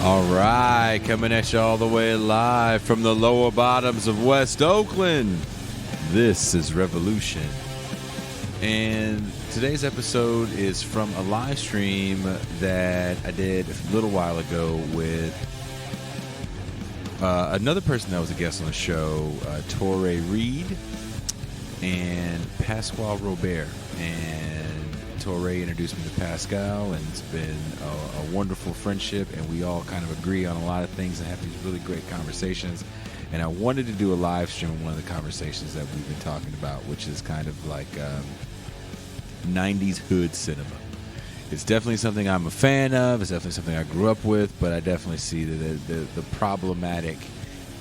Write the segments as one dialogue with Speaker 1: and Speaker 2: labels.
Speaker 1: All right, coming at you all the way live from the lower bottoms of West Oakland. This is Revolution. And today's episode is from a live stream that I did a little while ago with another person that was a guest on the show, Touré Reed and Pascal Robert. And Touré introduced me to Pascal, and it's been a wonderful friendship, and we all kind of agree on a lot of things and have these really great conversations. And I wanted to do a live stream of one of the conversations that we've been talking about, which is kind of like 90s hood cinema. It's definitely something I'm a fan of. It's definitely something I grew up with, but I definitely see the problematic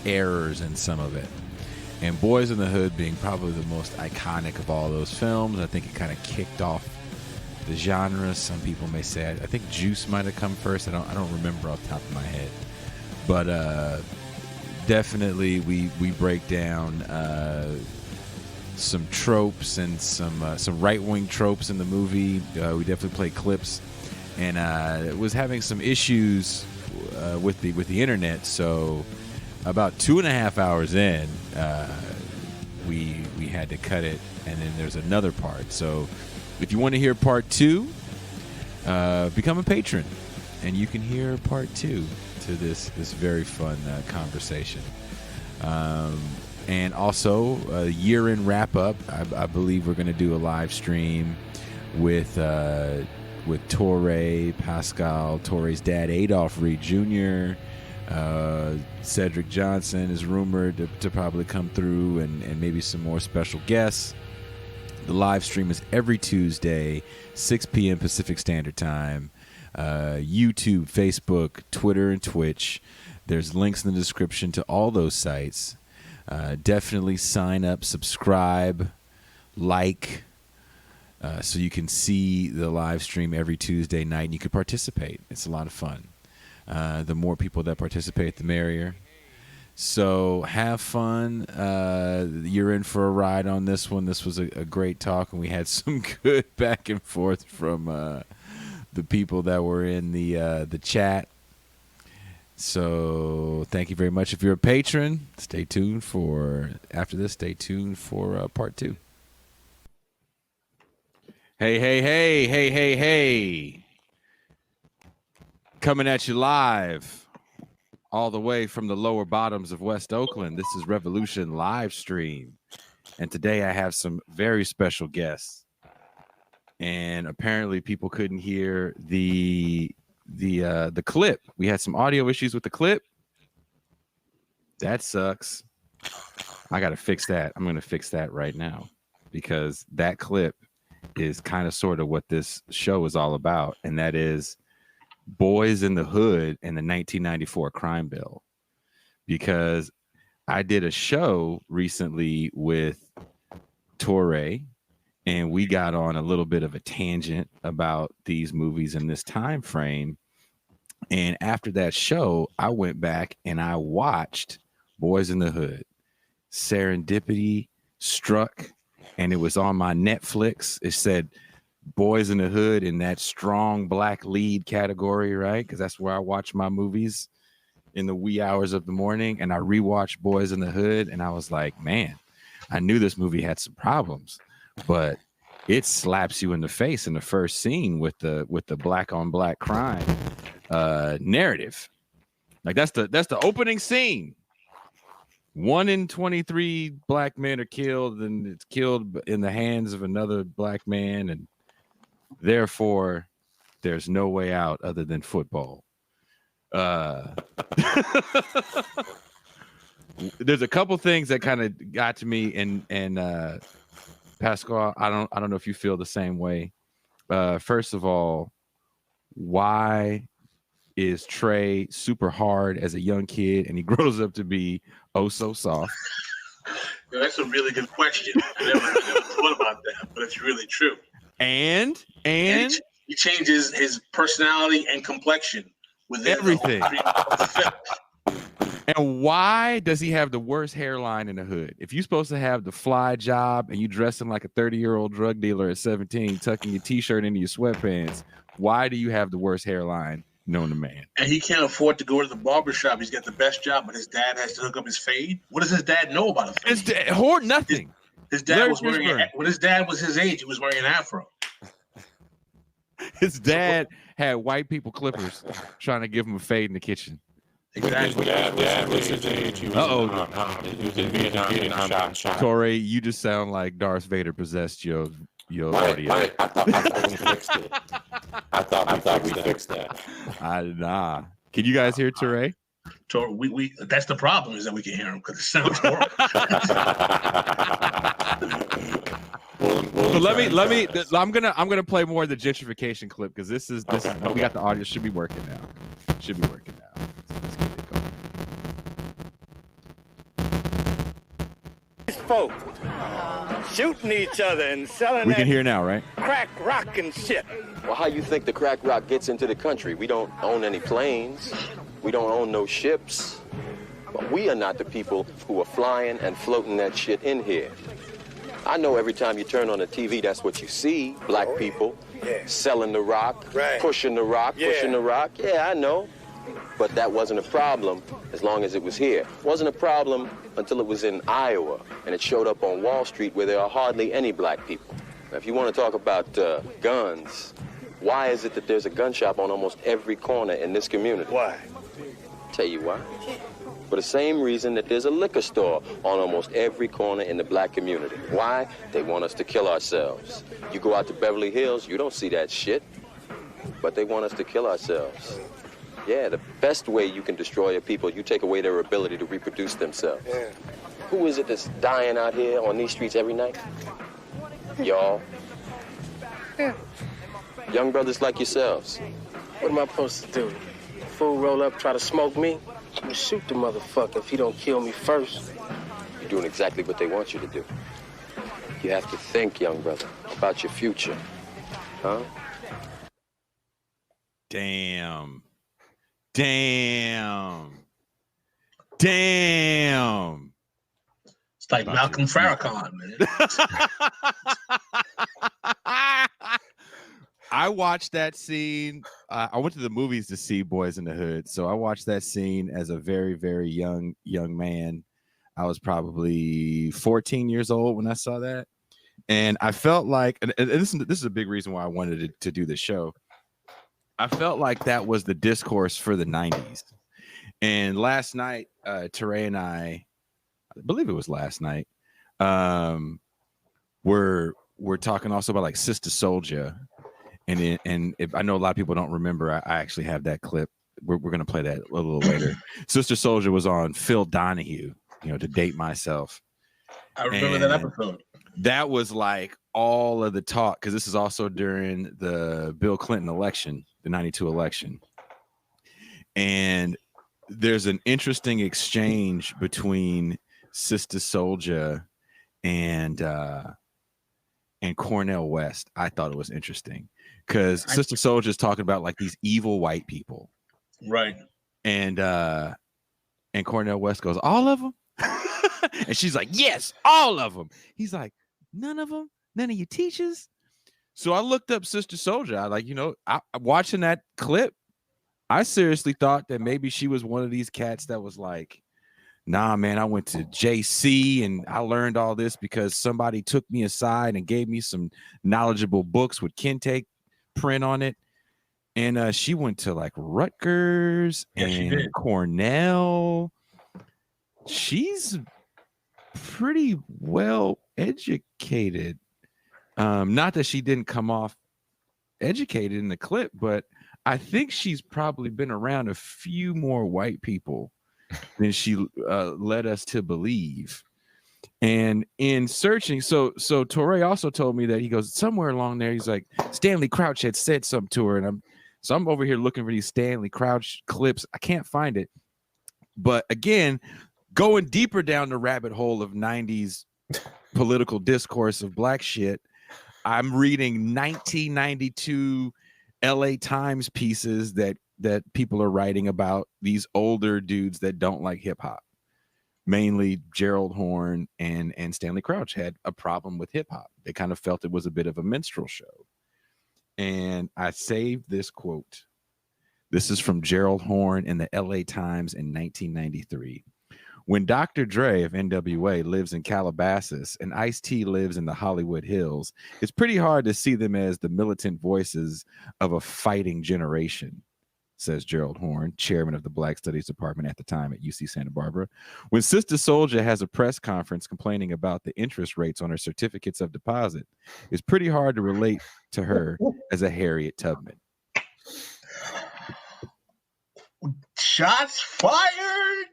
Speaker 1: errors in some of it. And Boyz in the Hood being probably the most iconic of all those films. I think it kind of kicked off the genre. Some people may say, I think Juice might have come first. I don't remember off the top of my head, but definitely we break down some tropes and some right-wing tropes in the movie. We definitely play clips, and it was having some issues with the internet. So about 2.5 hours in, we had to cut it, and then there's another part. So if you want to hear part 2, become a patron, and you can hear part 2 to this very fun conversation. And also a year-end wrap-up. I believe we're going to do a live stream with Touré, Pascal, Touré's dad, Adolph Reed Jr., Cedric Johnson is rumored to probably come through, and maybe some more special guests. The live stream is every Tuesday, 6 p.m. Pacific Standard Time. YouTube, Facebook, Twitter, and Twitch. There's links in the description to all those sites. Definitely sign up, subscribe, like, so you can see the live stream every Tuesday night, and you can participate. It's a lot of fun. The more people that participate, the merrier. So have fun. You're in for a ride on this one. This was a great talk, and we had some good back and forth from the people that were in the chat. So thank you very much. If you're a patron, stay tuned for part 2. Hey. Coming at you live all the way from the lower bottoms of West Oakland. This is Revolution live stream. And today I have some very special guests. And apparently people couldn't hear the clip. We had some audio issues with the clip. That sucks. I got to fix that. I'm going to fix that right now, because that clip is kind of sort of what this show is all about. And that is Boyz in the Hood and the 1994 crime bill. Because I did a show recently with Touré, and we got on a little bit of a tangent about these movies in this time frame. And after that show, I went back and I watched Boyz in the Hood. Serendipity struck, and it was on my Netflix. It said Boyz in the Hood in that strong black lead category, right? Because that's where I watch my movies in the wee hours of the morning. And I rewatched Boyz in the Hood, and I was like, man, I knew this movie had some problems, but it slaps you in the face in the first scene with the black on black crime narrative. Like that's the opening scene. 1 in 23 black men are killed, and it's killed in the hands of another black man, and therefore there's no way out other than football. There's a couple things that kind of got to me, and Pascal, I don't know if you feel the same way. First of all, why is Trey super hard as a young kid and he grows up to be oh so soft?
Speaker 2: That's a really good question. I never thought about that, but it's really true.
Speaker 1: And
Speaker 2: he changes his personality and complexion within
Speaker 1: everything. And why does he have the worst hairline in the hood? If you're supposed to have the fly job and you dressing like a 30-year-old drug dealer at 17, tucking your t-shirt into your sweatpants, why do you have the worst hairline known to man.
Speaker 2: And he can't afford to go to the barbershop. He's got the best job, but his dad has to hook up his fade. What does his dad know about a fade?
Speaker 1: His dad, nothing.
Speaker 2: His dad was wearing when his dad was his age, he was wearing an afro.
Speaker 1: His dad had white people clippers trying to give him a fade in the kitchen.
Speaker 2: Exactly.
Speaker 3: Dad was his age. He was in Vietnam shot.
Speaker 1: Touré, you just sound like Darth Vader possessed your audio.
Speaker 3: I thought we fixed it. I thought we fixed that.
Speaker 1: Nah. Can you guys hear Touré?
Speaker 2: We that's the problem, is that we can hear him because it sounds horrible.
Speaker 1: So let me. I'm gonna play more of the gentrification clip because this is we got the audio. Should be working now. Let's get it going.
Speaker 4: These folk shooting each other and selling.
Speaker 1: We can hear now, right?
Speaker 4: Crack rock and shit.
Speaker 5: Well, how you think the crack rock gets into the country? We don't own any planes. We don't own no ships. But we are not the people who are flying and floating that shit in here. I know every time you turn on the TV, that's what you see. Black people selling the rock, pushing the rock, pushing the rock. Yeah, I know. But that wasn't a problem as long as it was here. It wasn't a problem until it was in Iowa, and it showed up on Wall Street where there are hardly any black people. Now, if you want to talk about guns, why is it that there's a gun shop on almost every corner in this community?
Speaker 4: Why?
Speaker 5: Tell you why. For the same reason that there's a liquor store on almost every corner in the black community. Why? They want us to kill ourselves. You go out to Beverly Hills, you don't see that shit. But they want us to kill ourselves. Yeah, the best way you can destroy a people, you take away their ability to reproduce themselves.
Speaker 4: Yeah.
Speaker 5: Who is it that's dying out here on these streets every night? Y'all.
Speaker 4: Yeah.
Speaker 5: Young brothers like yourselves.
Speaker 4: What am I supposed to do? Fool roll up, try to smoke me? You shoot the motherfucker if he don't kill me first.
Speaker 5: You're doing exactly what they want you to do. You have to think, young brother, about your future. Huh?
Speaker 1: Damn.
Speaker 2: It's like Malcolm Farrakhan, man.
Speaker 1: I watched that scene. I went to the movies to see Boys in the Hood, so I watched that scene as a very, very young man. I was probably 14 years old when I saw that, and I felt like, and this is a big reason why I wanted to do this show. I felt like that was the discourse for the 90s. And last night, Touré and I believe it was last night, we're talking also about like Sister Souljah. And if I know a lot of people don't remember, I actually have that clip. We're going to play that a little later. Sister Souljah was on Phil Donahue, to date myself.
Speaker 2: I remember that episode.
Speaker 1: That was like all of the talk, because this is also during the Bill Clinton election, the 92 election. And there's an interesting exchange between Sister Souljah and Cornel West. I thought it was interesting because Sister Souljah is talking about like these evil white people,
Speaker 2: right?
Speaker 1: And Cornel West goes, all of them, and she's like, yes, all of them. He's like, none of them, none of your teachers. So I looked up Sister Souljah. I watching that clip, I seriously thought that maybe she was one of these cats that was like, nah, man, I went to JC and I learned all this because somebody took me aside and gave me some knowledgeable books with Kente print on it. And she went to like Rutgers and Cornell. She's pretty well educated. Not that she didn't come off educated in the clip, but I think she's probably been around a few more white people than she led us to believe. And in searching, so Touré also told me that he goes somewhere along there, he's like, Stanley Crouch had said something to her, and I'm over here looking for these Stanley Crouch clips. I can't find it. But again, going deeper down the rabbit hole of 90s political discourse of black shit, I'm reading 1992 LA Times pieces that people are writing about these older dudes that don't like hip hop. Mainly Gerald Horne and Stanley Crouch had a problem with hip hop. They kind of felt it was a bit of a minstrel show. And I saved this quote. This is from Gerald Horne in the LA Times in 1993. When Dr. Dre of NWA lives in Calabasas and Ice-T lives in the Hollywood Hills, it's pretty hard to see them as the militant voices of a fighting generation, says Gerald Horne, chairman of the Black Studies Department at the time at UC Santa Barbara. When Sister Souljah has a press conference complaining about the interest rates on her certificates of deposit, it's pretty hard to relate to her as a Harriet Tubman.
Speaker 2: Shots fired.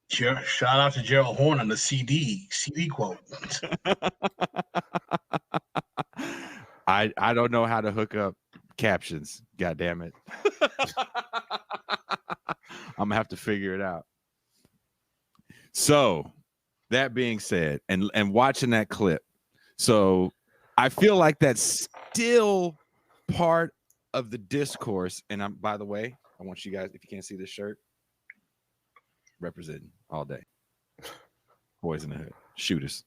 Speaker 2: Shout out to Gerald Horne on the CD quote.
Speaker 1: I don't know how to hook up captions. God damn it. I'm gonna have to figure it out. So that being said, and watching that clip, so I feel like that's still part of the discourse. And I'm, by the way, I want you guys, if you can't see this shirt, representing all day. Boys in the Hood, shooters.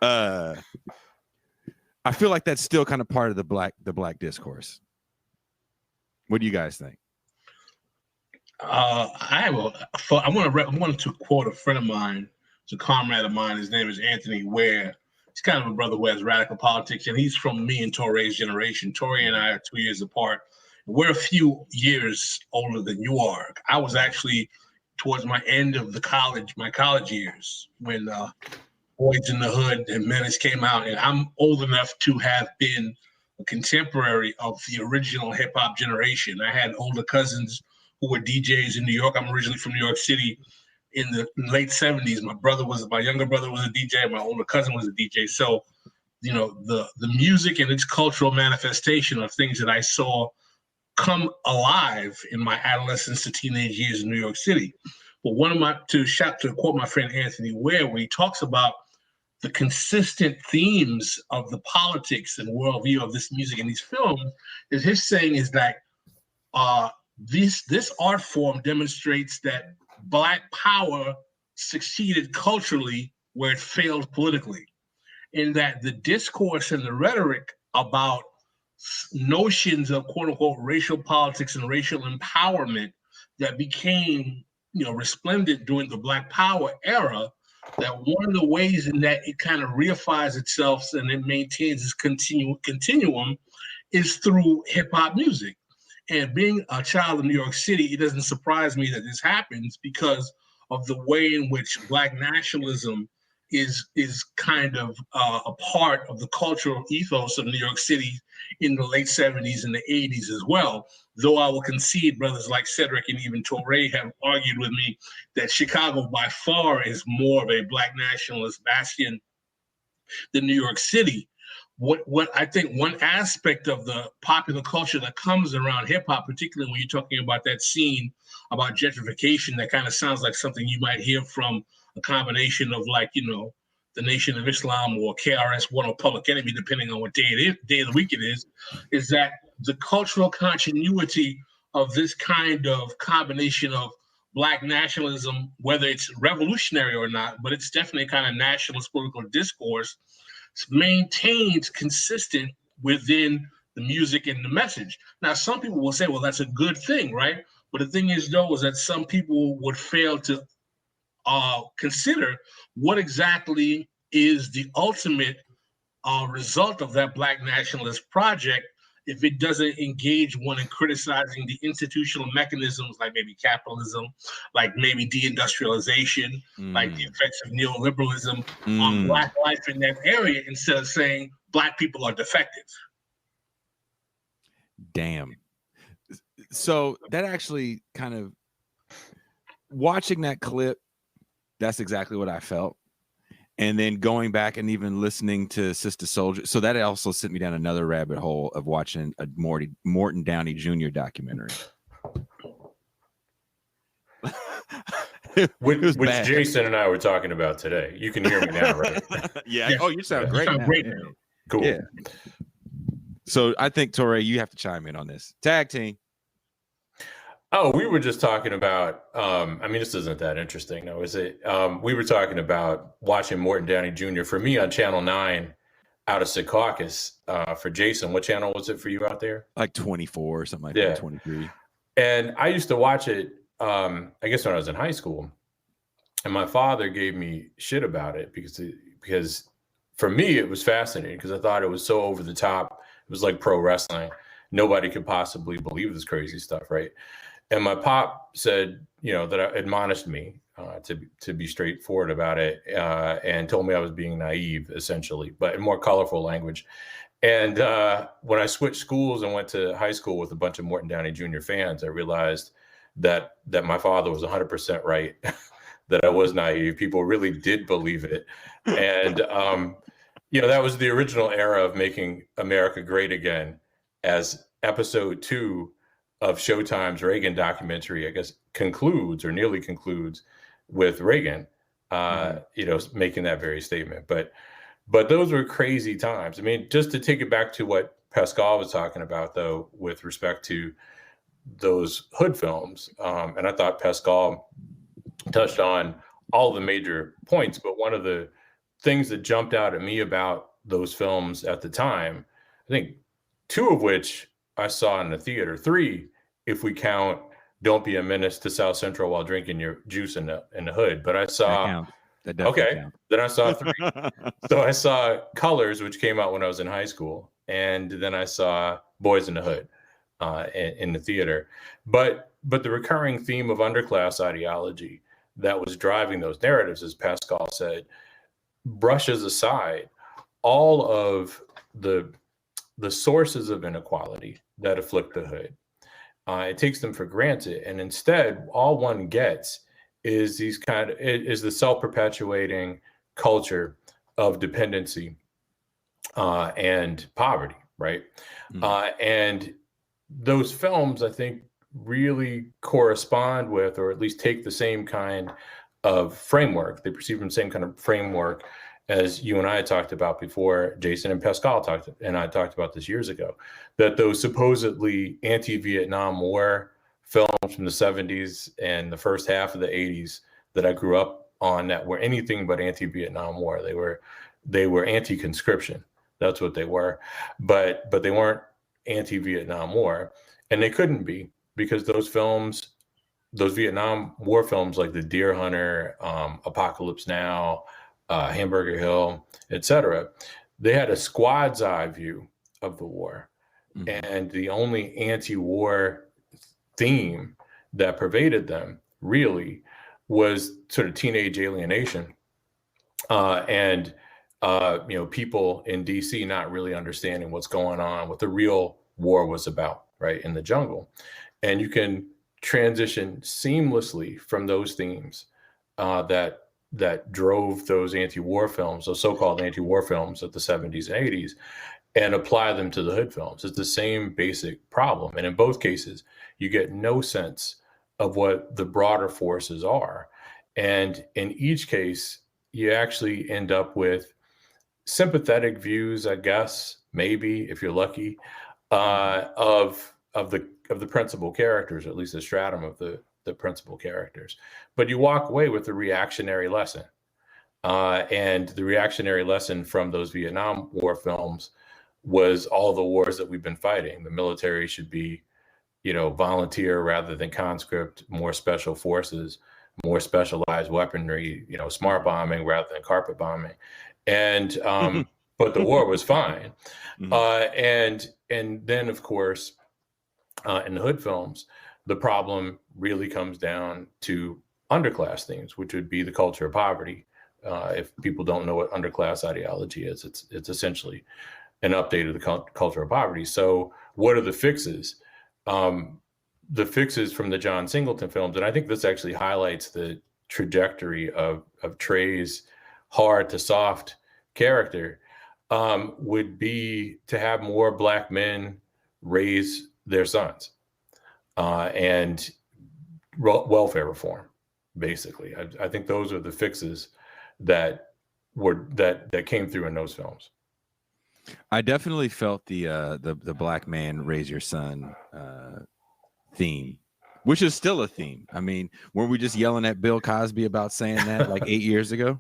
Speaker 1: I feel like that's still kind of part of the black discourse. What do you guys think?
Speaker 2: I wanted to quote a friend of mine. It's a comrade of mine. His name is Anthony Ware. He's kind of a brother who has radical politics, and he's from me and Touré's generation. Touré and I are 2 years apart. We're a few years older than you are. I was actually towards my end of my college years when Boyz in the Hood and Menace came out, and I'm old enough to have been a contemporary of the original hip hop generation. I had older cousins who were DJs in New York. I'm originally from New York City. In the late 70s, my younger brother was a DJ, my older cousin was a DJ. So, you know, the music and its cultural manifestation of things that I saw come alive in my adolescence to teenage years in New York City. But to quote my friend Anthony Ware, when he talks about the consistent themes of the politics and worldview of this music and these films, is his saying is that this art form demonstrates that Black power succeeded culturally where it failed politically, in that the discourse and the rhetoric about notions of quote unquote racial politics and racial empowerment that became, you know, resplendent during the Black Power era, that one of the ways in that it kind of reifies itself and it maintains its continuum is through hip hop music. And being a child of New York City, it doesn't surprise me that this happens because of the way in which Black nationalism is kind of a part of the cultural ethos of New York City in the late 70s and the 80s as well. Though I will concede, brothers like Cedric and even Touré have argued with me that Chicago by far is more of a Black nationalist bastion than New York City. What I think one aspect of the popular culture that comes around hip hop, particularly when you're talking about that scene about gentrification, that kind of sounds like something you might hear from a combination of, like, you know, the Nation of Islam or KRS-One or Public Enemy, depending on what day of the week it is that the cultural continuity of this kind of combination of Black nationalism, whether it's revolutionary or not, but it's definitely kind of nationalist political discourse, maintains consistent within the music and the message. Now, some people will say, well, that's a good thing, right? But the thing is, though, is that some people would fail to consider what exactly is the ultimate result of that Black nationalist project if it doesn't engage one in criticizing the institutional mechanisms, like maybe capitalism, like maybe deindustrialization, like the effects of neoliberalism on Black life in that area, instead of saying Black people are defective.
Speaker 1: Damn. So that actually kind of, watching that clip, that's exactly what I felt. And then going back and even listening to Sister Souljah, so that also sent me down another rabbit hole of watching a Morton Downey Jr. documentary.
Speaker 3: Which Jason and I were talking about today. You can hear me now, right?
Speaker 1: Yeah. Oh, you sound great.
Speaker 2: Great now.
Speaker 3: Cool.
Speaker 1: Yeah. So I think, Touré, you have to chime in on this. Tag team.
Speaker 3: Oh, we were just talking about, I mean, this isn't that interesting, though, is it? We were talking about watching Morton Downey Jr. for me on Channel 9 out of Secaucus. For Jason, what channel was it for you out there?
Speaker 1: Like 24 or something like
Speaker 3: Yeah.
Speaker 1: that, 23.
Speaker 3: And I used to watch it, I guess when I was in high school. And my father gave me shit about it because for me, it was fascinating because I thought it was so over the top. It was like pro wrestling. Nobody could possibly believe this crazy stuff, right? And my pop said, that admonished me to be straightforward about it and told me I was being naive, essentially, but in more colorful language. And when I switched schools and went to high school with a bunch of Morton Downey Jr. fans, I realized that my father was 100% right, that I was naive. People really did believe it. And, that was the original era of making America great again, as episode 2 of Showtime's Reagan documentary, I guess, concludes or nearly concludes with Reagan, making that very statement. But those were crazy times. I mean, just to take it back to what Pascal was talking about, though, with respect to those hood films, and I thought Pascal touched on all the major points, but one of the things that jumped out at me about those films at the time, I think 2 of which I saw in the theater, 3, if we count Don't Be a Menace to South Central While Drinking Your Juice in the Hood. But I saw, then I saw 3. So I saw Colors, which came out when I was in high school. And then I saw Boyz n the Hood in the theater. But the recurring theme of underclass ideology that was driving those narratives, as Pascal said, brushes aside all of the sources of inequality that afflict the hood. It takes them for granted, and instead, all one gets is the self-perpetuating culture of dependency and poverty, right? And those films, I think, really correspond with, or at least take the same kind of framework. They perceive the same kind of framework as you and I talked about before. Jason and Pascal talked about this years ago, that those supposedly anti-Vietnam War films from the 70s and the first half of the 80s that I grew up on that were anything but anti-Vietnam War. They were anti-conscription. That's what they were. But they weren't anti-Vietnam War. And they couldn't be, because those films, those Vietnam War films like The Deer Hunter, Apocalypse Now, Hamburger Hill, etc., they had a squad's eye view of the war. And the only anti-war theme that pervaded them really was sort of teenage alienation and people in DC not really understanding what's going on, what the real war was about, right, in the jungle. And you can transition seamlessly from those themes that drove those anti-war films, those so-called anti-war films of the 70s and 80s, and apply them to the hood films. It's the same basic problem. And in both cases, you get no sense of what the broader forces are. And in each case, you actually end up with sympathetic views, I guess, maybe, if you're lucky, of the principal characters, or at least the stratum of the principal characters. But you walk away with a reactionary lesson. And the reactionary lesson from those Vietnam War films was all the wars that we've been fighting. The military should be, volunteer rather than conscript, more special forces, more specialized weaponry, smart bombing rather than carpet bombing. And but the war was fine. And then, of course, in the hood films, the problem really comes down to underclass themes, which would be the culture of poverty. If people don't know what underclass ideology is, it's essentially an update of the culture of poverty. So what are the fixes? The fixes from the John Singleton films, and I think this actually highlights the trajectory of Trey's hard to soft character, would be to have more Black men raise their sons, and welfare reform, basically. I think those are the fixes that came through in those films.
Speaker 1: I definitely felt the Black man raise your son theme which is still a theme. I mean, weren't we just yelling at Bill Cosby about saying that like 8 years ago?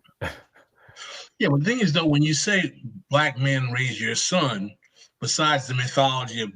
Speaker 2: Yeah, but the thing is, though, when you say black men raise your son, besides the mythology of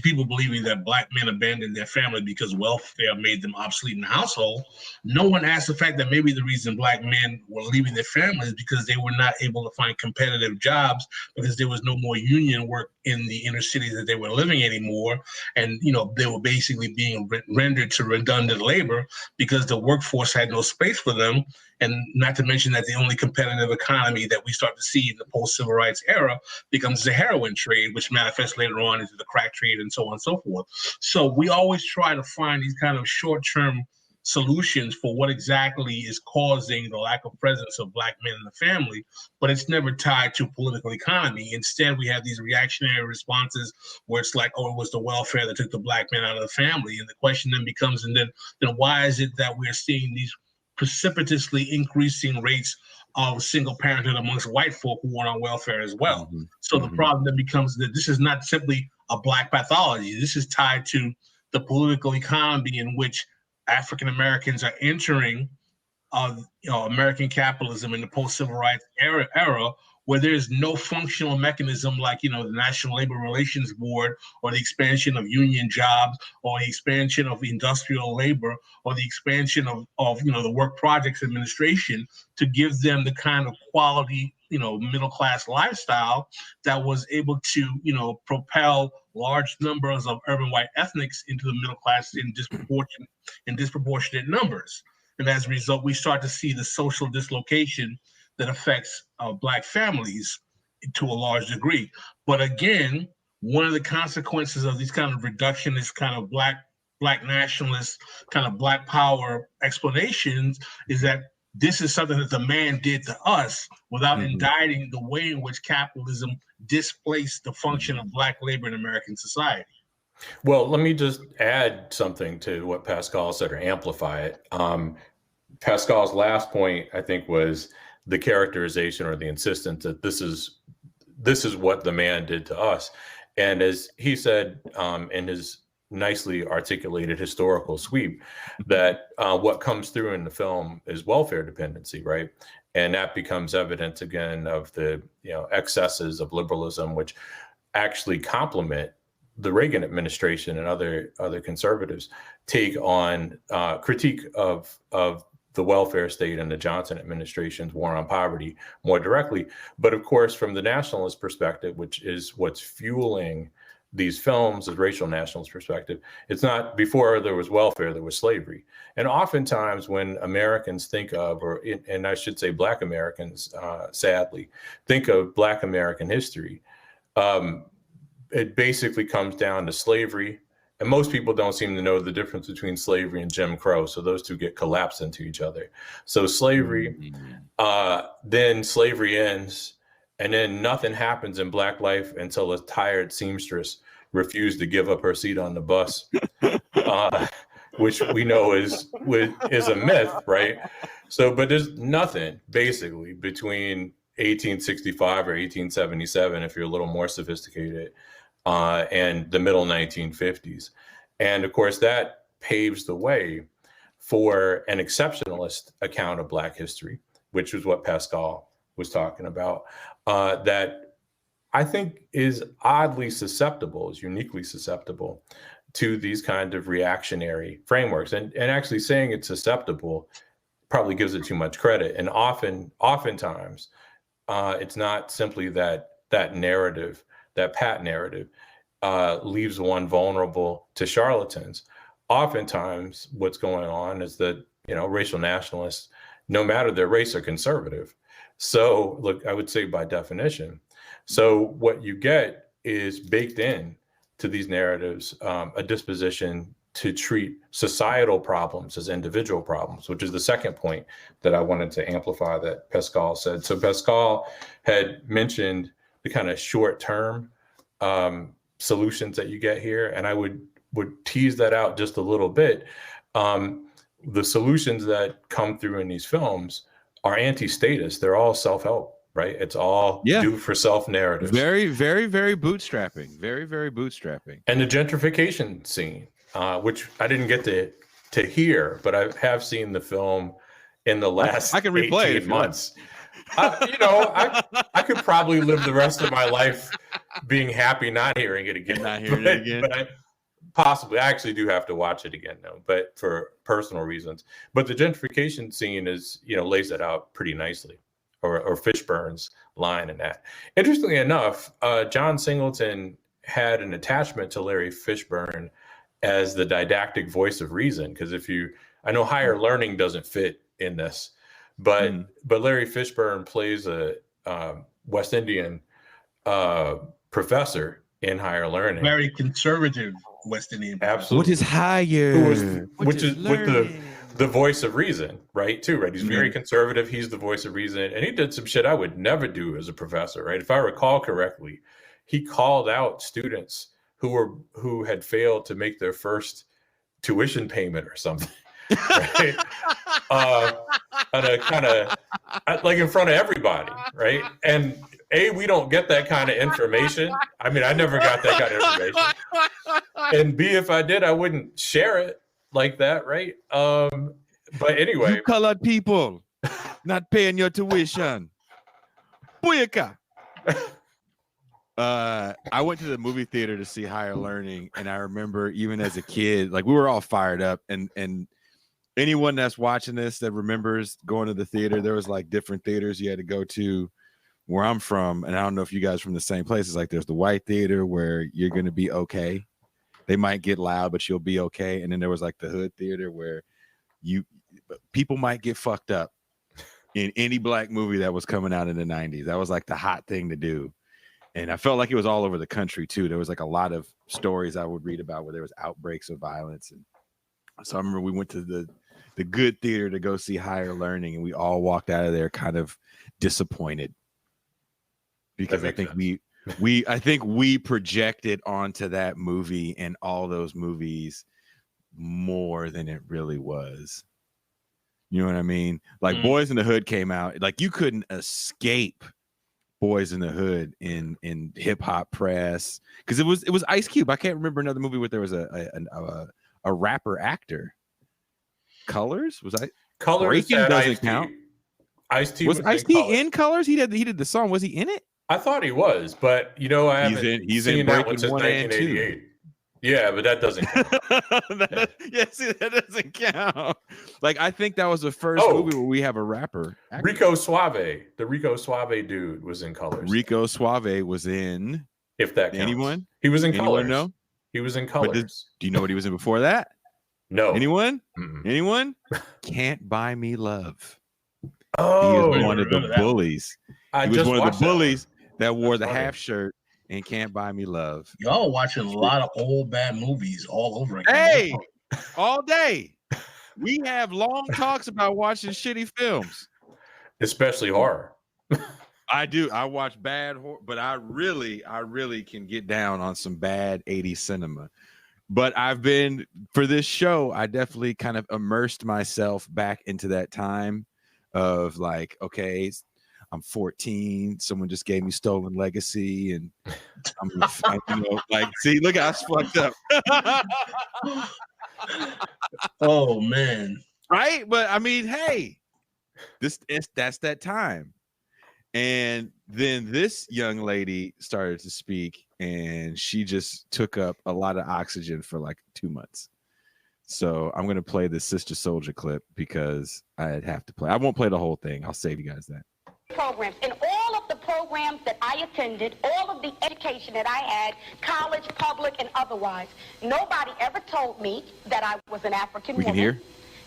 Speaker 2: people believing that black men abandoned their family because welfare made them obsolete in the household, no one asked the fact that maybe the reason black men were leaving their families because they were not able to find competitive jobs because there was no more union work in the inner cities that they were living anymore. And, they were basically being rendered to redundant labor because the workforce had no space for them. And not to mention that the only competitive economy that we start to see in the post-civil rights era becomes the heroin trade, which manifests later on into the crack trade and so on and so forth. So we always try to find these kind of short-term solutions for what exactly is causing the lack of presence of black men in the family, but it's never tied to political economy. Instead, we have these reactionary responses where it's like, oh, it was the welfare that took the black men out of the family. And the question then becomes, and then why is it that we're seeing these precipitously increasing rates of single parenthood amongst white folk who are on welfare as well? Mm-hmm. So the problem then becomes that this is not simply a black pathology. This is tied to the political economy in which African Americans are entering American capitalism in the post-civil rights era, where there's no functional mechanism like, the National Labor Relations Board or the expansion of union jobs or the expansion of industrial labor or the expansion of the Work Projects Administration to give them the kind of quality, middle-class lifestyle that was able to, propel large numbers of urban white ethnics into the middle class in disproportionate numbers. And as a result, we start to see the social dislocation that affects black families to a large degree. But again, one of the consequences of these kind of reductionist, kind of black nationalist, kind of black power explanations is that this is something that the man did to us without indicting the way in which capitalism displaced the function of black labor in American society.
Speaker 3: Well, let me just add something to what Pascal said, or amplify it. Pascal's last point, I think, was the characterization or the insistence that this is what the man did to us. And as he said in his nicely articulated historical sweep, that what comes through in the film is welfare dependency, right? And that becomes evidence again of the excesses of liberalism, which actually complement the Reagan administration and other conservatives take on critique of the welfare state and the Johnson administration's war on poverty more directly. But of course, from the nationalist perspective, which is what's fueling these films, as racial nationalist perspective, it's not before there was welfare, there was slavery. And oftentimes when Americans think of, and I should say Black Americans, sadly, think of Black American history, it basically comes down to slavery. And most people don't seem to know the difference between slavery and Jim Crow. So those two get collapsed into each other. So slavery, then slavery ends, and then nothing happens in Black life until a tired seamstress refused to give up her seat on the bus, which we know is a myth, right? So, but there's nothing basically between 1865 or 1877, if you're a little more sophisticated, and the middle 1950s. And of course, that paves the way for an exceptionalist account of Black history, which is what Pascal was talking about, that I think is oddly susceptible, is uniquely susceptible to these kind of reactionary frameworks. And actually saying it's susceptible probably gives it too much credit. And oftentimes, it's not simply that narrative, that pat narrative, leaves one vulnerable to charlatans. Oftentimes, what's going on is that, racial nationalists, no matter their race, are conservative. So, look, I would say by definition. So what you get is baked in to these narratives, a disposition to treat societal problems as individual problems, which is the second point that I wanted to amplify that Pascal said. So Pascal had mentioned the kind of short-term solutions that you get here, and I would tease that out just a little bit. The solutions that come through in these films are anti-statist. They're all self-help, right? It's all do for self narratives.
Speaker 1: Very, very, very bootstrapping. Very, very bootstrapping.
Speaker 3: And the gentrification scene, which I didn't get to hear, but I have seen the film in the last
Speaker 1: I can replay
Speaker 3: 18
Speaker 1: it
Speaker 3: months. I could probably live the rest of my life being happy not hearing it again.
Speaker 1: Not hearing it again.
Speaker 3: But I actually do have to watch it again though, but for personal reasons. But the gentrification scene is, lays that out pretty nicely, or Fishburne's line in that. Interestingly enough, John Singleton had an attachment to Larry Fishburne as the didactic voice of reason. Because I know higher learning doesn't fit in this, but Larry Fishburne plays a West Indian professor in higher learning.
Speaker 2: Very conservative West Indian.
Speaker 3: Absolutely.
Speaker 1: What is higher?
Speaker 3: Which is with the voice of reason, right? Too, right? He's very conservative. He's the voice of reason. And he did some shit I would never do as a professor, right? If I recall correctly, he called out students who had failed to make their first tuition payment or something, right? On a kind of like in front of everybody, right? And we don't get that kind of information. I mean, I never got that kind of information. And B, if I did, I wouldn't share it like that, right? But anyway,
Speaker 1: You colored people not paying your tuition. Booyaka. I went to the movie theater to see Higher Learning, and I remember even as a kid, like we were all fired up, and anyone that's watching this that remembers going to the theater, there was like different theaters you had to go to where I'm from. And I don't know if you guys are from the same places. Like there's the white theater where you're going to be okay. They might get loud, but you'll be okay. And then there was like the hood theater where people might get fucked up in any black movie that was coming out in the 90s. That was like the hot thing to do. And I felt like it was all over the country too. There was like a lot of stories I would read about where there was outbreaks of violence. And so I remember we went to the good theater to go see Higher Learning, and we all walked out of there kind of disappointed because I think we projected onto that movie and all those movies more than it really was. You know what I mean? Like Boyz in the Hood came out, like you couldn't escape Boyz in the Hood in hip hop press because it was Ice Cube. I can't remember another movie where there was a rapper actor. Colors was I
Speaker 3: Colors
Speaker 1: Breaking doesn't count.
Speaker 3: Ice-T
Speaker 1: was Ice-T in Colors? He did the song. Was he in it?
Speaker 3: I thought he was, but I haven't seen that one since 1988. Yeah, but that doesn't count.
Speaker 1: That doesn't count. Like I think that was the first movie where we have a rapper.
Speaker 3: Rico Suave, the Rico Suave dude was in Colors.
Speaker 1: Rico Suave was in.
Speaker 3: If that counts.
Speaker 1: Anyone?
Speaker 3: He was in Colors.
Speaker 1: No,
Speaker 3: he was in Colors.
Speaker 1: Do you know what he was in before that?
Speaker 3: No.
Speaker 1: Anyone?
Speaker 3: Mm-mm.
Speaker 1: Anyone? Can't Buy Me Love.
Speaker 3: Oh,
Speaker 1: he was one of the bullies.
Speaker 3: He
Speaker 1: was one of the bullies that wore the half shirt and Can't Buy Me Love.
Speaker 2: Y'all watching a lot of old bad movies all over again.
Speaker 1: Hey, all day. We have long talks about watching shitty films.
Speaker 3: Especially horror.
Speaker 1: I do. I watch bad horror, but I really can get down on some bad 80s cinema. But for this show, I definitely kind of immersed myself back into that time of like, okay, I'm 14. Someone just gave me Stolen Legacy, and see, look how it's fucked up.
Speaker 2: Oh man,
Speaker 1: right? But I mean, hey, that's that time. And then this young lady started to speak, and she just took up a lot of oxygen for like 2 months. So I'm going to play the Sister Soldier clip because I'd have to play. I won't play the whole thing. I'll save you guys that.
Speaker 6: Programs. In all of the programs that I attended, all of the education that I had, college, public, and otherwise, nobody ever told me that I was an African woman.
Speaker 1: We can hear?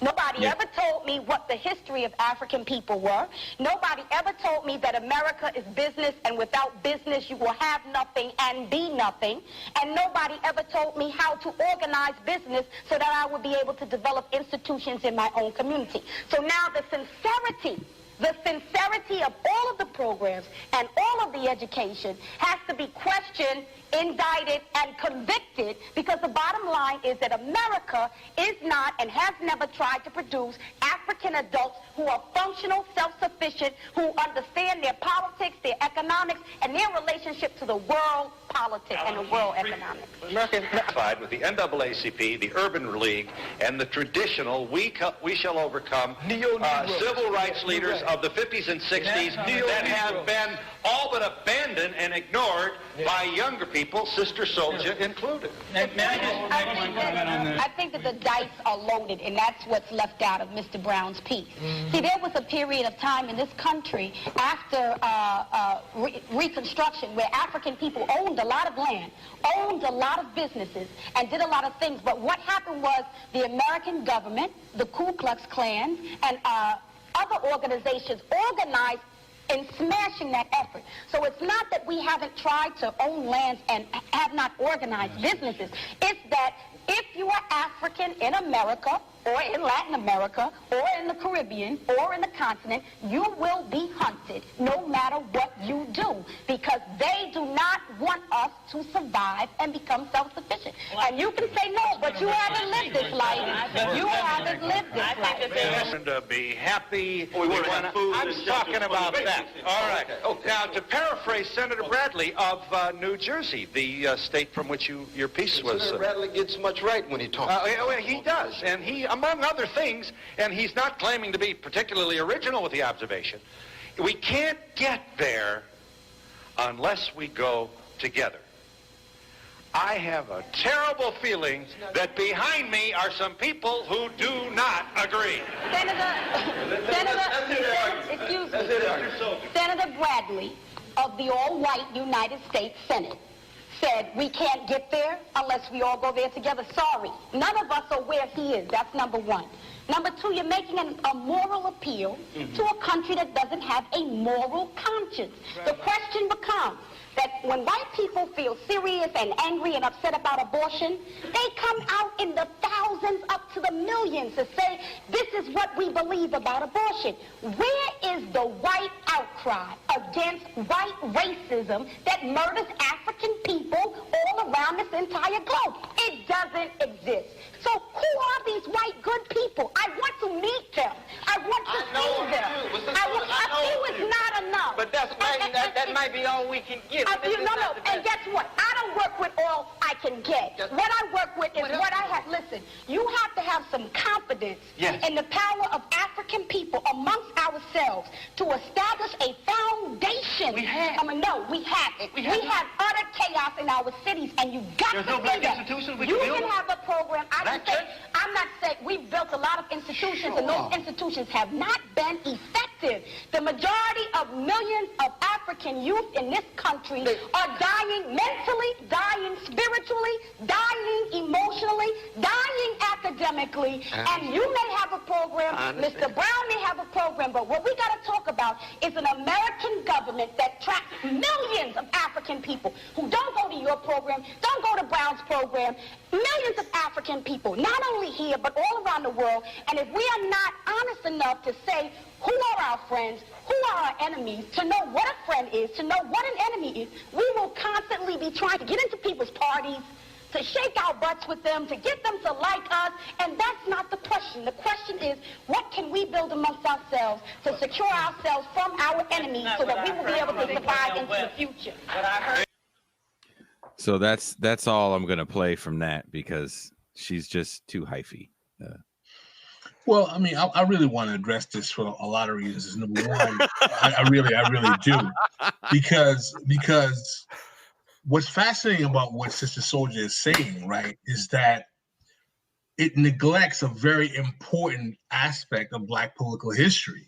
Speaker 6: Nobody ever told me what the history of African people were. Nobody ever told me that America is business, and without business you will have nothing and be nothing. And nobody ever told me how to organize business so that I would be able to develop institutions in my own community. So now the sincerity of all of the programs and all of the education has to be questioned indicted, and convicted, because the bottom line is that America is not and has never tried to produce African adults who are functional, self-sufficient, who understand their politics, their economics, and their relationship to the world politics and the world economics.
Speaker 7: American with the NAACP, the Urban League, and the traditional we shall overcome civil rights leaders of the 50s and 60s that have been all but abandoned and ignored by younger people, Sister Souljah included.
Speaker 6: I think that the dice are loaded, and that's what's left out of Mr. Brown's piece. See, there was a period of time in this country after Reconstruction where African people owned a lot of land, owned a lot of businesses, and did a lot of things. But what happened was the American government, the Ku Klux Klan, and other organizations organized in smashing that effort. So it's not that we haven't tried to own lands and have not organized businesses. It's that if you are African in America, or in Latin America, or in the Caribbean, or in the continent, you will be hunted no matter what you do, because they do not want us to survive and become self-sufficient. And you can say no, but you haven't lived this life. You haven't lived this life.
Speaker 7: And to be happy. I'm talking about that. All right. Now, to paraphrase Senator Bradley of New Jersey, the state from which your piece was.
Speaker 5: Senator Bradley gets much right when he talks.
Speaker 7: He does, and he, among other things, and he's not claiming to be particularly original with the observation, we can't get there unless we go together. I have a terrible feeling that behind me are some people who do not agree.
Speaker 6: Senator Bradley of the all-white United States Senate said we can't get there unless we all go there together. Sorry, none of us are where he is. That's number one. Number two, you're making a moral appeal to a country that doesn't have a moral conscience. The question becomes that when white people feel serious and angry and upset about abortion, they come out in the thousands up to the millions to say, this is what we believe about abortion. Where is the white outcry against white racism that murders African people all around this entire globe? It doesn't exist. So who are these white good people? I want to meet them. I want to see them. A few is not enough.
Speaker 8: But that might be all we can get.
Speaker 6: No. And guess what? I don't work with all I can get. What I work with is what I have. Listen, you have to have some confidence in the power of African people amongst ourselves to establish a foundation.
Speaker 8: We have.
Speaker 6: We haven't. We have utter chaos in our cities, and you got to
Speaker 8: no black institutions we
Speaker 6: you
Speaker 8: can build?
Speaker 6: can have a program. I'm not saying we've built a lot of institutions, and those institutions have not been effective. The majority of millions of African youth in this country are dying mentally, dying spiritually, dying emotionally, dying academically, and you may have a program, Mr. Brown may have a program, but what we got to talk about is an American government that tracks millions of African people who don't go to your program, don't go to Brown's program, millions of African people, not only here, but all around the world, and if we are not honest enough to say who are our friends, who are our enemies, to know what a friend is, to know what an enemy is, we will constantly be trying to get into people's parties, to shake our butts with them, to get them to like us, and that's not the question. The question is, what can we build amongst ourselves to secure ourselves from our enemies so that we will be able to survive into the future?
Speaker 1: So that's all I'm gonna play from that, because she's just too hyphy.
Speaker 2: Well, I mean, I really want to address this for a lot of reasons. Number one, I really do, because what's fascinating about what Sister Souljah is saying, right, is that it neglects a very important aspect of Black political history,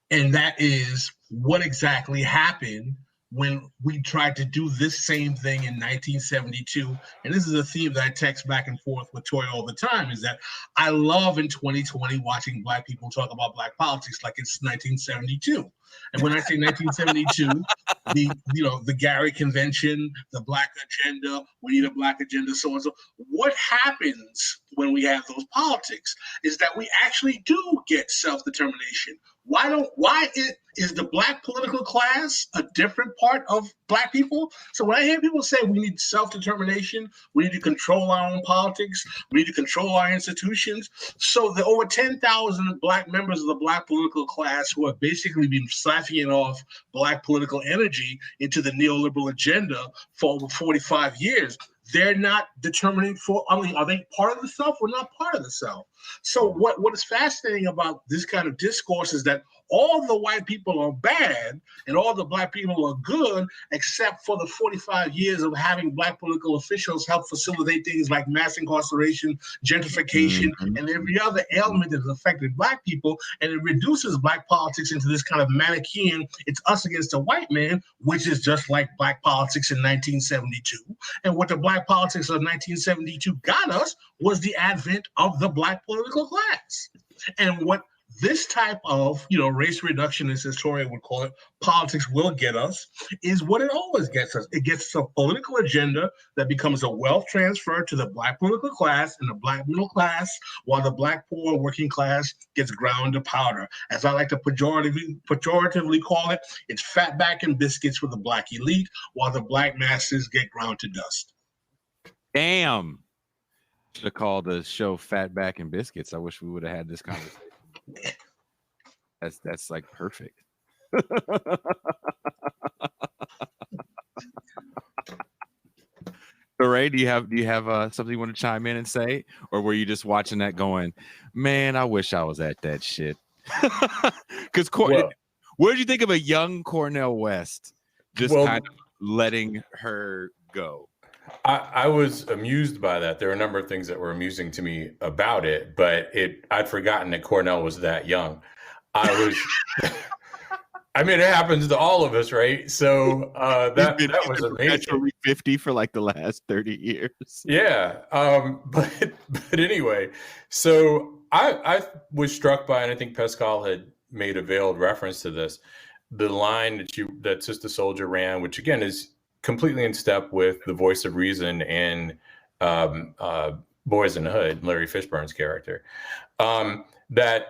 Speaker 2: and that is what exactly happened when we tried to do this same thing in 1972. And this is a theme that I text back and forth with Touré all the time, is that I love in 2020 watching Black people talk about Black politics like it's 1972. And when I say 1972, the Gary Convention, the Black Agenda, we need a Black agenda, so and so. What happens when we have those politics is that we actually do get self-determination. Why is the Black political class a different part of Black people? So when I hear people say we need self-determination, we need to control our own politics, we need to control our institutions. So the over 10,000 Black members of the Black political class who have basically been siphoning off Black political energy into the neoliberal agenda for over 45 years, they're not determining are they part of the self or not part of the self? So what is fascinating about this kind of discourse is that all the white people are bad and all the Black people are good, except for the 45 years of having Black political officials help facilitate things like mass incarceration, gentrification, and every other ailment that has affected Black people. And it reduces Black politics into this kind of Manichaean, it's us against the white man, which is just like Black politics in 1972. And what the Black politics of 1972 got us was the advent of the Black political class. And what this type of, race reductionist, as Touré would call it, politics will get us, is what it always gets us. It gets us a political agenda that becomes a wealth transfer to the Black political class and the Black middle class, while the Black poor working class gets ground to powder. As I like to pejoratively call it, it's fatback and biscuits for the Black elite, while the Black masses get ground to dust.
Speaker 1: Damn. Should have called the show Fatback and Biscuits. I wish we would have had this conversation. That's like perfect. Touré, do you have something you want to chime in and say, or were you just watching that going, man, I wish I was at that shit? Because what did you think of a young Cornel West just kind of letting her go?
Speaker 3: I was amused by that. There were a number of things that were amusing to me about it, but I'd forgotten that Cornell was that young. I mean, it happens to all of us, right? So that was amazing.
Speaker 1: 50 for like the last 30 years.
Speaker 3: Yeah. But anyway, so I was struck by, and I think Pascal had made a veiled reference to this, the line that Sister Soldier ran, which again is completely in step with the voice of reason in Boyz n the Hood, Larry Fishburne's character, that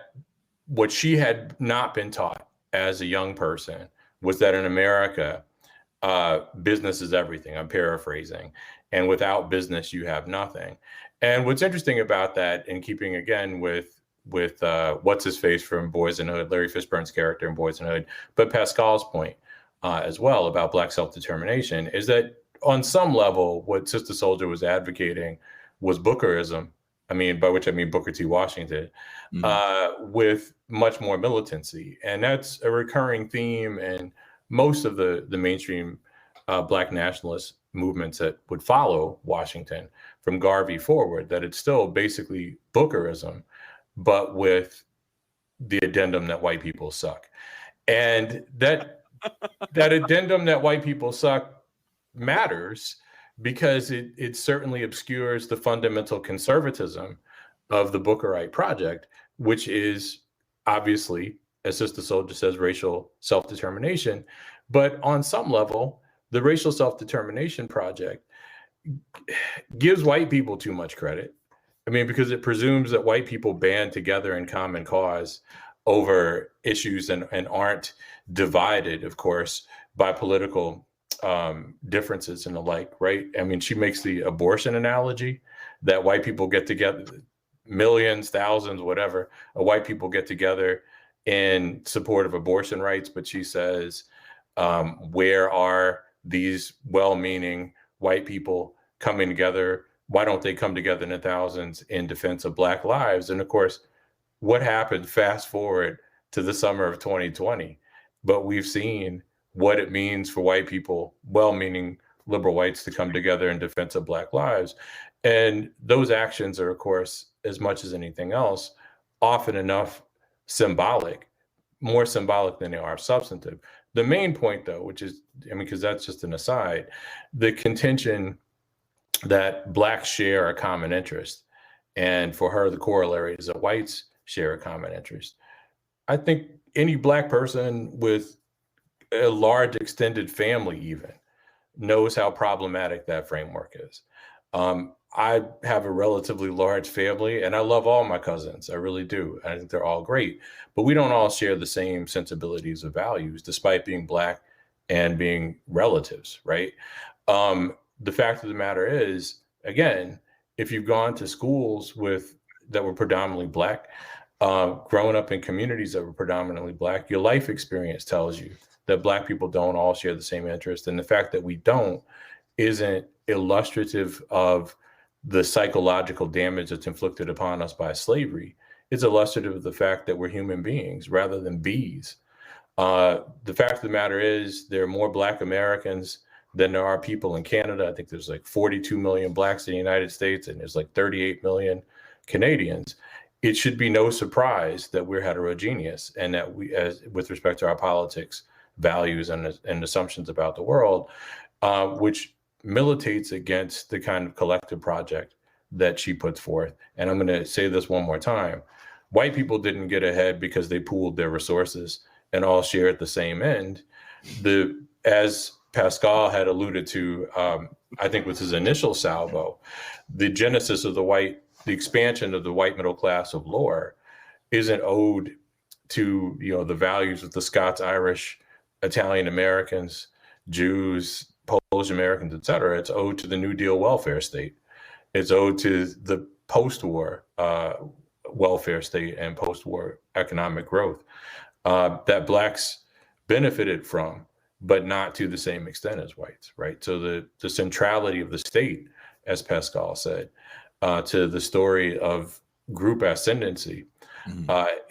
Speaker 3: what she had not been taught as a young person was that in America, business is everything. I'm paraphrasing. And without business, you have nothing. And what's interesting about that, in keeping again with what's his face from Boyz n the Hood, Larry Fishburne's character in Boyz n the Hood, but Pascal's point as well about Black self-determination, is that on some level, what Sister Soldier was advocating was Bookerism. I mean, by which I mean Booker T. Washington, with much more militancy. And that's a recurring theme in most of the mainstream Black nationalist movements that would follow Washington from Garvey forward, that it's still basically Bookerism, but with the addendum that white people suck. And that addendum that white people suck matters because it certainly obscures the fundamental conservatism of the Bookerite project, which is obviously, as Sister Soldier says, racial self-determination. But on some level, the racial self-determination project gives white people too much credit. I mean, because it presumes that white people band together in common cause over issues and aren't divided, of course, by political differences and the like, right? I mean, she makes the abortion analogy that white people get together, millions, thousands, whatever, white people get together in support of abortion rights. But she says, where are these well-meaning white people coming together? Why don't they come together in the thousands in defense of Black lives? And of course, what happened? Fast forward to the summer of 2020, but we've seen what it means for white people, well-meaning liberal whites, to come together in defense of Black lives. And those actions are, of course, as much as anything else, often enough symbolic, more symbolic than they are substantive. The main point, though, which is, I mean, because that's just an aside, the contention that Blacks share a common interest, and for her, the corollary is that whites share a common interest. I think any Black person with a large extended family even knows how problematic that framework is. I have a relatively large family and I love all my cousins. I really do. I think they're all great, but we don't all share the same sensibilities of values despite being Black and being relatives, right? The fact of the matter is, again, if you've gone to schools that were predominantly Black, growing up in communities that were predominantly Black, your life experience tells you that Black people don't all share the same interest. And the fact that we don't isn't illustrative of the psychological damage that's inflicted upon us by slavery. It's illustrative of the fact that we're human beings rather than bees. The fact of the matter is there are more Black Americans than there are people in Canada. I think there's like 42 million Blacks in the United States and there's like 38 million Canadians. It should be no surprise that we're heterogeneous and that we, as with respect to our politics, values and assumptions about the world, which militates against the kind of collective project that she puts forth. And I'm going to say this one more time. White people didn't get ahead because they pooled their resources and all shared the same end. As Pascal had alluded to, I think with his initial salvo, the genesis of the expansion of the white middle class of lore isn't owed to, the values of the Scots, Irish, Italian Americans, Jews, Polish Americans, et cetera. It's owed to the New Deal welfare state. It's owed to the post-war welfare state and post-war economic growth that Blacks benefited from, but not to the same extent as whites, right? So the centrality of the state, as Pascal said, to the story of group ascendancy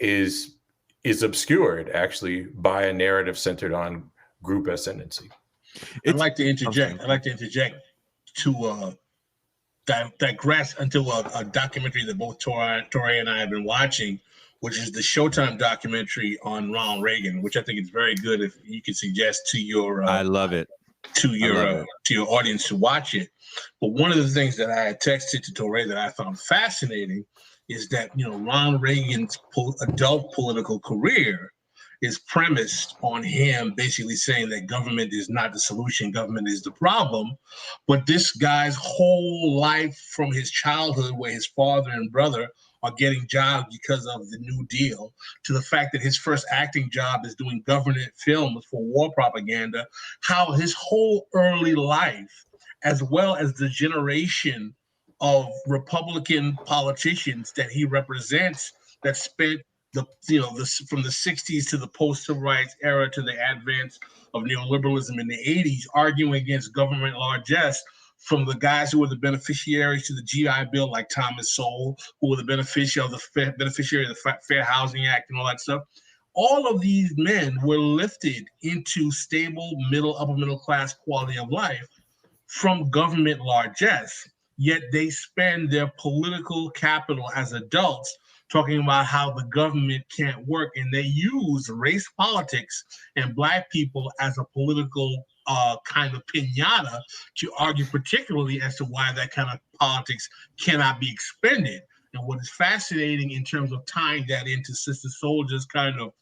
Speaker 3: is obscured actually by a narrative centered on group ascendancy.
Speaker 2: I'd like to interject to digress into a documentary that both Touré and I have been watching, which is the Showtime documentary on Ronald Reagan, which I think is very good. If you could suggest to your,
Speaker 1: I love it,
Speaker 2: to your audience to watch it. But one of the things that I had texted to Touré that I found fascinating is that Ronald Reagan's adult political career is premised on him basically saying that government is not the solution, government is the problem. But this guy's whole life from his childhood, where his father and brother are getting jobs because of the New Deal, to the fact that his first acting job is doing government films for war propaganda, how his whole early life, as well as the generation of Republican politicians that he represents that spent from the 60s to the post-civil rights era to the advance of neoliberalism in the 80s, arguing against government largesse, from the guys who were the beneficiaries to the GI Bill, like Thomas Sowell, who were the beneficiary of the Fair Housing Act and all that stuff. All of these men were lifted into stable upper middle class quality of life from government largesse, yet they spend their political capital as adults talking about how the government can't work, and they use race politics and Black people as a political kind of piñata to argue particularly as to why that kind of politics cannot be expended. And what is fascinating in terms of tying that into Sister Soldier's kind of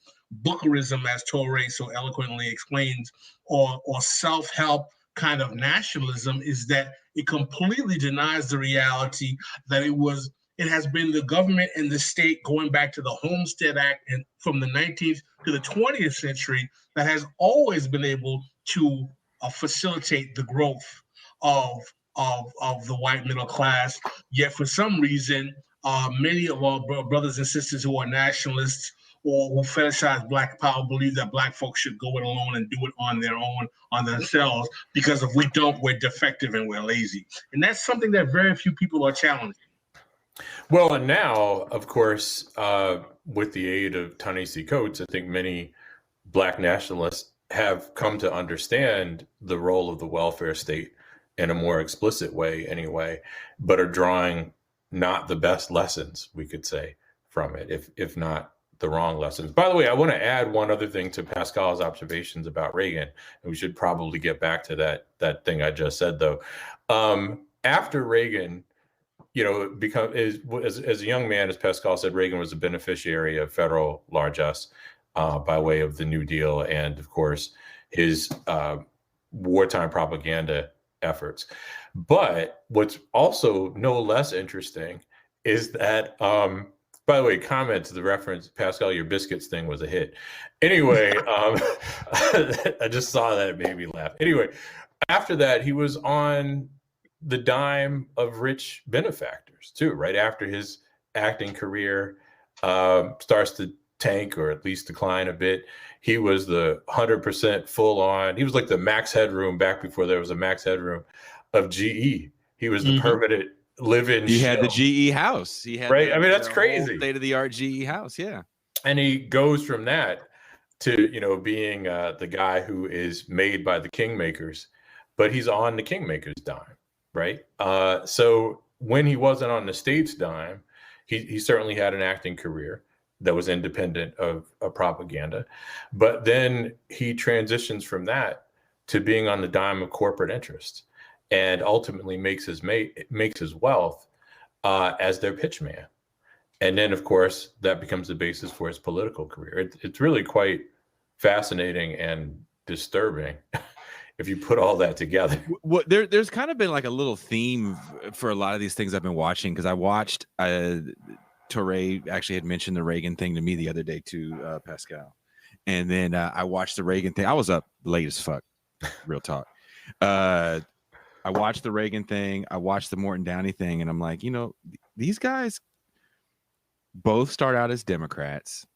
Speaker 2: bookerism, as Touré so eloquently explains, or self-help kind of nationalism, is that it completely denies the reality that it has been the government and the state going back to the Homestead Act and from the 19th to the 20th century that has always been able to facilitate the growth of the white middle class. Yet for some reason, many of our brothers and sisters who are nationalists or who fetishize Black power believe that Black folks should go it alone and do it on their own, on themselves, because if we don't, we're defective and we're lazy. And that's something that very few people are challenging.
Speaker 3: Well, and now, of course, with the aid of Ta-Nehisi Coates, I think many Black nationalists have come to understand the role of the welfare state in a more explicit way anyway, but are drawing not the best lessons, we could say, from it, if not the wrong lessons. By the way, I want to add one other thing to Pascal's observations about Reagan, and we should probably get back to that thing I just said, though. After Reagan, as a young man, as Pascal said, Reagan was a beneficiary of federal largesse. by way of the New Deal and, of course, his wartime propaganda efforts. But what's also no less interesting is that, by the way, comment to the reference, Pascal, your biscuits thing was a hit. Anyway, I just saw that, it made me laugh. Anyway, after that, he was on the dime of rich benefactors too, right after his acting career starts to tank or at least decline a bit. He was the 100% full on. He was like the Max Headroom back before there was a Max Headroom of GE. He was the permanent live-in.
Speaker 1: He had the GE house. He had
Speaker 3: right. I mean, that's crazy.
Speaker 1: State-of-the-art GE house. Yeah.
Speaker 3: And he goes from that to, you know, being the guy who is made by the kingmakers, but he's on the kingmakers dime, right? So when he wasn't on the state's dime, he certainly had an acting career that was independent of propaganda. But then he transitions from that to being on the dime of corporate interests, and ultimately makes his wealth as their pitch man. And then, of course, that becomes the basis for his political career. It's really quite fascinating and disturbing if you put all that together.
Speaker 1: Well, there's kind of been like a little theme for a lot of these things I've been watching, because I watched Touré actually had mentioned the Reagan thing to me the other day too, Pascal. And then I watched the Reagan thing. I was up late as fuck, real talk. I watched the Reagan thing. I watched the Morton Downey thing. And I'm like, you know, these guys both start out as Democrats,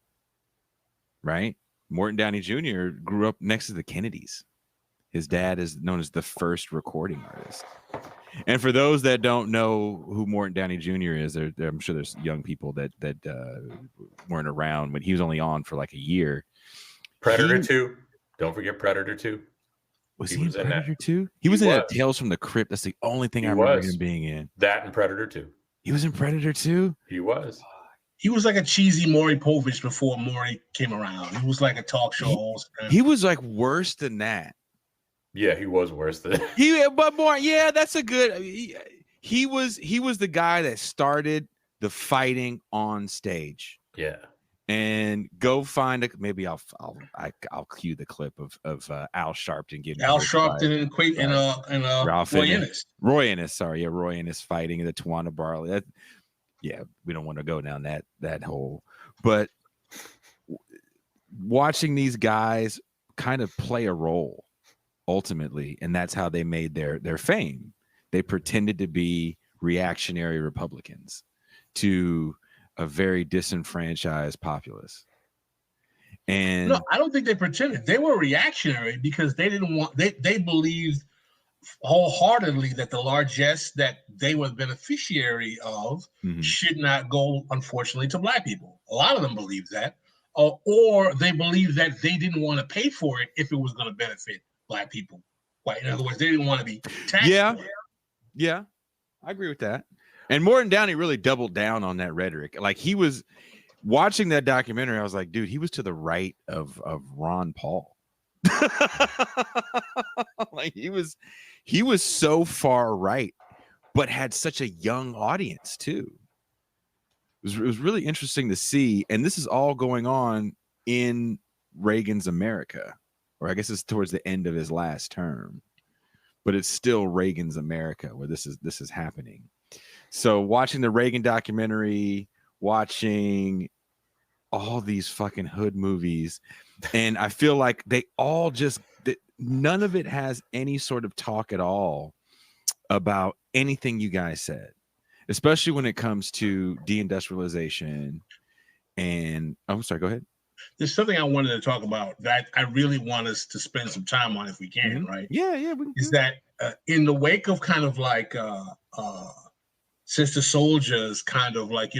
Speaker 1: right? Morton Downey Jr. grew up next to the Kennedys. His dad is known as the first recording artist. And for those that don't know who Morton Downey Jr. is, I'm sure there's young people that weren't around when he was only on for like a year.
Speaker 3: Predator 2. Don't forget Predator 2.
Speaker 1: Was he in Predator 2? He was in Tales from the Crypt. That's the only thing I remember him being in.
Speaker 3: That and Predator 2.
Speaker 1: He was in Predator 2?
Speaker 3: He was.
Speaker 2: He was like a cheesy Maury Povich before Maury came around. He was like a talk show host.
Speaker 1: He was like worse than that.
Speaker 3: Yeah, he was worse than that.
Speaker 1: But more, yeah, that's a good. He was the guy that started the fighting on stage.
Speaker 3: Yeah.
Speaker 1: And go find maybe I'll cue the clip of Al Sharpton getting
Speaker 2: Al Sharpton and Roy Innes.
Speaker 1: Sorry, yeah, Roy Innes fighting the Tawana Barley. Yeah, we don't want to go down that hole. But watching these guys kind of play a role ultimately, and that's how they made their fame. They pretended to be reactionary Republicans to a very disenfranchised populace. And
Speaker 2: no, I don't think they pretended. They were reactionary because they didn't want. They believed wholeheartedly that the largesse that they were the beneficiary of should not go, unfortunately, to Black people. A lot of them believed that, or they believed that they didn't want to pay for it if it was going to benefit Black people. Right? In other words, they didn't want to be taxed.
Speaker 1: Yeah, I agree with that. And Morton Downey really doubled down on that rhetoric. Like, he was watching that documentary, I was like, dude, he was to the right of Ron Paul. Like, he was so far right, but had such a young audience too. It was really interesting to see. And this is all going on in Reagan's America, or I guess it's towards the end of his last term, but it's still Reagan's America where this is happening. So watching the Reagan documentary, watching all these fucking hood movies, and I feel like they all none of it has any sort of talk at all about anything you guys said, especially when it comes to deindustrialization. And I'm sorry, go ahead.
Speaker 2: There's something I wanted to talk about that I really want us to spend some time on if we can, right?
Speaker 1: Yeah.
Speaker 2: Is that in the wake of kind of like Sister Soldier's kind of like,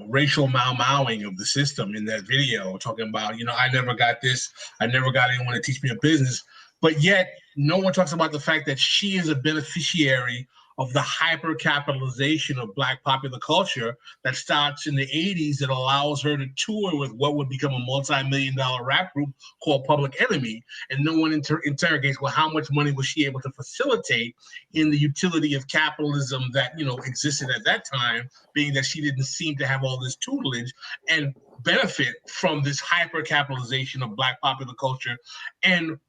Speaker 2: racial mau-mauing of the system in that video, talking about, I never got this, I never got anyone to teach me a business, but yet no one talks about the fact that she is a beneficiary of the hyper-capitalization of Black popular culture that starts in the 80s that allows her to tour with what would become a multi-million-dollar rap group called Public Enemy. And no one interrogates, well, how much money was she able to facilitate in the utility of capitalism that, existed at that time, being that she didn't seem to have all this tutelage and benefit from this hyper-capitalization of Black popular culture. And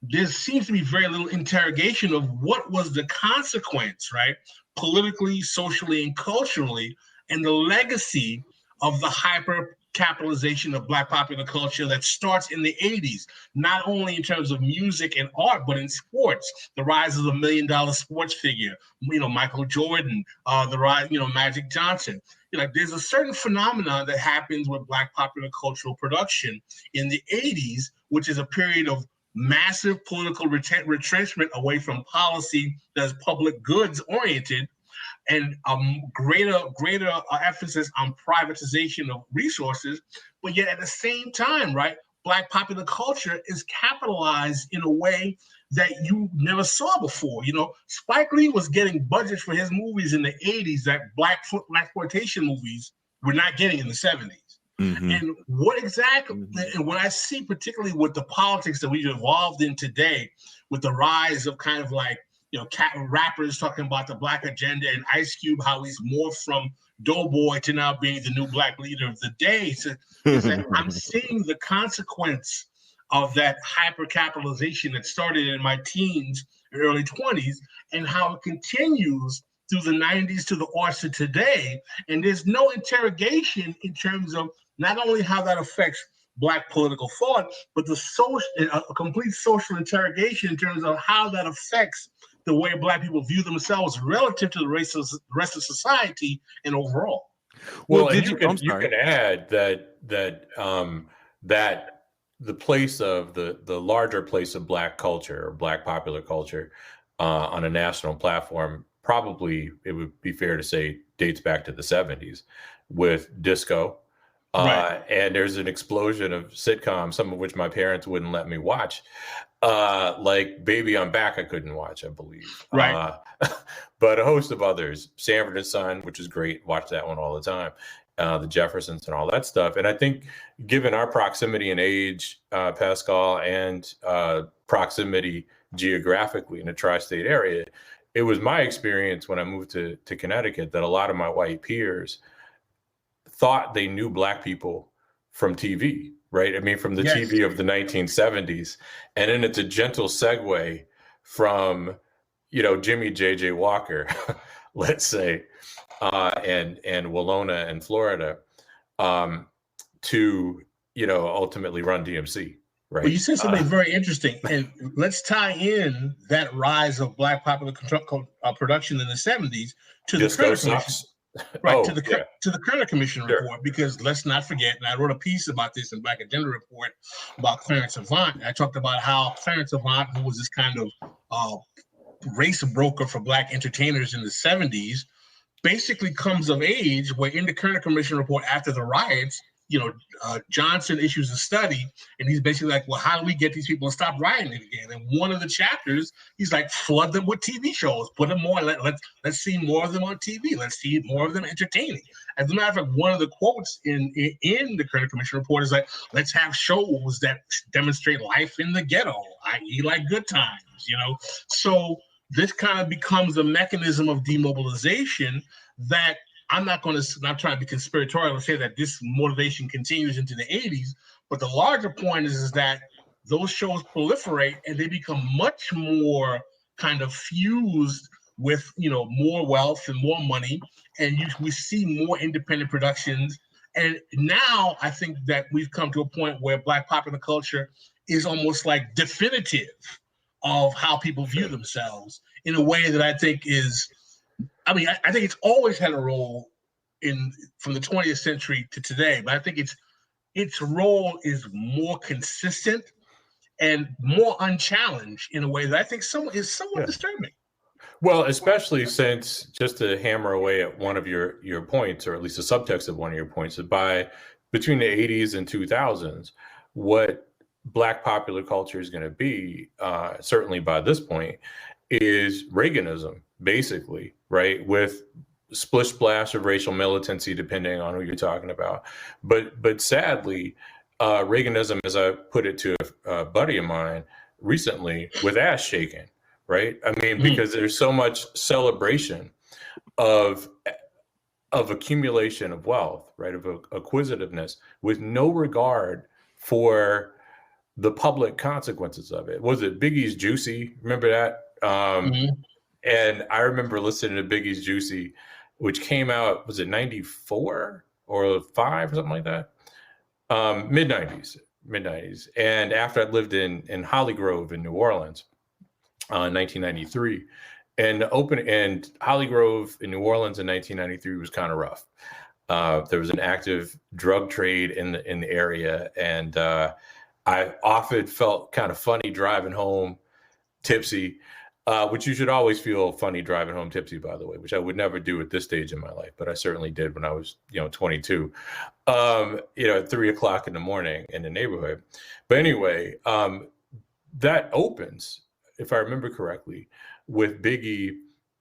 Speaker 2: there seems to be very little interrogation of what was the consequence, right? Politically, socially, and culturally, and the legacy of the hyper-capitalization of Black popular culture that starts in the 80s, not only in terms of music and art, but in sports. The rise of the $1 million sports figure, Michael Jordan, the rise, Magic Johnson. There's a certain phenomenon that happens with Black popular cultural production in the 80s, which is a period of massive political retrenchment away from policy that's public goods oriented, and greater emphasis on privatization of resources. But yet at the same time, right, Black popular culture is capitalized in a way that you never saw before. Spike Lee was getting budgets for his movies in the 80s that Black exploitation movies were not getting in the 70s. Mm-hmm. And what exactly, and what I see particularly with the politics that we've evolved in today, with the rise of kind of like, rappers talking about the Black agenda and Ice Cube, how he's morphed from Doughboy to now being the new Black leader of the day, is that I'm seeing the consequence of that hyper-capitalization that started in my teens and early 20s, and how it continues through the 90s to the aughts to today. And there's no interrogation in terms of not only how that affects Black political thought, but a complete social interrogation in terms of how that affects the way Black people view themselves relative to the rest of society and overall.
Speaker 3: Well, and you can add that the place of the larger place of Black culture or Black popular culture on a national platform, probably it would be fair to say dates back to the 70s with disco. Right. And there's an explosion of sitcoms, some of which my parents wouldn't let me watch. Like Baby I'm Back, I couldn't watch, I believe.
Speaker 2: Right.
Speaker 3: But a host of others, Sanford and Son, which is great. Watch that one all the time. The Jeffersons and all that stuff. And I think given our proximity in age, Pascal, and proximity geographically in the tri-state area, it was my experience when I moved to Connecticut that a lot of my white peers thought they knew Black people from TV, right? I mean, from the TV of the 1970s. And then it's a gentle segue from, Jimmy J.J. Walker, let's say, and Walona in Florida, to, ultimately Run DMC, right?
Speaker 2: Well, you said something very interesting, and let's tie in that rise of Black popular production in the 70s to the Kerner Commission. Right, to the Kerner Commission report, because let's not forget, and I wrote a piece about this in Black Agenda Report about Clarence Avant. I talked about how Clarence Avant, who was this kind of race broker for Black entertainers in the 70s, basically comes of age where in the Kerner Commission report after the riots, Johnson issues a study, and he's basically like, well, how do we get these people to stop rioting again? And one of the chapters, he's like, flood them with TV shows, put them more, let's see more of them on TV. Let's see more of them entertaining. As a matter of fact, one of the quotes in the Kerner Commission report is like, let's have shows that demonstrate life in the ghetto, i.e. like Good Times, So this kind of becomes a mechanism of demobilization that I'm not trying to be conspiratorial and say that this motivation continues into the 80s, but the larger point is that those shows proliferate and they become much more kind of fused with, more wealth and more money. And we see more independent productions. And now I think that we've come to a point where Black popular culture is almost like definitive of how people view themselves in a way that I think is, I think it's always had a role from the 20th century to today, but I think its role is more consistent and more unchallenged in a way that I think is somewhat disturbing.
Speaker 3: Well, especially since, just to hammer away at one of your points, or at least a subtext of one of your points, that between the 80s and 2000s, what Black popular culture is going to be, certainly by this point, is Reaganism. basically, right? With splish splash of racial militancy, depending on who you're talking about. But sadly, Reaganism, as I put it to a buddy of mine recently, with ass shaking, right? I mean, because there's so much celebration of accumulation of wealth, right? Of acquisitiveness, with no regard for the public consequences of it. Was it Biggie's Juicy? Remember that? And I remember listening to Biggie's Juicy, which came out, was it 94 or 5 or something like that? Mid 90s. And after I lived in Holly Grove in New Orleans in 1993, and Holly Grove in New Orleans in 1993 was kind of rough. There was an active drug trade in the area, and I often felt kind of funny driving home tipsy, which you should always feel funny driving home tipsy, by the way, which I would never do at this stage in my life, but I certainly did when I was, 22, at 3:00 in the morning in the neighborhood. But anyway, that opens, if I remember correctly, with Biggie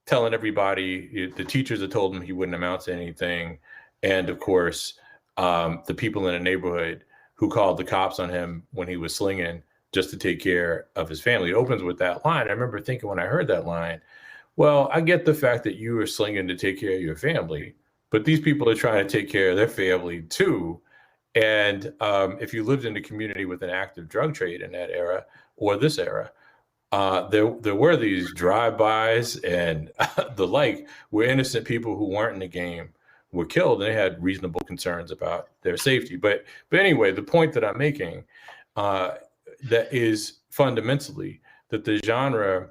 Speaker 3: telling everybody, the teachers had told him he wouldn't amount to anything. And of course, the people in the neighborhood who called the cops on him when he was slinging just to take care of his family. It opens with that line. I remember thinking when I heard that line, well, I get the fact that you were slinging to take care of your family, but these people are trying to take care of their family too. And if you lived in a community with an active drug trade in that era or this era, there were these drive-bys and the like, where innocent people who weren't in the game were killed, and they had reasonable concerns about their safety. But anyway, the point that I'm making, that is fundamentally that the genre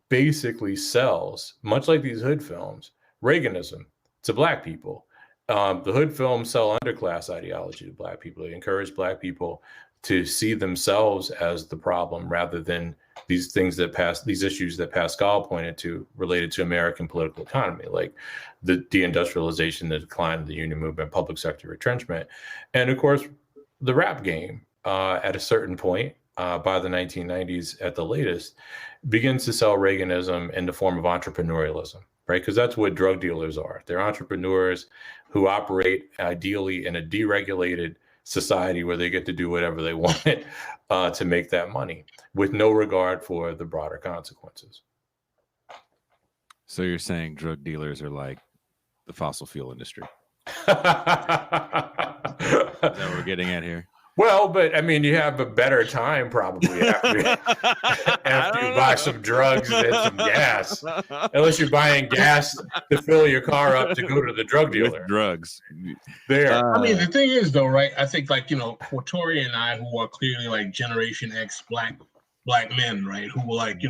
Speaker 3: basically sells, much like these hood films, Reaganism to Black people. The hood films sell underclass ideology to Black people. They encourage Black people to see themselves as the problem rather than these issues that Pascal pointed to related to American political economy, like the deindustrialization, the decline of the union movement, public sector retrenchment. And of course, the rap game at a certain point, by the 1990s at the latest, begins to sell Reaganism in the form of entrepreneurialism, right? Because that's what drug dealers are. They're entrepreneurs who operate ideally in a deregulated society where they get to do whatever they want to make that money with no regard for the broader consequences.
Speaker 1: So you're saying drug dealers are like the fossil fuel industry? Is that what we're getting at here?
Speaker 3: Well, but I mean, you have a better time probably after you buy some drugs and some gas, unless you're buying gas to fill your car up to go to the drug dealer.
Speaker 1: With drugs.
Speaker 3: There.
Speaker 2: I mean, the thing is, though, right? I think, like, for Touré and I, who are clearly like Generation X black men, right, who were like,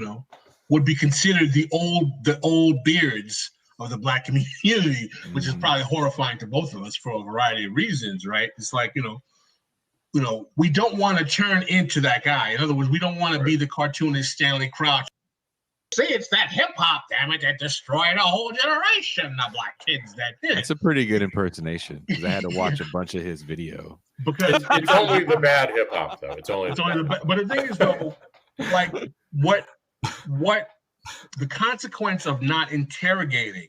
Speaker 2: would be considered the old beards of the Black community, which is probably horrifying to both of us for a variety of reasons, right? It's like, we don't want to turn into that guy. In other words, we don't want to be the cartoonist Stanley Crouch. See, it's that hip hop, damn it, that destroyed a whole generation of Black kids that did.
Speaker 1: It's a pretty good impersonation because I had to watch a bunch of his video.
Speaker 2: Because
Speaker 3: it's only the bad hip hop, though. It's only the bad.
Speaker 2: But the thing is, though, like what the consequence of not interrogating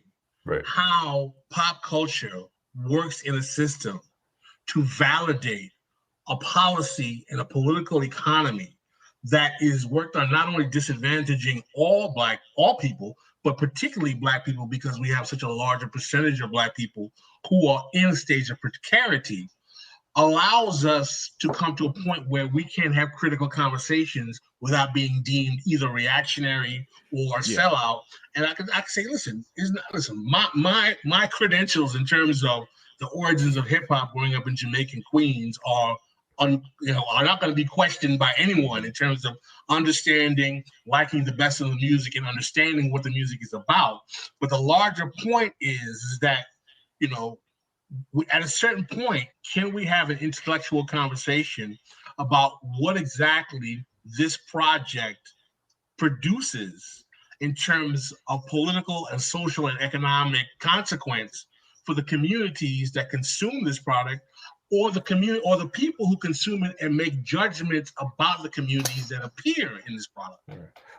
Speaker 2: how pop culture works in a system to validate a policy and a political economy that is worked on not only disadvantaging all people, but particularly Black people, because we have such a larger percentage of Black people who are in a stage of precarity, allows us to come to a point where we can have critical conversations without being deemed either reactionary or sellout. And I can say, listen, my credentials in terms of the origins of hip hop growing up in Jamaican Queens are not going to be questioned by anyone in terms of understanding, liking the best of the music and understanding what the music is about. But the larger point is that, at a certain point, can we have an intellectual conversation about what exactly this project produces in terms of political and social and economic consequence for the communities that consume this product, or the community or the people who consume it and make judgments about the communities that appear in this product.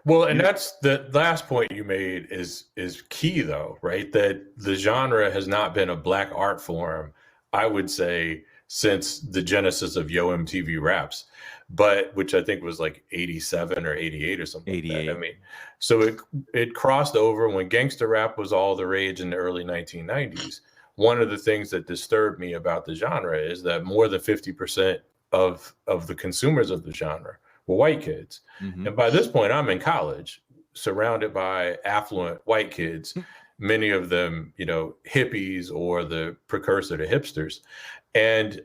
Speaker 3: Well, and that's the last point you made is key, though, right? That the genre has not been a Black art form, I would say, since the genesis of Yo MTV Raps, but which I think was like 87 or 88 or something.
Speaker 1: 88.
Speaker 3: Like that. I mean, so it crossed over when gangster rap was all the rage in the early 1990s. One of the things that disturbed me about the genre is that more than 50% of the consumers of the genre were white kids.
Speaker 1: Mm-hmm.
Speaker 3: And by this point, I'm in college, surrounded by affluent white kids, many of them, hippies or the precursor to hipsters. And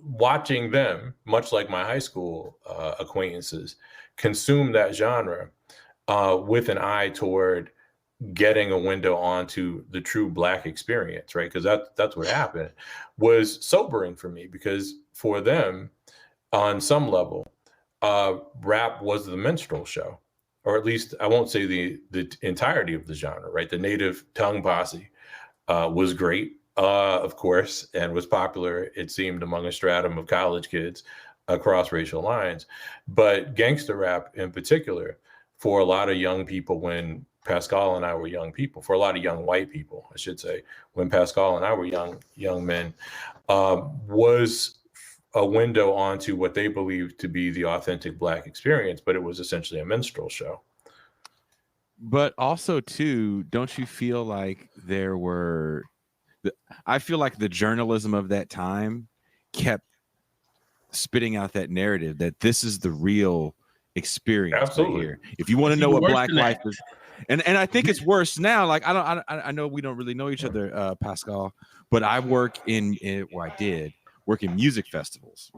Speaker 3: watching them, much like my high school acquaintances, consume that genre with an eye toward getting a window onto the true Black experience, right? Because that's what happened, was sobering for me, because for them, on some level, rap was the minstrel show, or at least I won't say the entirety of the genre, right? The Native Tongue Posse was great, of course, and was popular, it seemed, among a stratum of college kids across racial lines. But gangster rap in particular, for a lot of young people when Pascal and I were young people, for a lot of young white people, I should say, when Pascal and I were young men, was a window onto what they believed to be the authentic Black experience, but it was essentially a minstrel show.
Speaker 1: But also, too, don't you feel like I feel like the journalism of that time kept spitting out that narrative that this is the real experience.
Speaker 3: Absolutely.
Speaker 1: Right here. If you want to know what Black life is, and I think it's worse now. Like I know we don't really know each other, Pascal, but I work in work in music festivals,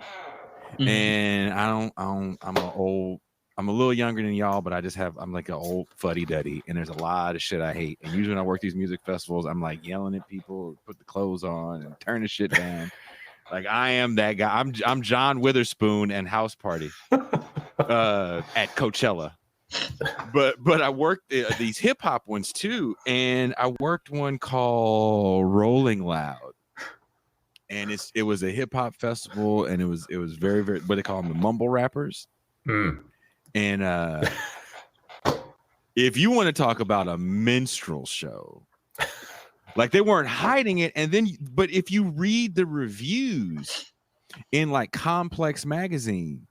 Speaker 1: and I'm a little younger than y'all, but I'm like an old fuddy-duddy, and there's a lot of shit I hate. And usually when I work these music festivals, I'm like yelling at people, put the clothes on and turn the shit down. Like I am that guy. I'm John Witherspoon and House Party at Coachella. But I worked these hip hop ones too, and I worked one called Rolling Loud. And it was a hip hop festival, and it was very, very, what they call them, the mumble rappers. And if you want to talk about a minstrel show, like they weren't hiding it. And then, but if you read the reviews in like Complex magazine,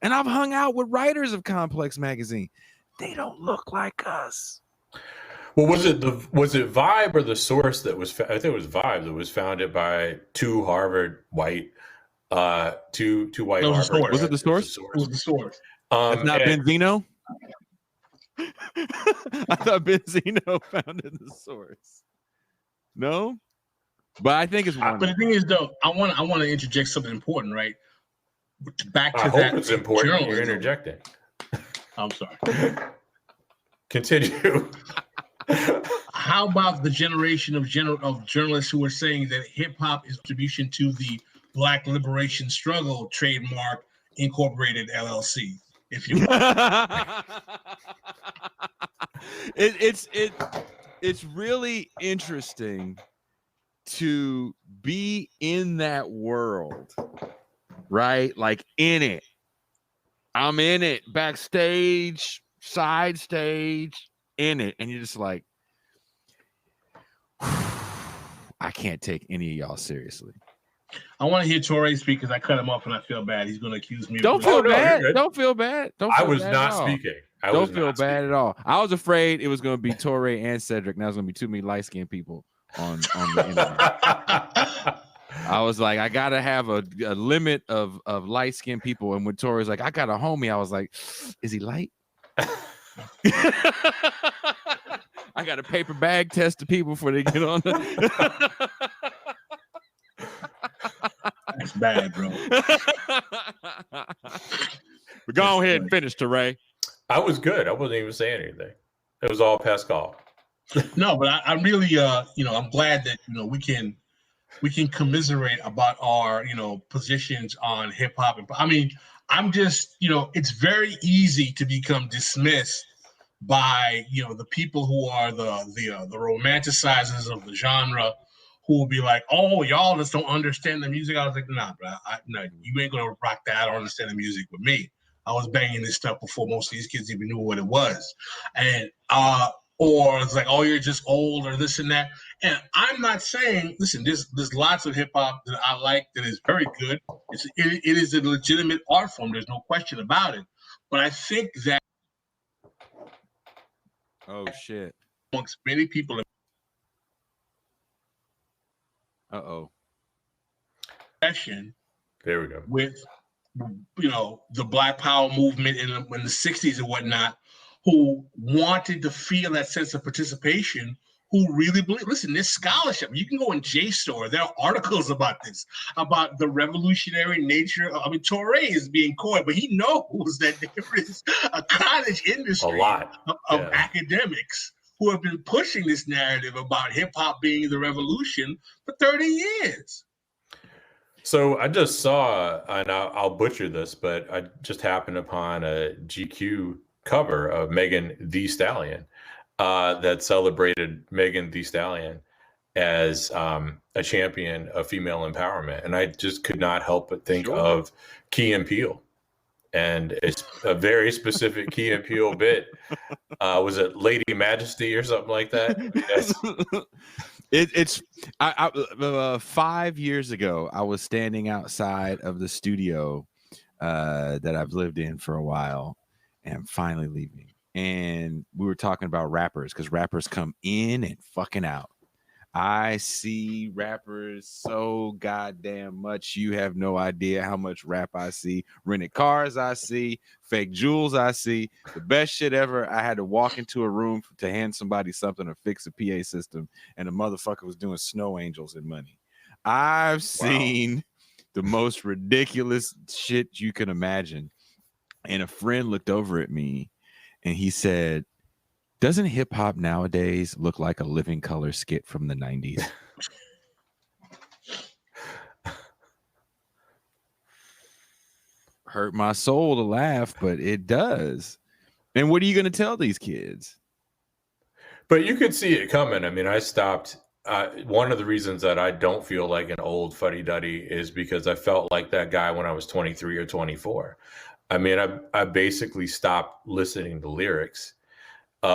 Speaker 1: and I've hung out with writers of Complex magazine, they don't look like us.
Speaker 3: Well, was it Vibe or the Source that was? I think it was Vibe that was founded by two Harvard white, two white Harvard.
Speaker 1: Was it the Source?
Speaker 2: It was the Source.
Speaker 1: It's not Benzino. I thought Benzino founded the Source. No, but I think it's one.
Speaker 2: But the thing is, though, I want to interject something important, right? Back to
Speaker 3: I
Speaker 2: that.
Speaker 3: hope it's important.
Speaker 2: Journalism.
Speaker 3: You're interjecting.
Speaker 2: I'm sorry.
Speaker 3: Continue.
Speaker 2: How about the generation of journalists who are saying that hip hop is a contribution to the Black liberation struggle, trademark Incorporated LLC, if you will.
Speaker 1: It's really interesting to be in that world, right? Like in it. I'm in it, backstage, side stage, in it, and you're just like, I can't take any of y'all seriously.
Speaker 2: I want to hear Touré speak because I cut him off and I feel bad. He's going to accuse me.
Speaker 1: Don't feel bad. Don't feel bad.
Speaker 3: I was not speaking.
Speaker 1: Don't feel bad at all. I was afraid it was going to be Touré and Cedric. Now it's going to be too many light-skinned people on the internet. I was like, I gotta have a limit of light-skinned people. And when Toré's like, I got a homie, I was like, is he light? I got a paper bag test the people before they get on.
Speaker 2: That's bad, bro.
Speaker 1: But go ahead and finish, Touré.
Speaker 3: I was good. I wasn't even saying anything. It was all Pascal.
Speaker 2: No, but I really, I'm glad that we can commiserate about our, positions on hip hop. I mean, I'm just, it's very easy to become dismissed by, the people who are the romanticizers of the genre, who will be like, "Oh, y'all just don't understand the music." I was like, "Nah, bro, no, you ain't gonna rock that. I don't understand the music with me. I was banging this stuff before most of these kids even knew what it was." And or it's like, "Oh, you're just old," or this and that. And I'm not saying, listen, there's lots of hip hop that I like that is very good. It is a legitimate art form. There's no question about it. But I think that
Speaker 1: shit.
Speaker 2: amongst many people,
Speaker 3: There we go.
Speaker 2: With the Black Power movement in the 60s and whatnot, who wanted to feel that sense of participation, who really believe. Listen, there's scholarship. You can go in JSTOR. There are articles about this, about the revolutionary nature. I mean, Touré is being coy, but he knows that there is a cottage industry of academics who have been pushing this narrative about hip hop being the revolution for 30 years.
Speaker 3: So I just saw, and I'll butcher this, but I just happened upon a GQ cover of Megan Thee Stallion that celebrated Megan Thee Stallion as a champion of female empowerment. And I just could not help but think of Key and Peele. And it's a very specific Key and Peele bit. Was it Lady Majesty or something like that?
Speaker 1: It's 5 years ago, I was standing outside of the studio that I've lived in for a while, and I'm finally leaving. And we were talking about rappers, because rappers come in and fucking out. I see rappers so goddamn much. You have no idea how much rap I see. Rented cars I see. Fake jewels I see. The best shit ever. I had to walk into a room to hand somebody something or fix a PA system, and the motherfucker was doing snow angels and money. I've seen the most ridiculous shit you can imagine. And a friend looked over at me and he said, "Doesn't hip hop nowadays look like a Living Color skit from the 90s?" Hurt my soul to laugh, but it does. And what are you going to tell these kids?
Speaker 3: But you could see it coming. I mean, I stopped. One of the reasons that I don't feel like an old fuddy-duddy is because I felt like that guy when I was 23 or 24. I mean, I basically stopped listening to lyrics in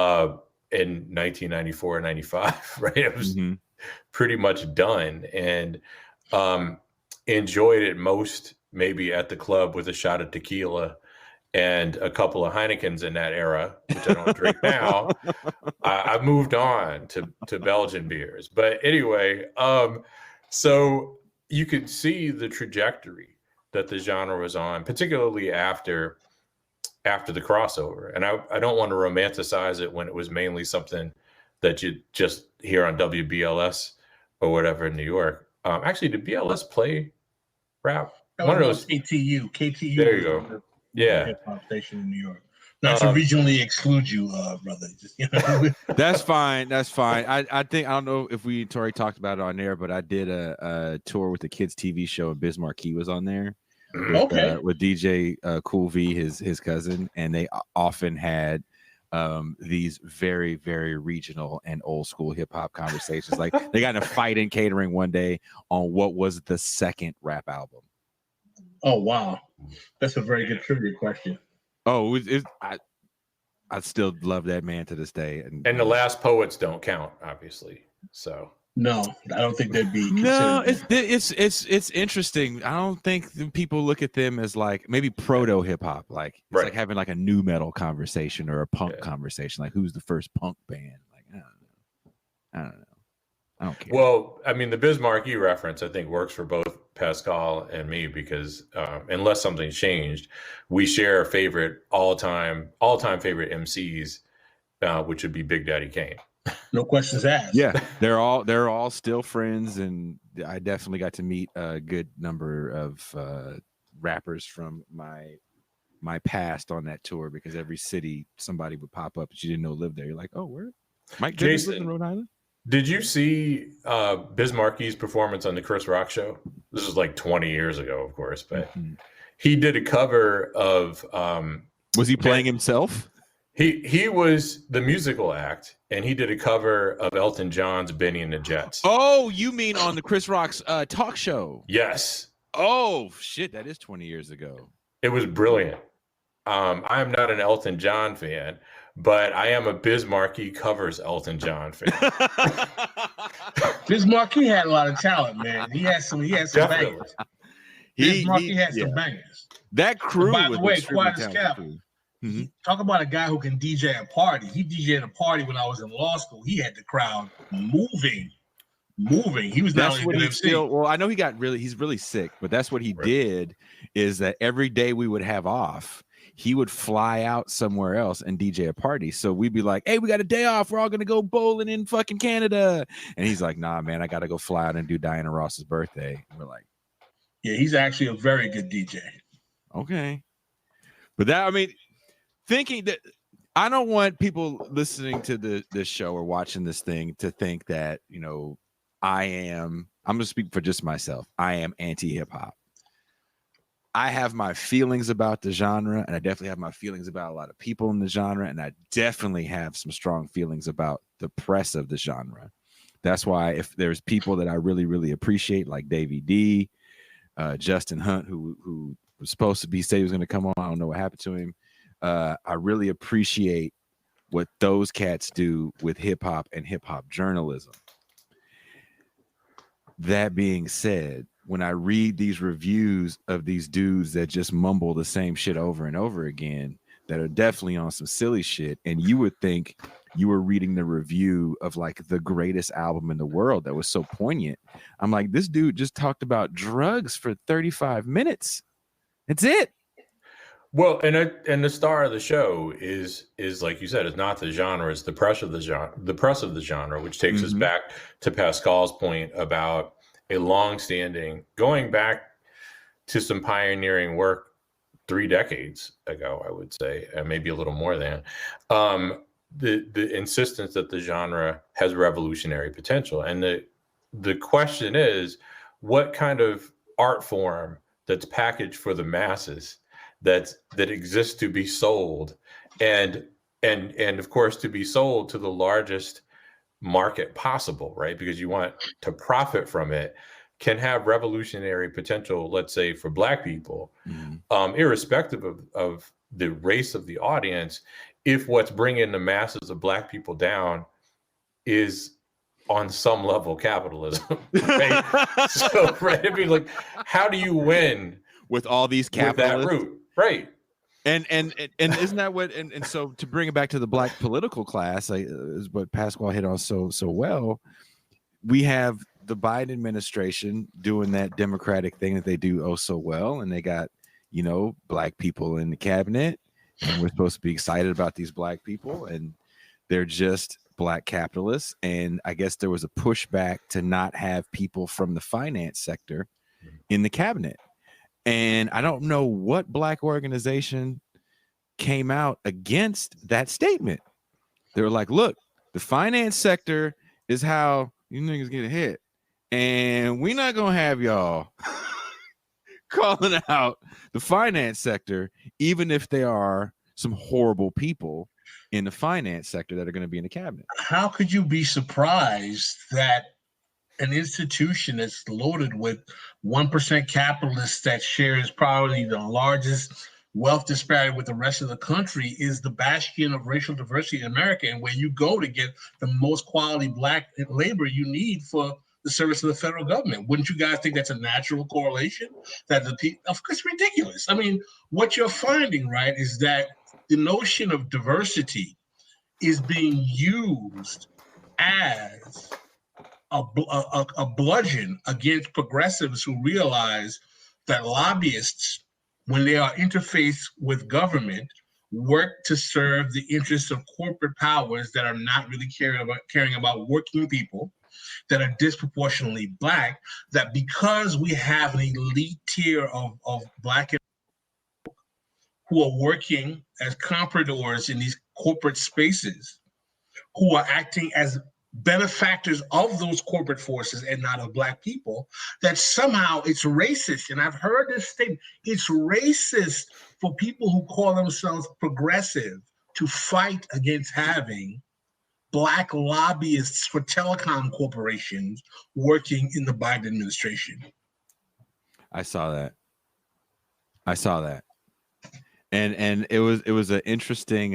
Speaker 3: 1994 and 95, right? It was pretty much done, and enjoyed it most maybe at the club with a shot of tequila and a couple of Heinekens in that era, which I don't drink now. I moved on to Belgian beers. But anyway, so you could see the trajectory that the genre was on, particularly after the crossover. And I don't want to romanticize it when it was mainly something that you just hear on WBLS or whatever in New York. Actually, did BLS play rap?
Speaker 2: One of those KTU.
Speaker 3: There you go. Yeah.
Speaker 2: Hip hop station in New York. Not to regionally exclude you, brother. Just,
Speaker 1: That's fine. That's fine. I think, I don't know if we already talked about it on there, but I did a tour with the kids TV show, and Biz Markie was on there.
Speaker 2: Okay.
Speaker 1: With DJ Cool V, his cousin, and they often had these very, very regional and old school hip hop conversations. Like they got in a fight in catering one day on what was the second rap album.
Speaker 2: Oh wow, that's a very good trivia question.
Speaker 1: Oh, I still love that man to this day. And
Speaker 3: the Last Poets don't count, obviously. So
Speaker 2: no, I don't think they'd be.
Speaker 1: No, it's interesting. I don't think people look at them as like maybe proto hip hop, like it's like having like a new metal conversation or a punk conversation. Like who's the first punk band? Like I don't know. I don't care.
Speaker 3: Well, I mean, the Biz Markie reference I think works for both Pascal and me because unless something's changed, we share favorite all-time favorite MCs, which would be Big Daddy Kane.
Speaker 2: No questions asked.
Speaker 1: Yeah, they're all still friends, and I definitely got to meet a good number of rappers from my past on that tour because every city somebody would pop up that you didn't know lived there. You're like, oh, where? Mike Jason lives in Rhode Island.
Speaker 3: Did you see Biz Markie's performance on the Chris Rock show? This was like 20 years ago, of course, but he did a cover of.
Speaker 1: Was he playing himself?
Speaker 3: He was the musical act, and he did a cover of Elton John's "Benny and the Jets."
Speaker 1: Oh, you mean on the Chris Rock's talk show?
Speaker 3: Yes.
Speaker 1: Oh shit, that is 20 years ago.
Speaker 3: It was brilliant. I am not an Elton John fan, but I am a Biz Markie covers Elton John fan.
Speaker 2: Biz Markie had a lot of talent, man. He had some bangers. Biz Markie had some bangers.
Speaker 1: That crew.
Speaker 2: By the way,
Speaker 1: quiet
Speaker 2: as kept. Mm-hmm. Talk about a guy who can DJ a party. He DJed a party when I was in law school. He had the crowd moving. He was not only
Speaker 1: still. Well, I know he's really sick, but that's what he did. Is that every day we would have off, he would fly out somewhere else and DJ a party. So we'd be like, "Hey, we got a day off. We're all gonna go bowling in fucking Canada." And he's like, "Nah, man, I gotta go fly out and do Diana Ross's birthday." And we're like,
Speaker 2: "Yeah, he's actually a very good DJ." Okay,
Speaker 1: but thinking that I don't want people listening to this show or watching this thing to think that, I'm going to speak for just myself. I am anti-hip hop. I have my feelings about the genre, and I definitely have my feelings about a lot of people in the genre, and I definitely have some strong feelings about the press of the genre. That's why if there's people that I really, really appreciate, like Davey D, Justin Hunt, who was supposed to say he was going to come on, I don't know what happened to him. I really appreciate what those cats do with hip hop and hip hop journalism. That being said, when I read these reviews of these dudes that just mumble the same shit over and over again, that are definitely on some silly shit, and you would think you were reading the review of like the greatest album in the world that was so poignant. I'm like, this dude just talked about drugs for 35 minutes. That's it.
Speaker 3: Well, and the star of the show is like you said, it's not the genre, it's the press of the genre, which takes us back to Pascal's point about a long-standing, going back to some pioneering work 3 decades ago, I would say, and maybe a little more than, the insistence that the genre has revolutionary potential. And the question is, what kind of art form that's packaged for the masses that exists to be sold and of course to be sold to the largest market possible, right? Because you want to profit from it, can have revolutionary potential, let's say for Black people, irrespective of the race of the audience, if what's bringing the masses of Black people down is on some level capitalism, right? So, right, I mean, like, how do you win
Speaker 1: with all these capitalists?
Speaker 3: That route? Right.
Speaker 1: And isn't that what and so to bring it back to the Black political class, is what Pascal hit on so well. We have the Biden administration doing that Democratic thing that they do oh so well, and they got Black people in the cabinet, and we're supposed to be excited about these Black people, and they're just Black capitalists. And I guess there was a pushback to not have people from the finance sector in the cabinet. And I don't know what Black organization came out against that statement. They were like, look, the finance sector is how you niggas get ahead. And we're not going to have y'all calling out the finance sector, even if they are some horrible people in the finance sector that are going to be in the cabinet.
Speaker 2: How could you be surprised that an institution that's loaded with 1% capitalists that shares probably the largest wealth disparity with the rest of the country is the bastion of racial diversity in America, and where you go to get the most quality Black labor you need for the service of the federal government? Wouldn't you guys think that's a natural correlation? That of course, it's ridiculous. I mean, what you're finding, right, is that the notion of diversity is being used as a bludgeon against progressives who realize that lobbyists, when they are interfaced with government, work to serve the interests of corporate powers that are not really caring about working people, that are disproportionately Black, that because we have an elite tier of Black who are working as compradors in these corporate spaces, who are acting as benefactors of those corporate forces and not of Black people, that somehow it's racist. And I've heard this statement, it's racist for people who call themselves progressive to fight against having Black lobbyists for telecom corporations working in the Biden administration.
Speaker 1: I saw that. And it was an interesting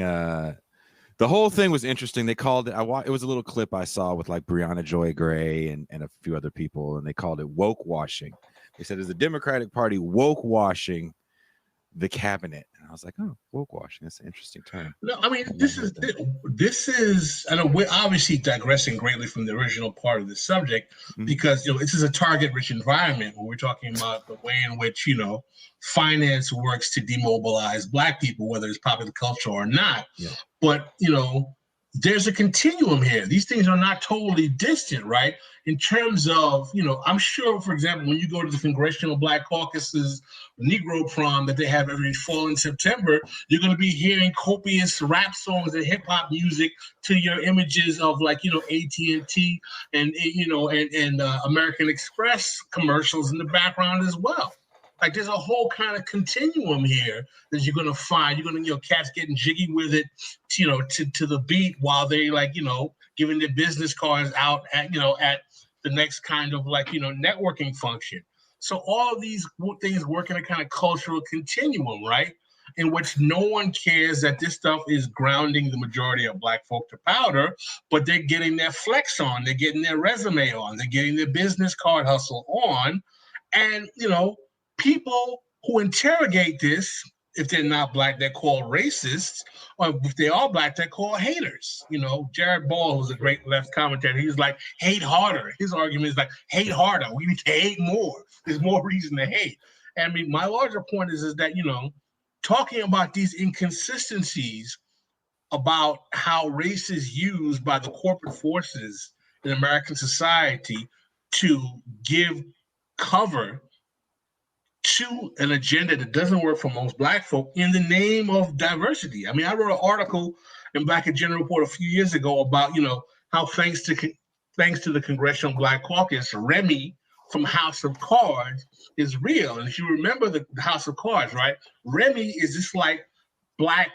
Speaker 1: the whole thing was interesting. They called it it was a little clip I saw with like Breonna Joy Gray and a few other people, and they called it woke washing. They said, is the Democratic Party woke washing the cabinet? And I was like, oh, woke washing. That's an interesting term.
Speaker 2: No, I mean, this is, I know we're obviously digressing greatly from the original part of the subject, because, this is a target-rich environment where we're talking about the way in which, finance works to demobilize Black people, whether it's popular culture or not.
Speaker 1: Yeah.
Speaker 2: But, there's a continuum here. These things are not totally distant, right? In terms of, I'm sure, for example, when you go to the Congressional Black Caucus's Negro Prom that they have every fall in September, you're going to be hearing copious rap songs and hip hop music to your images of AT&T and American Express commercials in the background as well. Like, there's a whole kind of continuum here that you're going to find. You're going to, cats getting jiggy with it, to the beat while they giving their business cards out at the next kind of networking function. So all of these things work in a kind of cultural continuum, right? In which no one cares that this stuff is grounding the majority of Black folk to powder, but they're getting their flex on, they're getting their resume on, they're getting their business card hustle on. And, people who interrogate this, if they're not Black, they're called racists, or if they are Black, they're called haters. Jared Ball, who's a great left commentator, he's like, hate harder. His argument is like, hate harder. We need to hate more. There's more reason to hate. And I mean, my larger point is that, talking about these inconsistencies about how race is used by the corporate forces in American society to give cover to an agenda that doesn't work for most Black folk in the name of diversity. I mean, I wrote an article in Black Agenda Report a few years ago about, how thanks to the Congressional Black Caucus, Remy from House of Cards is real. And if you remember the House of Cards, right? Remy is this Black,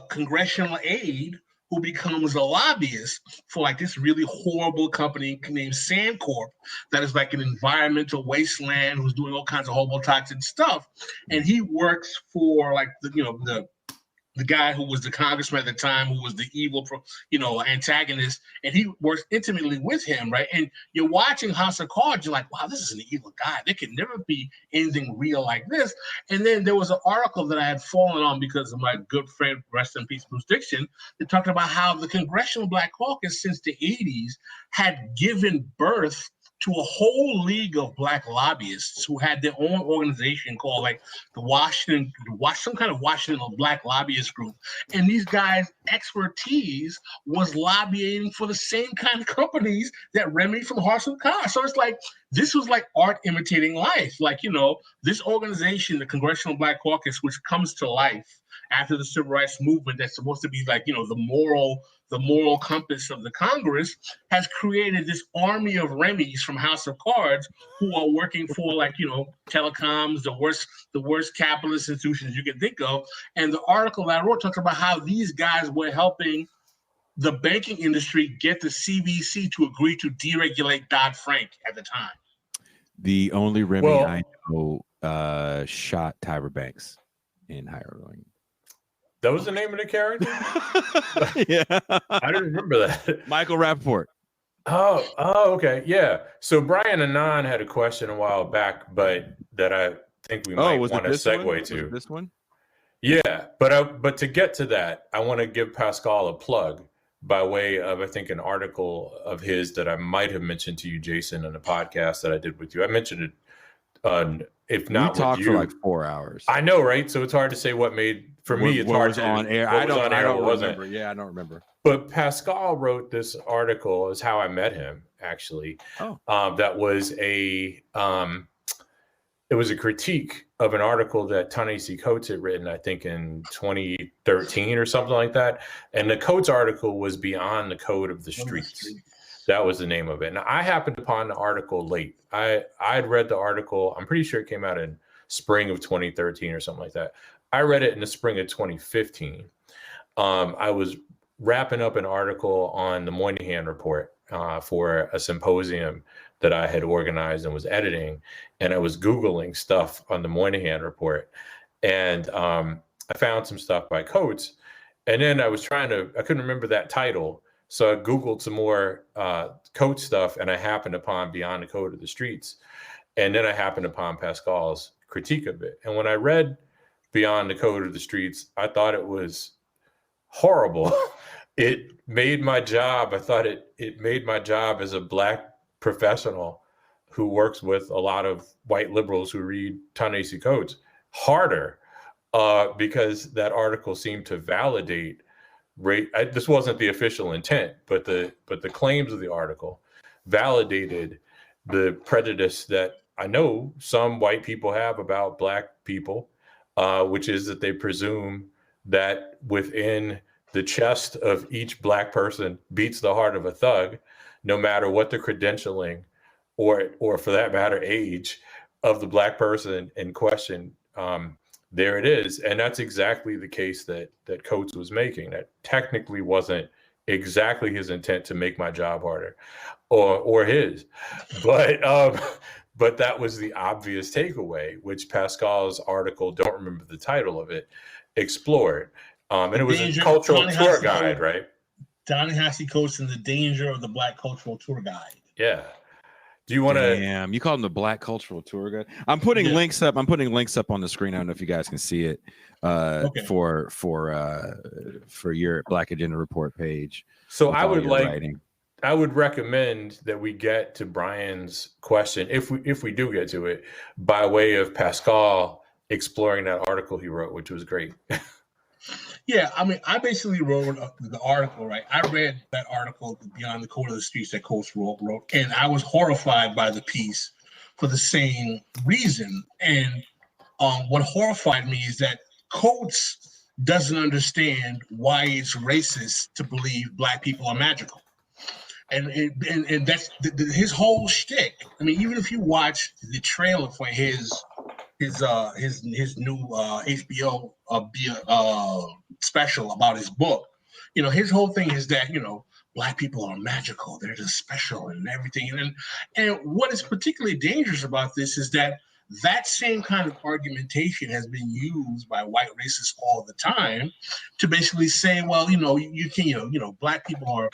Speaker 2: congressional aide who becomes a lobbyist for this really horrible company named Sandcorp that is like an environmental wasteland who's doing all kinds of horrible toxic stuff. And he works for the guy who was the congressman at the time, who was the evil, antagonist, and he works intimately with him, right? And you're watching House of Cards, you're like, wow, this is an evil guy. There can never be anything real like this. And then there was an article that I had fallen on because of my good friend, rest in peace, Bruce Dixon, that talked about how the Congressional Black Caucus since the 80s had given birth to a whole league of Black lobbyists who had their own organization called some kind of Washington Black Lobbyist Group. And these guys' expertise was lobbying for the same kind of companies that Remy from House of Cards. So it's like, this was like art imitating life. This organization, the Congressional Black Caucus, which comes to life after the Civil Rights Movement, that's supposed to be the moral compass of the Congress, has created this army of Remys from House of Cards who are working for telecoms, the worst capitalist institutions you can think of. And the article that I wrote talks about how these guys were helping the banking industry get the CBC to agree to deregulate Dodd-Frank at the time.
Speaker 1: The only Remy I know shot Tyra Banks in hiring.
Speaker 3: That was the name of the character?
Speaker 1: Yeah.
Speaker 3: I didn't remember that.
Speaker 1: Michael Rappaport.
Speaker 3: Oh, okay. Yeah. So Brian Anand had a question a while back, but that I think we might want to segue to.
Speaker 1: This one?
Speaker 3: Yeah. But to get to that, I want to give Pascal a plug by way of, I think, an article of his that I might have mentioned to you, Jason, in a podcast that I did with you. I mentioned it, if not,
Speaker 1: we talked for like 4 hours.
Speaker 3: I know, right? So it's hard to say what made. For me, it's hard to
Speaker 1: on air. I don't remember. Yeah, I don't remember.
Speaker 3: But Pascal wrote this article, is how I met him, actually. That was it was a critique of an article that Ta-Nehisi Coates had written, I think in 2013 or something like that. And the Coates article was Beyond the Code of the Streets. That was the name of it. And I happened upon the article late. I had read the article. I'm pretty sure it came out in spring of 2013 or something like that. I read it in the spring of 2015. I was wrapping up an article on the Moynihan Report for a symposium that I had organized and was editing, and I was Googling stuff on the Moynihan Report, and I found some stuff by Coates, and then I couldn't remember that title, so I Googled some more Coates stuff, and I happened upon Beyond the Code of the Streets, and then I happened upon Pascal's critique of it. And when I read Beyond the Code of the Streets, I thought it was horrible. It made my job, I thought it made my job as a Black professional who works with a lot of white liberals who read Ta-Nehisi Coates harder, because that article seemed to validate this wasn't the official intent, but the claims of the article validated the prejudice that I know some white people have about Black people, which is that they presume that within the chest of each Black person beats the heart of a thug, no matter what the credentialing or for that matter, age of the Black person in question. There it is. And that's exactly the case that Coates was making. That technically wasn't exactly his intent to make my job harder or his, but that was the obvious takeaway, which Pascal's article, don't remember the title of it, explored. And it was a cultural tour guide, right?
Speaker 2: Ta-Nehisi Coates and the Danger of the Black Cultural Tour Guide.
Speaker 3: Yeah. Do you want to?
Speaker 1: Damn, you call him the Black Cultural Tour Guide. I'm putting links up. I'm putting links up on the screen. I don't know if you guys can see it. For your Black Agenda Report page.
Speaker 3: So I would recommend that we get to Brian's question, if we do get to it, by way of Pascal exploring that article he wrote, which was great.
Speaker 2: Yeah, I mean, I basically wrote the article, right? I read that article, Beyond the Code of the Streets, that Coates wrote, and I was horrified by the piece for the same reason. And what horrified me is that Coates doesn't understand why it's racist to believe Black people are magical. And that's his whole shtick. I mean, even if you watch the trailer for his new HBO special about his book, his whole thing is that Black people are magical, they're just special and everything. And what is particularly dangerous about this is that same kind of argumentation has been used by white racists all the time to basically say, well, you can, Black people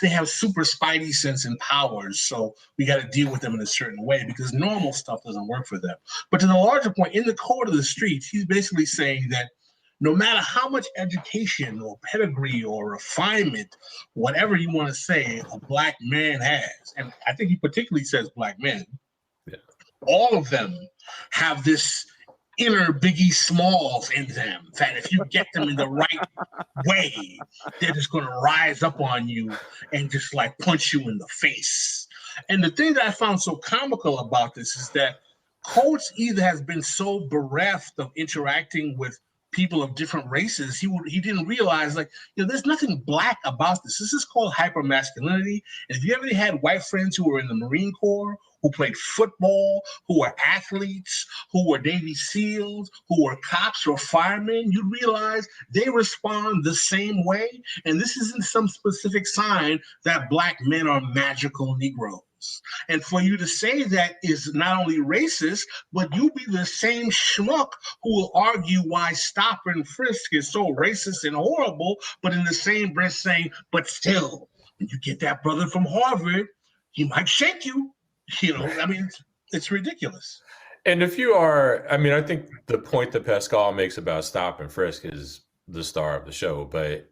Speaker 2: they have super spidey sense and powers, so we got to deal with them in a certain way because normal stuff doesn't work for them. But to the larger point, in the Code of the Streets, he's basically saying that no matter how much education or pedigree or refinement, whatever you want to say, a Black man has, and I think he particularly says Black men, all of them have this inner Biggie Smalls in them that if you get them in the right way, they're just going to rise up on you and just like punch you in the face. And the thing that I found so comical about this is that Coates either has been so bereft of interacting with people of different races, he didn't realize there's nothing Black about this. This is called hypermasculinity. And if you ever had white friends who were in the Marine Corps, who played football, who were athletes, who were Navy SEALs, who were cops or firemen, you realize they respond the same way. And this isn't some specific sign that Black men are magical Negroes. And for you to say that is not only racist, but you be the same schmuck who will argue why stop and frisk is so racist and horrible, but in the same breath saying, but still, when you get that brother from Harvard, he might shake you. I mean, it's ridiculous.
Speaker 3: And if you are, I mean, I think the point that Pascal makes about stop and frisk is the star of the show, but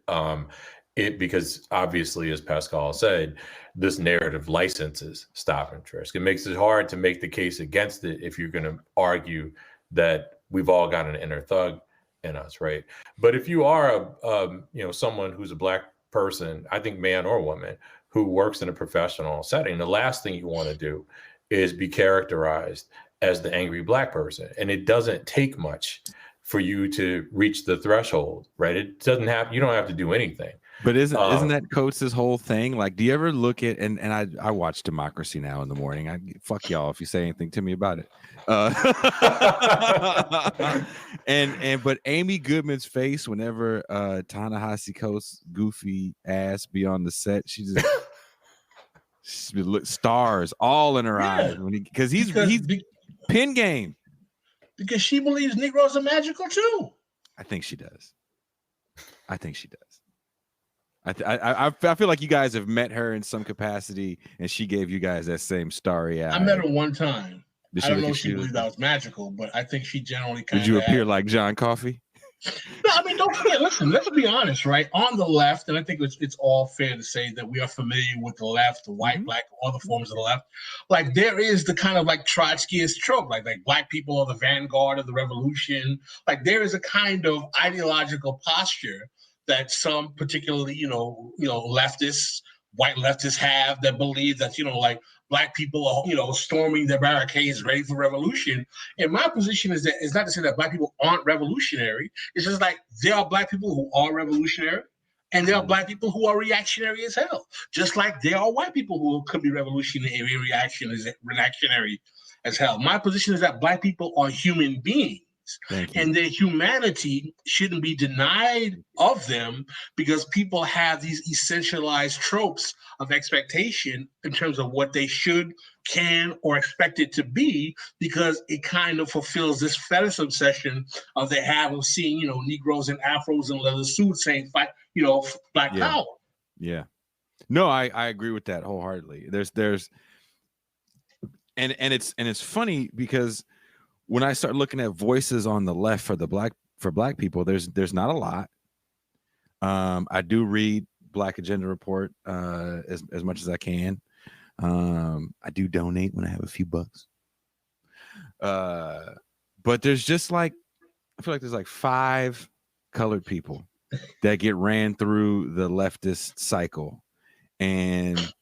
Speaker 3: because obviously, as Pascal said, this narrative licenses stop and frisk. It makes it hard to make the case against it if you're going to argue that we've all got an inner thug in us, right? But if you are someone who's a Black person, I think man or woman, who works in a professional setting, the last thing you want to do is be characterized as the angry Black person. And it doesn't take much for you to reach the threshold, right? You don't have to do anything.
Speaker 1: But isn't that Coates' whole thing? Like, do you ever look at and I watch Democracy Now! In the morning. I fuck y'all if you say anything to me about it. But Amy Goodman's face whenever Ta-Nehisi Coates' goofy ass be on the set, she look stars all in her eyes because he's pin game.
Speaker 2: Because she believes Negroes are magical too.
Speaker 1: I think she does. I feel like you guys have met her in some capacity, and she gave you guys that same starry eye.
Speaker 2: I met her one time. I don't know if she believed I was magical, but I think she generally kind of.
Speaker 1: Did you appear like John Coffey?
Speaker 2: No, I mean, don't forget. Listen, let's be honest, right? On the left, and I think it's all fair to say that we are familiar with the left, the white, black, all the forms of the left. Like there is the kind of like Trotskyist trope, like black people are the vanguard of the revolution. Like there is a kind of ideological posture that some particularly, leftists, white leftists have that believe that, like black people are, storming the barricades ready for revolution. And my position is that it's not to say that black people aren't revolutionary. It's just like there are black people who are revolutionary and there are black people who are reactionary as hell. Just like there are white people who could be revolutionary and reactionary as hell. My position is that black people are human beings. And their humanity shouldn't be denied of them because people have these essentialized tropes of expectation in terms of what they should, can, or expect it to be, because it kind of fulfills this fetish obsession of they have of seeing, Negroes and Afros in leather suits saying, fight, black power.
Speaker 1: Yeah. No, I agree with that wholeheartedly. And it's funny because when I start looking at voices on the left for black people, there's not a lot. I do read Black Agenda Report as much as I can. I do donate when I have a few bucks. But there's just I feel like there's 5 colored people that get ran through the leftist cycle, and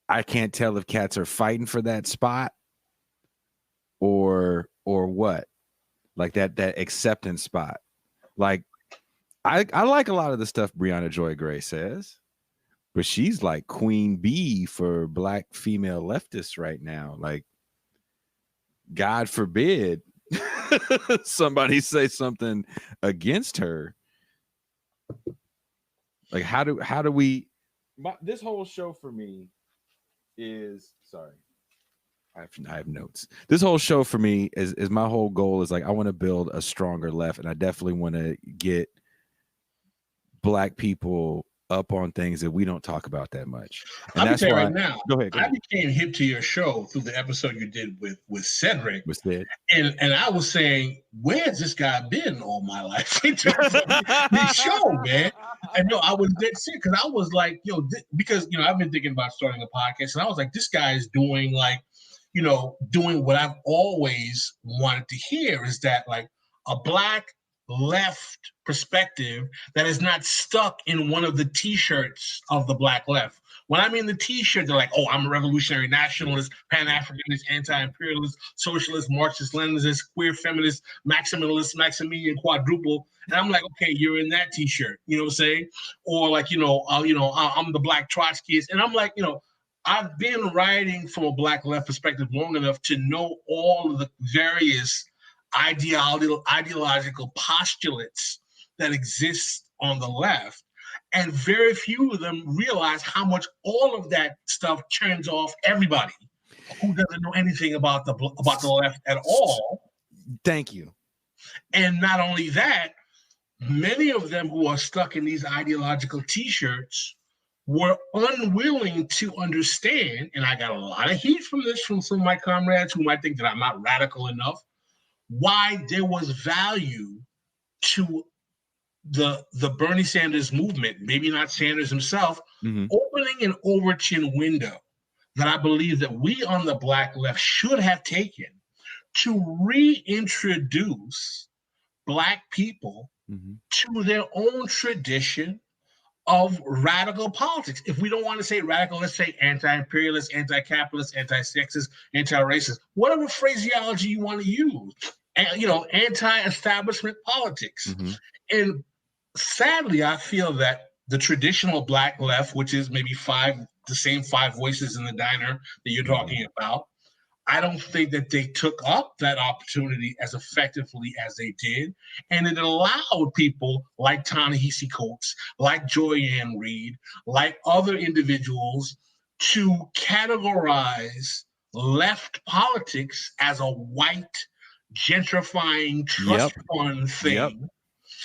Speaker 1: I can't tell if cats are fighting for that spot or what, like that acceptance spot. Like I like a lot of the stuff Breonna Joy Gray says, but she's like queen bee for black female leftists right now. Like, God forbid somebody say something against her. Like, how do we? This whole show for me is sorry. I have notes. This whole show for me is my whole goal is I want to build a stronger left, and I definitely want to get black people up on things that we don't talk about that much. And
Speaker 2: that's why right now.
Speaker 1: Go ahead.
Speaker 2: I became hip to your show through the episode you did with Cedric.
Speaker 1: With Sid.
Speaker 2: And I was saying, where's this guy been all my life in terms of this show, man? And I was dead sick because I was like, because I've been thinking about starting a podcast, and I was like, this guy is doing doing what I've always wanted to hear, is that a black left perspective that is not stuck in one of the t-shirts of the black left. When I mean the t-shirt, they're like, oh, I'm a revolutionary nationalist, Pan-Africanist, anti-imperialist, socialist, Marxist-Leninist, queer feminist, maximalist, Maximilian quadruple. And I'm like, okay, you're in that t-shirt, you know what I'm saying? Or I'm the black Trotskyist. And I'm like, I've been writing from a black left perspective long enough to know all of the various ideological postulates that exist on the left. And very few of them realize how much all of that stuff turns off everybody who doesn't know anything about the left at all.
Speaker 1: Thank you.
Speaker 2: And not only that, many of them who are stuck in these ideological t-shirts were unwilling to understand, and I got a lot of heat from this from some of my comrades who might think that I'm not radical enough, why there was value to the Bernie Sanders movement, maybe not Sanders himself, opening an Overton window that I believe that we on the black left should have taken to reintroduce black people to their own tradition of radical politics. If we don't want to say radical, let's say anti-imperialist, anti-capitalist, anti-sexist, anti-racist, whatever phraseology you want to use, and anti-establishment politics. And sadly, I feel that the traditional black left, which is maybe the same five voices in the diner that you're talking about. I don't think that they took up that opportunity as effectively as they did. And it allowed people like Ta-Nehisi Coates, like Joy-Ann Reid, like other individuals to categorize left politics as a white, gentrifying trust fund thing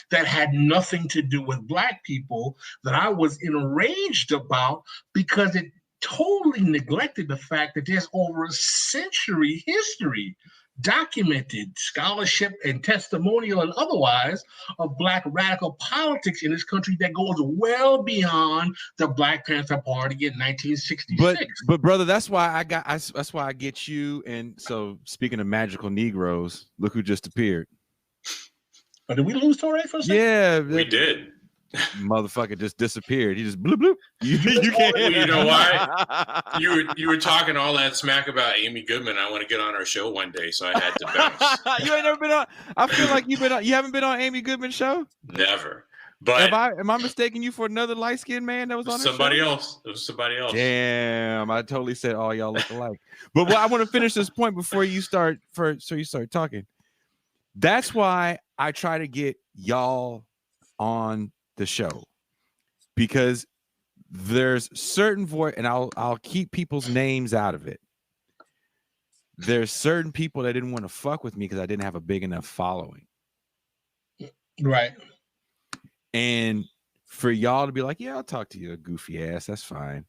Speaker 2: that had nothing to do with black people, that I was enraged about because it totally neglected the fact that there's over a century history, documented scholarship and testimonial and otherwise, of black radical politics in this country that goes well beyond the Black Panther Party in 1966.
Speaker 1: But brother, that's why I get you. And so, speaking of magical Negroes, look who just appeared.
Speaker 2: But did we lose Touré for a second?
Speaker 1: Yeah,
Speaker 3: we did.
Speaker 1: Motherfucker just disappeared. He just bloop bloop. You can't.
Speaker 3: Well, you know why? You were talking all that smack about Amy Goodman. I want to get on her show one day, so I had to bounce.
Speaker 1: You ain't never been on. I feel like you haven't been on Amy Goodman's show.
Speaker 3: Never. But
Speaker 1: am I mistaking you for another light skinned man that was on
Speaker 3: somebody else? It was somebody else.
Speaker 1: Damn, I totally said all y'all look alike. But I want to finish this point before you start. So you start talking. That's why I try to get y'all on the show, because there's certain voice, and I'll keep people's names out of it. There's certain people that didn't want to fuck with me because I didn't have a big enough following.
Speaker 2: Right.
Speaker 1: And for y'all to be like, yeah, I'll talk to you, a goofy ass, that's fine.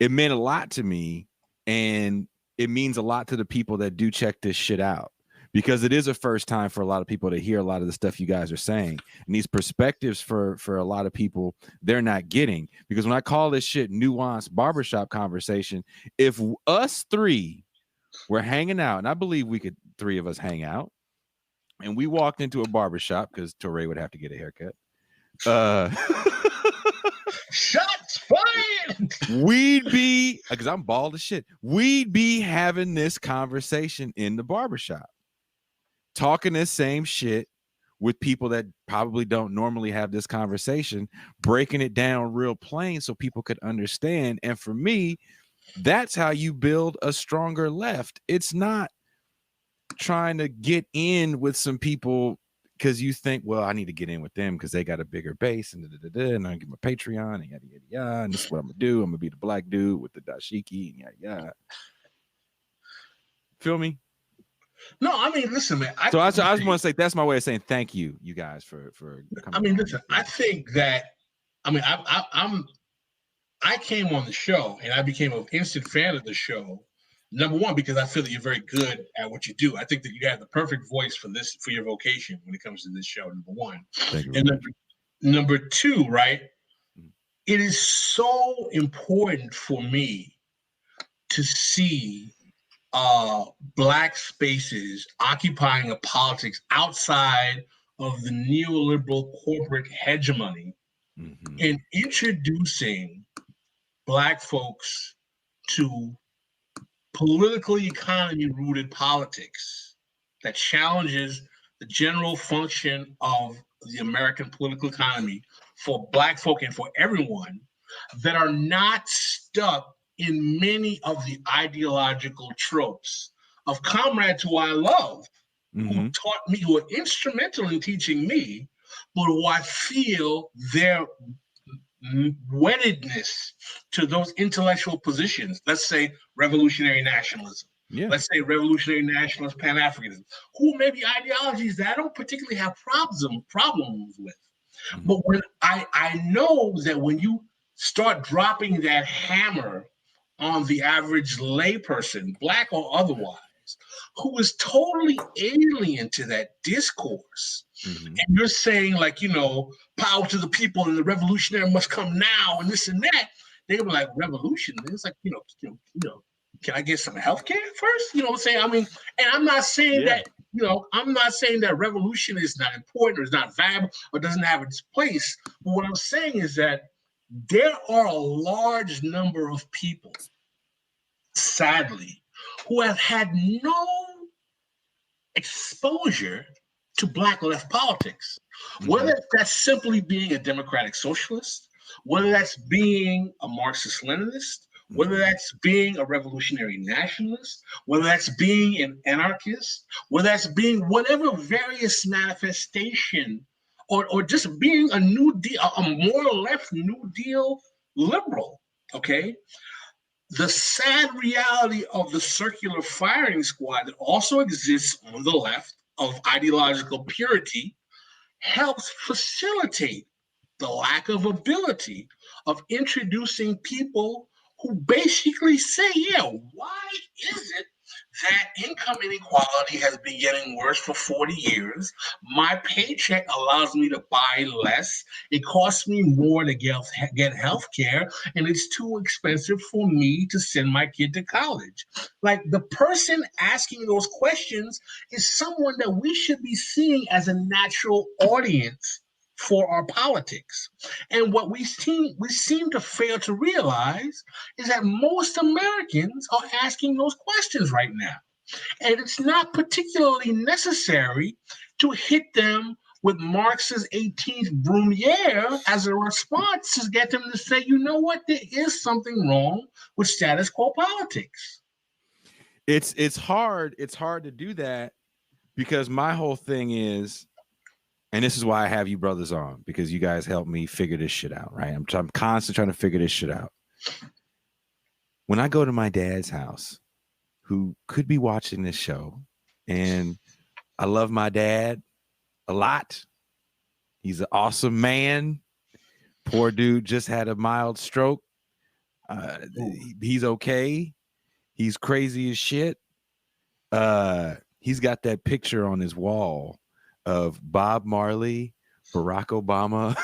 Speaker 1: It meant a lot to me, and it means a lot to the people that do check this shit out. Because it is a first time for a lot of people to hear a lot of the stuff you guys are saying. And these perspectives for a lot of people, they're not getting. Because when I call this shit nuanced barbershop conversation, if us three were hanging out, and I believe three of us hang out, and we walked into a barbershop, because Touré would have to get a haircut.
Speaker 2: Shots fired!
Speaker 1: We'd be, because I'm bald as shit, we'd be having this conversation in the barbershop. Talking this same shit with people that probably don't normally have this conversation, breaking it down real plain so people could understand. And for me, that's how you build a stronger left. It's not trying to get in with some people because you think, well, I need to get in with them because they got a bigger base and and I get my Patreon and yada yada yada. And this is what I'm gonna do. I'm gonna be the black dude with the dashiki and yada yada. Feel me?
Speaker 2: No, I mean, listen, man.
Speaker 1: I just want to say that's my way of saying thank you guys for coming.
Speaker 2: I mean, listen, I think that, I mean, I came on the show and I became an instant fan of the show. Number one, because I feel that you're very good at what you do. I think that you have the perfect voice for your vocation when it comes to this show. Number one, and number two, right? It is so important for me to see Black spaces occupying a politics outside of the neoliberal corporate hegemony and introducing Black folks to politically economy-rooted politics that challenges the general function of the American political economy for Black folk and for everyone, that are not stuck in many of the ideological tropes of comrades who I love, who taught me, who are instrumental in teaching me, but who I feel their weddedness to those intellectual positions. Let's say revolutionary nationalism. Yeah. Let's say revolutionary nationalist Pan-Africanism, who may be ideologies that I don't particularly have problems with. But when I know that when you start dropping that hammer on the average layperson, Black or otherwise, who is totally alien to that discourse, and you're saying, like, you know, power to the people and the revolutionary must come now and this and that, they're gonna be like, revolution? It's like, you know, can I get some health care first? You know what I'm saying? I mean, and I'm not saying that, you know, I'm not saying that revolution is not important or is not valuable or doesn't have its place. But what I'm saying is that there are a large number of people, sadly, who have had no exposure to Black left politics, whether that's simply being a democratic socialist, whether that's being a Marxist-Leninist, whether that's being a revolutionary nationalist, whether that's being an anarchist, whether that's being whatever various manifestation, or just being a New Deal, a more left New Deal liberal, okay? The sad reality of the circular firing squad that also exists on the left of ideological purity helps facilitate the lack of ability of introducing people who basically say, yeah, why is it that income inequality has been getting worse for 40 years? My paycheck allows me to buy less. It costs me more to get health care, and it's too expensive for me to send my kid to college. Like, the person asking those questions is someone that we should be seeing as a natural audience for our politics. And what we seem to fail to realize is that most Americans are asking those questions right now. And it's not particularly necessary to hit them with Marx's 18th Brumaire as a response to get them to say, you know what, there is something wrong with status quo politics.
Speaker 1: It's hard to do that, because my whole thing is, and this is why I have you brothers on, because you guys help me figure this shit out, right? I'm constantly trying to figure this shit out. When I go to my dad's house, who could be watching this show, and I love my dad a lot. He's an awesome man. Poor dude just had a mild stroke. He's okay. He's crazy as shit. He's got that picture on his wall of Bob Marley, Barack Obama,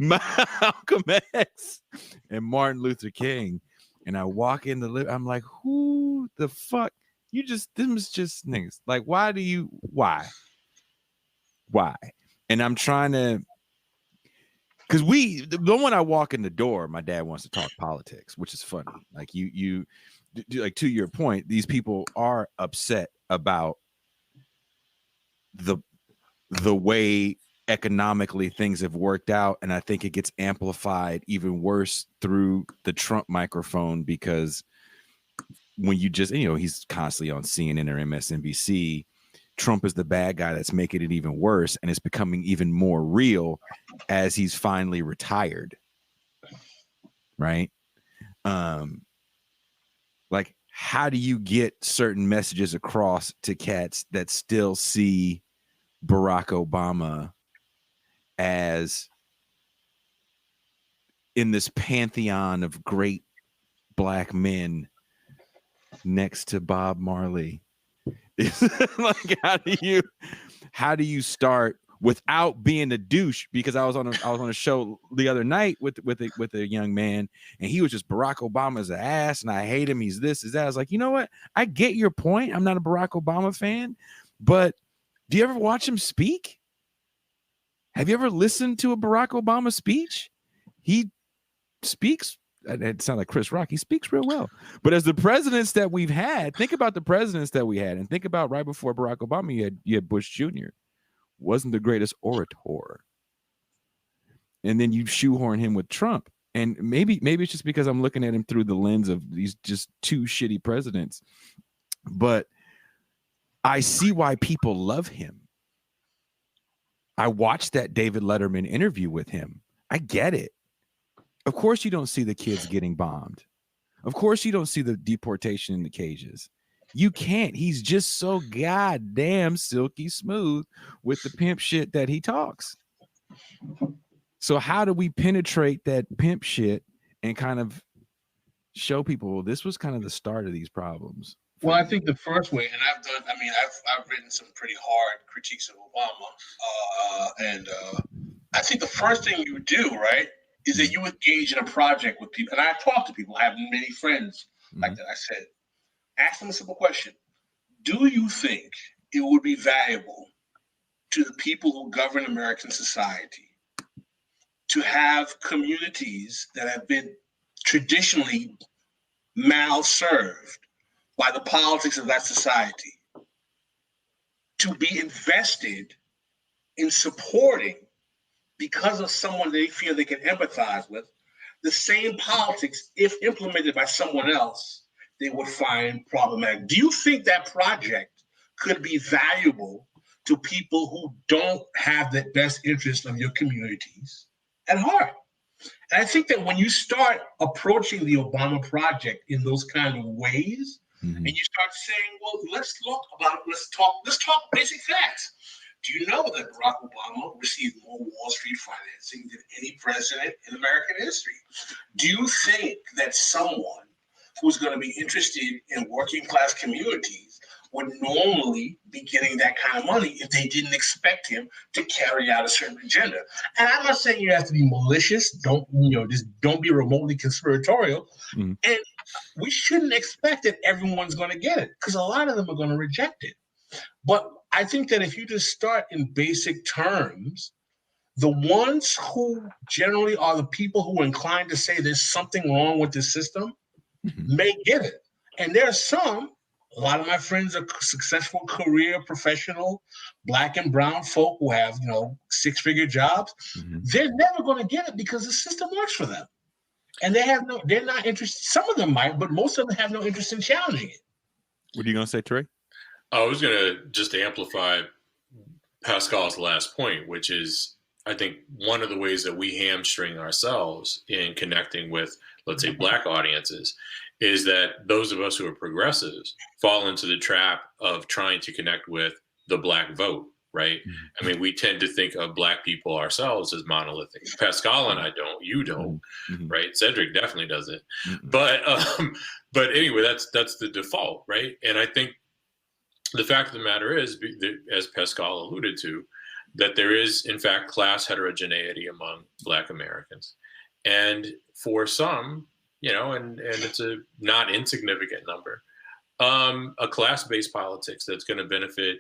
Speaker 1: Malcolm X, and Martin Luther King. And I walk in the I'm like, who the fuck? Them is just niggas. Like, why? And I'm trying to, because the moment I walk in the door, my dad wants to talk politics, which is funny. Like, you like, to your point, these people are upset about the way economically things have worked out, and I think it gets amplified even worse through the Trump microphone, because when you just, he's constantly on CNN or MSNBC, Trump is the bad guy that's making it even worse, and it's becoming even more real as he's finally retired, right? Like, how do you get certain messages across to cats that still see Barack Obama as in this pantheon of great black men next to Bob Marley? Like, how do you start without being a douche? Because I was on a show the other night with a young man, and he was just, Barack Obama's an ass and I hate him, he's this, is that. I was like, you know what? I get your point. I'm not a Barack Obama fan, but do you ever watch him speak? Have you ever listened to a Barack Obama speech? He speaks, it sounds like Chris Rock, he speaks real well. But as the presidents that we've had, think about the presidents that we had, and think about right before Barack Obama, you had Bush Jr. Wasn't the greatest orator. And then you shoehorn him with Trump. And maybe it's just because I'm looking at him through the lens of these just two shitty presidents. But I see why people love him. I watched that David Letterman interview with him. I get it. Of course you don't see the kids getting bombed. Of course you don't see the deportation in the cages. You can't. He's just so goddamn silky smooth with the pimp shit that he talks. So how do we penetrate that pimp shit and kind of show people, well, this was kind of the start of these problems?
Speaker 2: Well, I think the first way, and I've written some pretty hard critiques of Obama, and I think the first thing you do, right, is that you engage in a project with people. And I talk to people. I have many friends like that. I said, ask them a simple question. Do you think it would be valuable to the people who govern American society to have communities that have been traditionally malserved by the politics of that society to be invested in supporting because of someone they feel they can empathize with, the same politics, if implemented by someone else, they would find problematic. Do you think that project could be valuable to people who don't have the best interest of your communities at heart? And I think that when you start approaching the Obama project in those kind of ways, and you start saying, well, let's talk basic facts. Do you know that Barack Obama received more Wall Street financing than any president in American history? Do you think that someone who's going to be interested in working class communities would normally be getting that kind of money if they didn't expect him to carry out a certain agenda? And I'm not saying you have to be malicious. Don't be remotely conspiratorial. And we shouldn't expect that everyone's going to get it, because a lot of them are going to reject it. But I think that if you just start in basic terms, the ones who generally are the people who are inclined to say there's something wrong with the system may get it. And there are some, a lot of my friends are successful career, professional, Black and brown folk who have, six-figure jobs. They're never going to get it because the system works for them. And they're not interested. Some of them might, but most of them have no interest in challenging it.
Speaker 1: What are you going to say, Touré?
Speaker 3: I was going to just amplify Pascal's last point, which is, I think one of the ways that we hamstring ourselves in connecting with, let's say, Black audiences is that those of us who are progressives fall into the trap of trying to connect with the Black vote, right? I mean, we tend to think of Black people ourselves as monolithic. Pascal and I don't, you don't, right? Cedric definitely doesn't. But anyway, that's the default, right? And I think the fact of the matter is, as Pascal alluded to, that there is, in fact, class heterogeneity among Black Americans. And for some, and it's a not insignificant number, a class-based politics that's going to benefit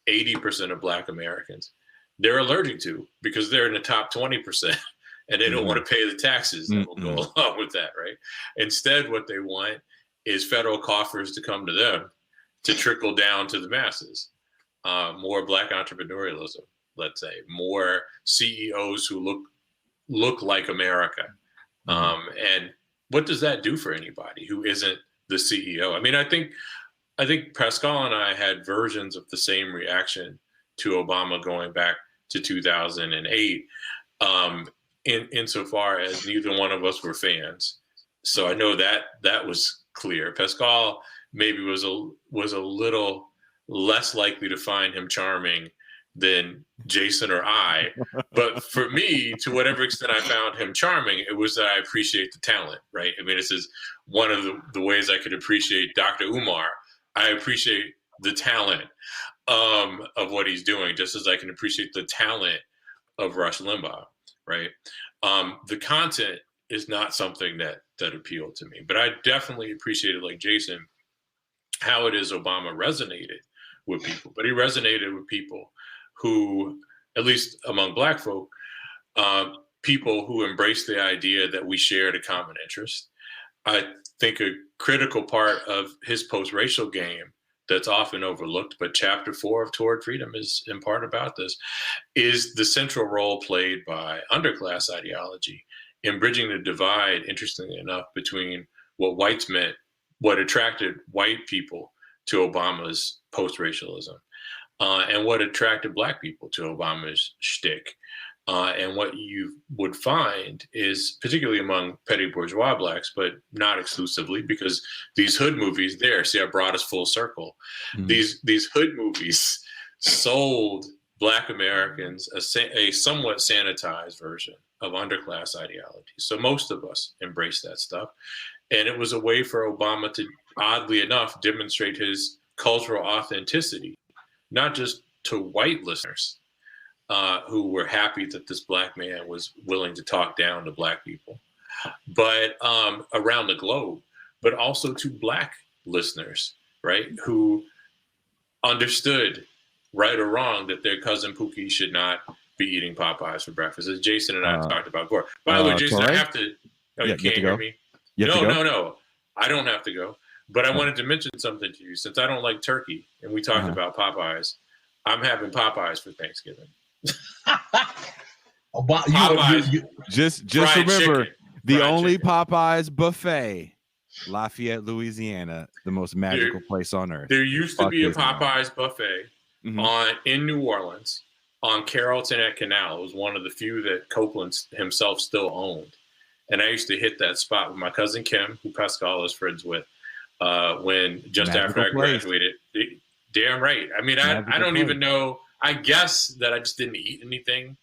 Speaker 3: 80% of Black Americans, they're allergic to, because they're in the top 20% and they don't want to pay the taxes that will go along with that, right? Instead, what they want is federal coffers to come to them to trickle down to the masses. More Black entrepreneurialism, let's say, more CEOs who look like America. And what does that do for anybody who isn't the CEO? I mean, I think Pascal and I had versions of the same reaction to Obama going back to 2008, insofar as neither one of us were fans. So I know that was clear. Pascal maybe was a little less likely to find him charming than Jason or I. But for me, to whatever extent I found him charming, it was that I appreciate the talent, right? I mean, this is one of the ways I could appreciate Dr. Umar. I appreciate the talent of what he's doing, just as I can appreciate the talent of Rush Limbaugh, right? The content is not something that appealed to me, but I definitely appreciated, like Jason, how it is Obama resonated with people. But he resonated with people who, at least among Black folk, people who embraced the idea that we shared a common interest. I think a critical part of his post-racial game that's often overlooked, but chapter 4 of Toward Freedom is in part about this, is the central role played by underclass ideology in bridging the divide, interestingly enough, between what attracted white people to Obama's post-racialism and what attracted Black people to Obama's shtick. And what you would find is, particularly among petty bourgeois Blacks, but not exclusively, because these hood movies I brought us full circle. These hood movies sold Black Americans a somewhat sanitized version of underclass ideology. So most of us embraced that stuff. And it was a way for Obama to, oddly enough, demonstrate his cultural authenticity, not just to white listeners, who were happy that this Black man was willing to talk down to Black people, but around the globe, but also to Black listeners, right, who understood, right or wrong, that their cousin Pookie should not be eating Popeyes for breakfast, as Jason and I talked about before. By the way, Jason,
Speaker 1: Touré?
Speaker 3: I have to. Oh, you can't hear me? No. I don't have to go. But I wanted to mention something to you. Since I don't like turkey, and we talked about Popeyes, I'm having Popeyes for Thanksgiving.
Speaker 1: Just
Speaker 3: Fried
Speaker 1: remember
Speaker 3: chicken.
Speaker 1: the
Speaker 3: Fried
Speaker 1: only
Speaker 3: chicken.
Speaker 1: Popeyes buffet, Lafayette, Louisiana, the most magical place on earth.
Speaker 3: There used to
Speaker 1: Fuck
Speaker 3: be a
Speaker 1: Disneyland.
Speaker 3: Popeyes buffet in New Orleans on Carrollton at Canal. It was one of the few that Copeland himself still owned. And I used to hit that spot with my cousin Kim, who Pascal is friends with, when just after I graduated. Damn right. I mean, I don't even know. I guess that I just didn't eat anything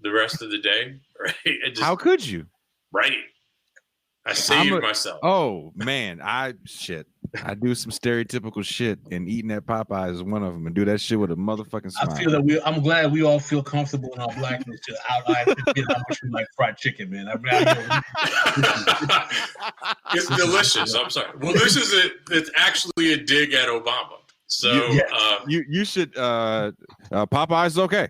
Speaker 3: the rest of the day. Right?
Speaker 1: How could you?
Speaker 3: Right. I saved myself.
Speaker 1: Oh man, I do some stereotypical shit, and eating at Popeyes is one of them. And do that shit with a motherfucking smile.
Speaker 2: I feel that I'm glad we all feel comfortable in our blackness to outline how much we like fried chicken, man.
Speaker 3: It's delicious. I'm sorry. Well, this is it's actually a dig at Obama. So
Speaker 1: you should Popeyes is okay.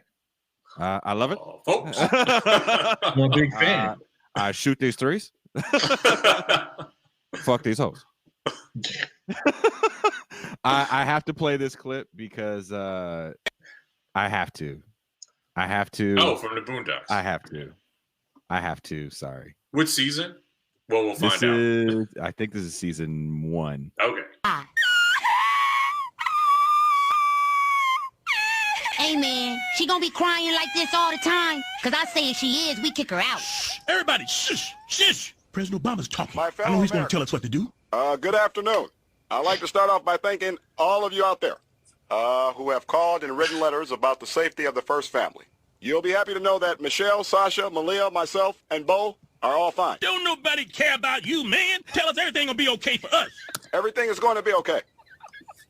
Speaker 1: I love it.
Speaker 3: Folks.
Speaker 2: I'm a big fan.
Speaker 1: I shoot these threes. Fuck these hoes. I have to play this clip because I have to.
Speaker 3: Oh, from the Boondocks.
Speaker 1: I have to. Sorry.
Speaker 3: Which season? Well, we'll find out.
Speaker 1: I think this is season 1.
Speaker 3: Okay.
Speaker 9: Hey, man, she gonna be crying like this all the time? Because I say if she is, we kick her out.
Speaker 10: Everybody, shush, shush. President Obama's talking.
Speaker 11: My fellow
Speaker 10: I know he's going to
Speaker 11: Americans.
Speaker 10: tell us what to do.
Speaker 11: Good afternoon. I'd like to start off by thanking all of you out there who have called and written letters about the safety of the First Family. You'll be happy to know that Michelle, Sasha, Malia, myself, and Bo are all fine.
Speaker 10: Don't nobody care about you, man. Tell us everything will be okay for us.
Speaker 11: Everything is going to be okay.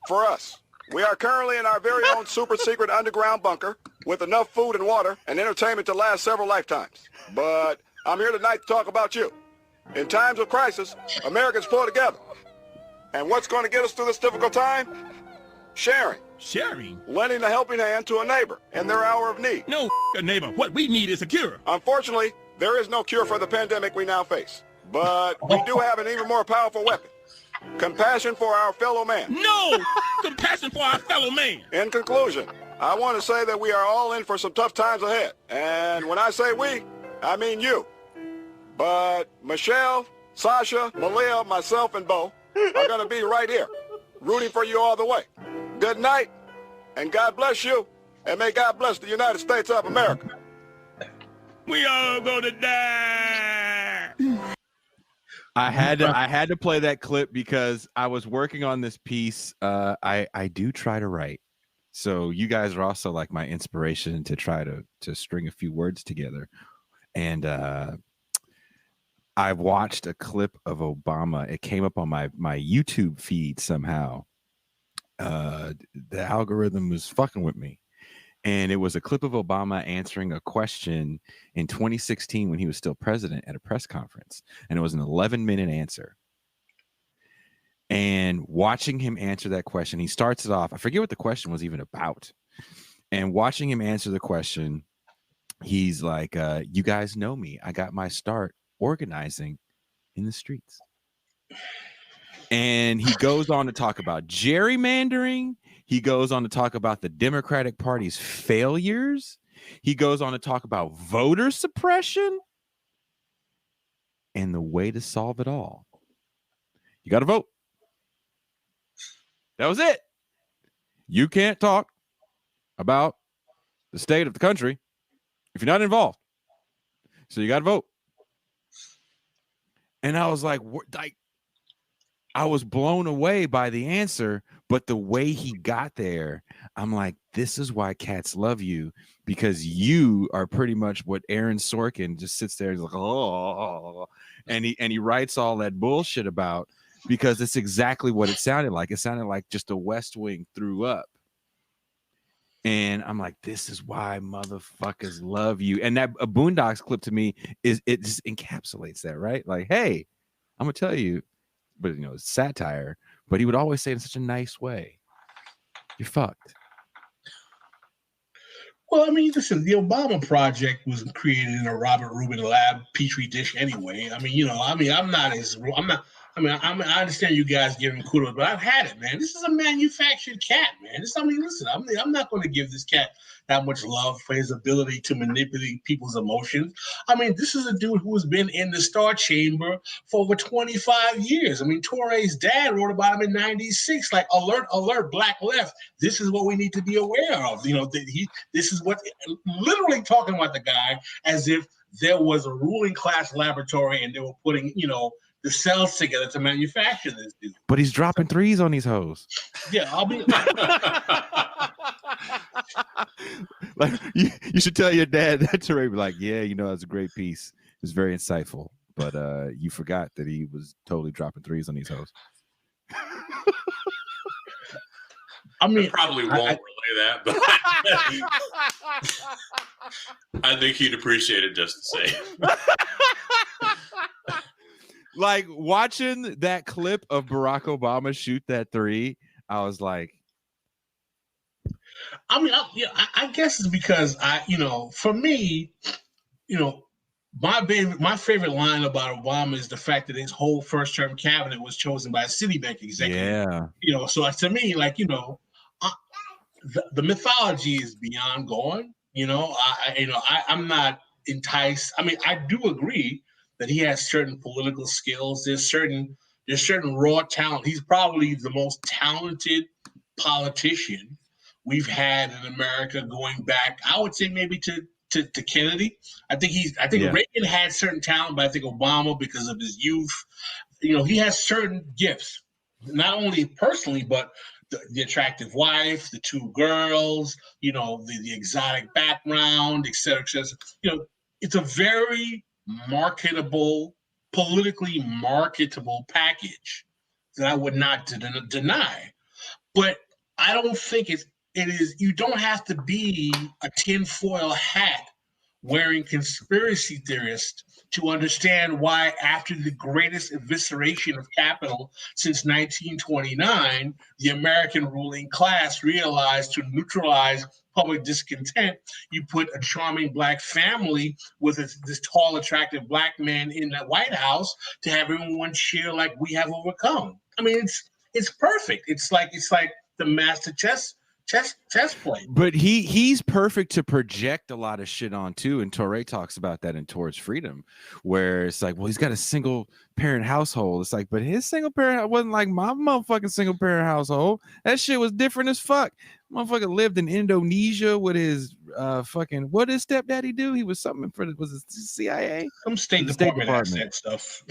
Speaker 11: For us. We are currently in our very own super secret underground bunker with enough food and water and entertainment to last several lifetimes. But I'm here tonight to talk about you. In times of crisis, Americans pull together. And what's going to get us through this difficult time? Sharing.
Speaker 10: Sharing?
Speaker 11: Lending a helping hand to a neighbor in their hour of need.
Speaker 10: No, neighbor. What we need is a cure.
Speaker 11: Unfortunately, there is no cure for the pandemic we now face. But we do have an even more powerful weapon. Compassion for our fellow man.
Speaker 10: No! Compassion for our fellow man.
Speaker 11: In conclusion, I want to say that we are all in for some tough times ahead. And when I say we, I mean you. But Michelle, Sasha, Malia, myself, and Bo are going to be right here, rooting for you all the way. Good night, and God bless you, and may God bless the United States of America.
Speaker 10: We all gonna die.
Speaker 1: I had to play that clip because I was working on this piece. I do try to write, so you guys are also like my inspiration to try to string a few words together. And I watched a clip of Obama. It came up on my YouTube feed somehow. The algorithm was fucking with me. And it was a clip of Obama answering a question in 2016 when he was still president at a press conference. And it was an 11-minute answer. And watching him answer that question, he starts it off. I forget what the question was even about. And watching him answer the question, he's like, you guys know me. I got my start organizing in the streets. And he goes on to talk about gerrymandering. He goes on to talk about the Democratic Party's failures. He goes on to talk about voter suppression. And the way to solve it all, you got to vote. That was it. You can't talk about the state of the country if you're not involved. So you got to vote. And I was like, I was blown away by the answer, but the way he got there, I'm like, this is why cats love you, because you are pretty much what Aaron Sorkin just sits there and is like, oh, and he writes all that bullshit about, because it's exactly what it sounded like. It sounded like just a West Wing threw up. And I'm like, this is why motherfuckers love you. And that a Boondocks clip to me it just encapsulates that, right? Like, hey, I'm gonna tell you. But it's satire, but he would always say it in such a nice way. You're fucked.
Speaker 2: Well, I mean, listen, the Obama project was created in a Robert Rubin lab petri dish anyway. I mean, I'm I mean, I understand you guys giving kudos, but I've had it, man. This is a manufactured cat, man. Listen, I'm not going to give this cat that much love for his ability to manipulate people's emotions. I mean, this is a dude who has been in the Star Chamber for over 25 years. I mean, Touré's dad wrote about him in '96, like, alert, alert, black left. This is what we need to be aware of. This is what, literally talking about the guy as if there was a ruling class laboratory and they were putting, the cells together to manufacture this dude.
Speaker 1: But he's dropping threes on these hoes.
Speaker 2: Yeah, I'll be
Speaker 1: like you should tell your dad that Touré be like, yeah, that's a great piece. It was very insightful. But you forgot that he was totally dropping threes on these hoes.
Speaker 3: I mean, I probably won't relay that, but I think he'd appreciate it just the same.
Speaker 1: Like, watching that clip of Barack Obama shoot that three, I was like,
Speaker 2: I mean, I guess it's because for me, my favorite line about Obama is the fact that his whole first-term cabinet was chosen by a Citibank executive.
Speaker 1: Yeah.
Speaker 2: So to me, the mythology is beyond gone. I'm not enticed. I mean, I do agree that he has certain political skills. There's certain raw talent. He's probably the most talented politician we've had in America going back, I would say, maybe to Kennedy. I think Reagan had certain talent, but I think Obama, because of his youth, he has certain gifts, not only personally, but the attractive wife, the two girls, the exotic background, et cetera, et cetera. It's a very politically marketable package that I would not deny. But I don't think it is, you don't have to be a tinfoil hat wearing conspiracy theorist to understand why, after the greatest evisceration of capital since 1929, the American ruling class realized to neutralize public discontent, you put a charming black family with this tall, attractive black man in the White House to have everyone cheer like we have overcome. I mean, it's perfect. It's like the master chess play.
Speaker 1: But he's perfect to project a lot of shit on too. And Touré talks about that in Towards Freedom, where it's like, well, he's got a single parent household. It's like, but his single parent wasn't like my motherfucking single parent household. That shit was different as fuck. Motherfucker lived in Indonesia with his fucking, what did his stepdaddy do? He was something was it CIA?
Speaker 2: Some State Department asset stuff.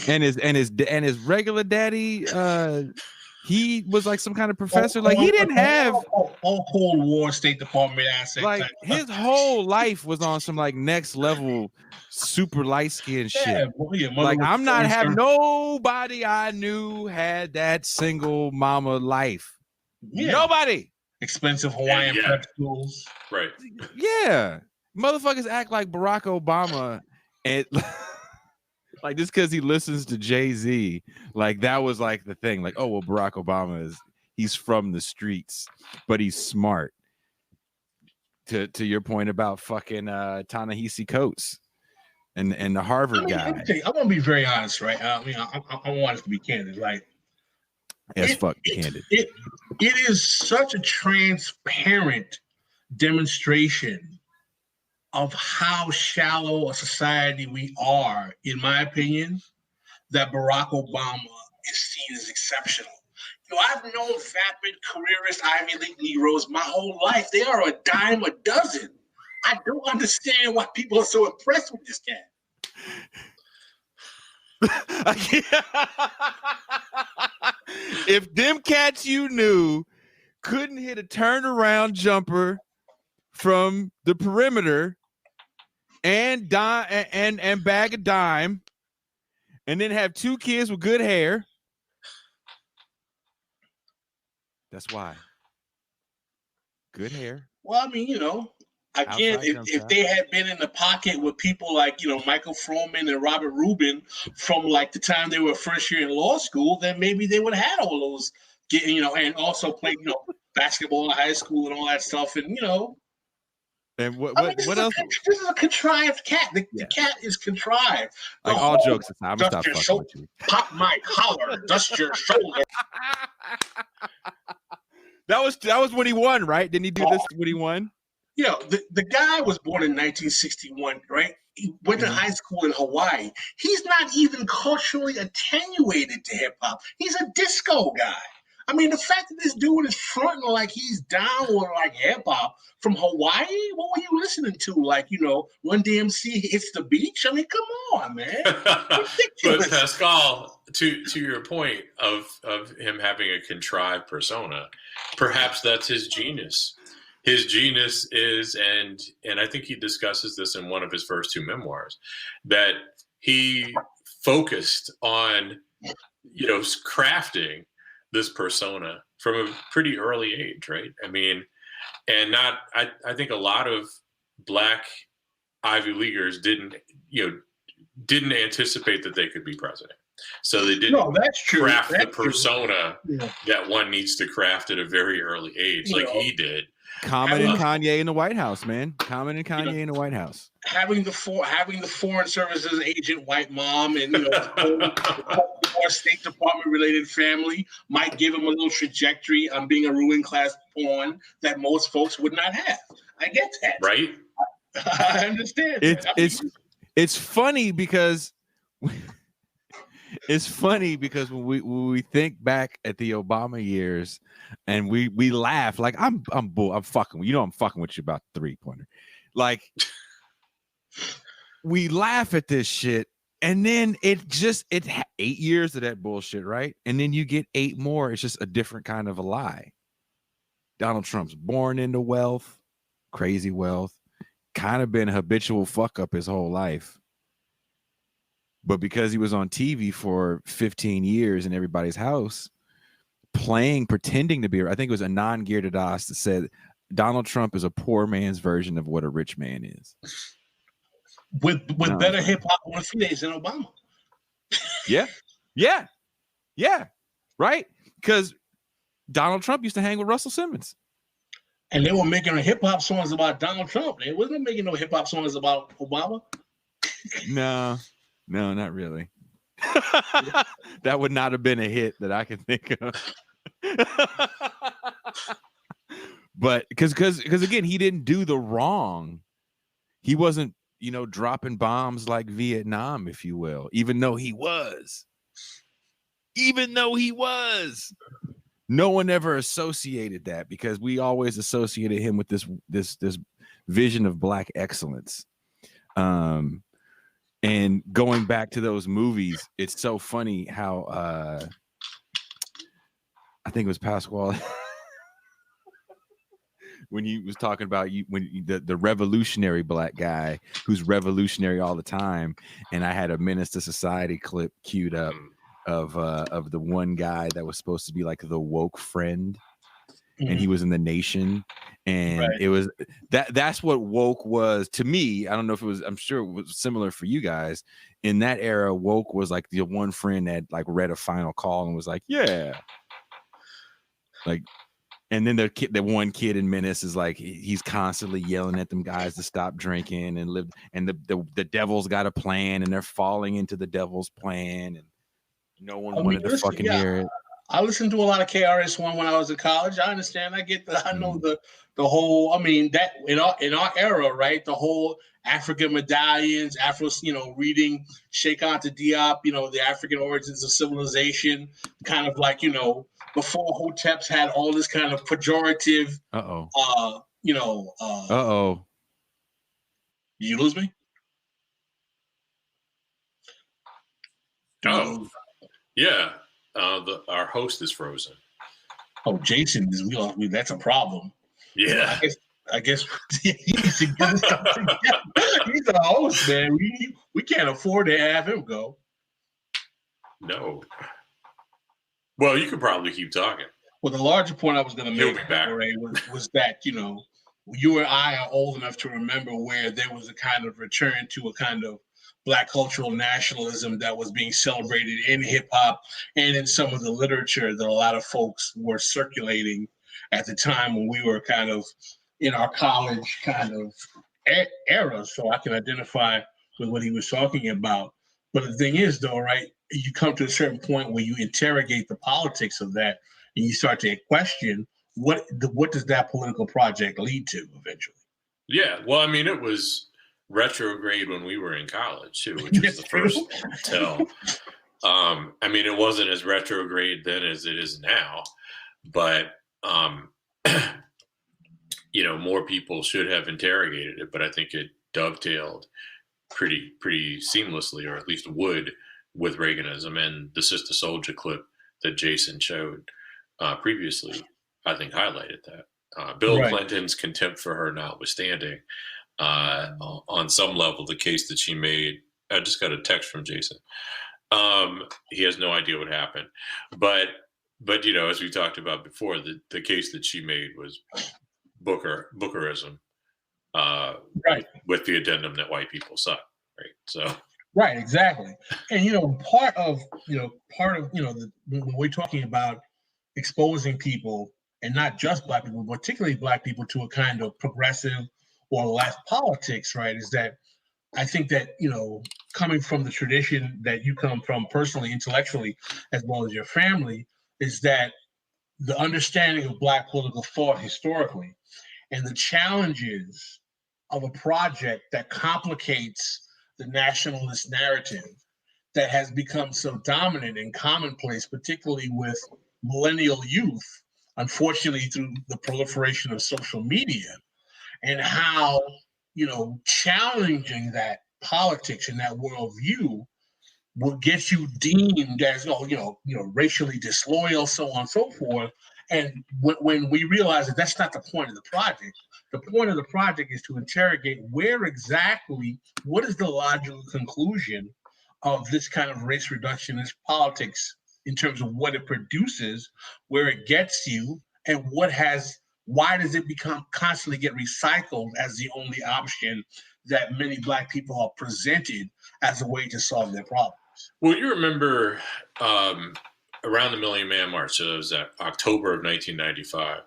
Speaker 1: and his regular daddy, he was like some kind of professor. Like, he didn't have
Speaker 2: all Cold War State Department assets.
Speaker 1: Like, his whole life was on some like next level super light skin shit. Like, I'm not having nobody I knew had that single mama life. Nobody.
Speaker 2: Expensive Hawaiian prep schools.
Speaker 3: Right.
Speaker 1: Yeah. Motherfuckers act like Barack Obama and like, just because he listens to Jay-Z, like, that was like the thing. Like, oh, well, Barack Obama he's from the streets, but he's smart. To your point about fucking Ta-Nehisi Coates and the Harvard guy.
Speaker 2: I'm gonna be very honest, right? I mean, I want us to be candid, right?
Speaker 1: Candid.
Speaker 2: It is such a transparent demonstration of how shallow a society we are, in my opinion, that Barack Obama is seen as exceptional. I've known vapid careerist Ivy League Negroes my whole life. They are a dime a dozen. I don't understand why people are so impressed with this cat.
Speaker 1: If them cats you knew couldn't hit a turnaround jumper from the perimeter and bag a dime, and then have two kids with good hair, that's why. Good hair.
Speaker 2: Well, I mean, again, if they had been in the pocket with people like, Michael Froman and Robert Rubin from like the time they were first year in law school, then maybe they would have had all those, and also played, basketball in high school and all that stuff. And,
Speaker 1: And what else?
Speaker 2: This is a contrived cat. The cat is contrived.
Speaker 1: Like all jokes aside, I'm gonna stop fucking with you.
Speaker 2: Pop my collar, dust your shoulder.
Speaker 1: That was when he won, right? Didn't he do this when he won?
Speaker 2: Yeah, the guy was born in 1961, right? He went to high school in Hawaii. He's not even culturally attenuated to hip hop. He's a disco guy. I mean, the fact that this dude is fronting like he's down with like hip hop from Hawaii, what were you listening to? Like, Run DMC Hits the Beach? I mean, come on, man.
Speaker 3: But Pascal, to your point of him having a contrived persona, perhaps that's his genius. His genius is, and I think he discusses this in one of his first two memoirs, that he focused on, crafting this persona from a pretty early age, right? I mean, and I think a lot of Black Ivy Leaguers didn't anticipate that they could be president. So they didn't craft the persona that one needs to craft at a very early age, like he did.
Speaker 1: Common and Kanye in the White House, man. Common and Kanye in the White House.
Speaker 2: Having the Foreign Services agent white mom and or State Department related family might give him a little trajectory on being a ruling class pawn that most folks would not have. I get that,
Speaker 3: right?
Speaker 2: I understand.
Speaker 1: It's funny because. It's funny because when we think back at the Obama years and we laugh, like I'm fucking with you. I'm fucking with you about 3-pointer. Like we laugh at this shit, and then it 8 years of that bullshit, right? And then you get 8 more. It's just a different kind of a lie. Donald Trump's born into wealth, crazy wealth, kind of been a habitual fuck up his whole life. But because he was on TV for 15 years in everybody's house, pretending to be, I think it was Anand Giridharadas that said Donald Trump is a poor man's version of what a rich man is.
Speaker 2: With better hip hop on days than Obama.
Speaker 1: Yeah. Right? Because Donald Trump used to hang with Russell Simmons.
Speaker 2: And they were making hip hop songs about Donald Trump. They wasn't making no hip hop songs about Obama.
Speaker 1: No, not really. That would not have been a hit that I can think of. But because again, he didn't do the wrong. He wasn't, dropping bombs like Vietnam, if you will, even though he was. No one ever associated that because we always associated him with this vision of Black excellence. And going back to those movies, it's so funny how I think it was Pascal when he was talking about the revolutionary Black guy who's revolutionary all the time, and I had a Menace II Society clip queued up of the one guy that was supposed to be like the woke friend. And he was in The Nation, and it was that's what woke was to me. I don't know if it was, I'm sure it was similar for you guys. In that era, woke was like the one friend that like read a final call and was like, yeah. Like, and then the one kid in Menace is like, he's constantly yelling at them guys to stop drinking and live, and the devil's got a plan and they're falling into the devil's plan, and no one wanted to fucking hear it.
Speaker 2: I listened to a lot of KRS-One when I was in college. I understand. I get that. I know the whole. I mean, that in our era, right? The whole African medallions, reading Sheikh Anta Diop, the African origins of civilization, kind of like before Hoteps had all this kind of pejorative. Did you lose me?
Speaker 3: Oh, yeah. Our host is frozen.
Speaker 2: Oh, Jason is. That's a problem.
Speaker 3: Yeah.
Speaker 2: I guess he needs to get stuff together. He's the host, man. We can't afford to have him go.
Speaker 3: No. Well, you could probably keep talking.
Speaker 2: Well, the larger point I was going to make,
Speaker 3: He'll be back.
Speaker 2: was that you and I are old enough to remember where there was a kind of return to a kind of Black cultural nationalism that was being celebrated in hip hop and in some of the literature that a lot of folks were circulating at the time when we were kind of in our college kind of era, so I can identify with what he was talking about. But the thing is, though, right, you come to a certain point where you interrogate the politics of that, and you start to question what does that political project lead to eventually.
Speaker 3: Yeah, well, I mean, it was retrograde when we were in college too, which was the first tell. I mean, it wasn't as retrograde then as it is now, but you know, more people should have interrogated it. But I think it dovetailed pretty seamlessly, or at least would, with Reaganism. And the Sister Soldier clip that Jason showed previously, I think, highlighted that. Bill Clinton's contempt for her notwithstanding, on some level, the case that she made. I just got a text from Jason. He has no idea what happened, but you know, as we talked about before, the case that she made was Bookerism, with the addendum that white people suck, right? So
Speaker 2: right, exactly. And you know, part of when we're talking about exposing people, and not just Black people, but particularly Black people, to a kind of progressive or left politics, right, is that I think that, you know, coming from the tradition that you come from personally, intellectually, as well as your family, is that the understanding of Black political thought historically and the challenges of a project that complicates the nationalist narrative that has become so dominant and commonplace, particularly with millennial youth, unfortunately, through the proliferation of social media, and how, you know, challenging that politics and that worldview will get you deemed as, racially disloyal, so on and so forth. And when we realize that that's not the point of the project, the point of the project is to interrogate what is the logical conclusion of this kind of race reductionist politics in terms of what it produces, where it gets you, and why does it constantly get recycled as the only option that many Black people are presented as a way to solve their problems?
Speaker 3: Well, you remember around the Million Man March, so it was October of 1995,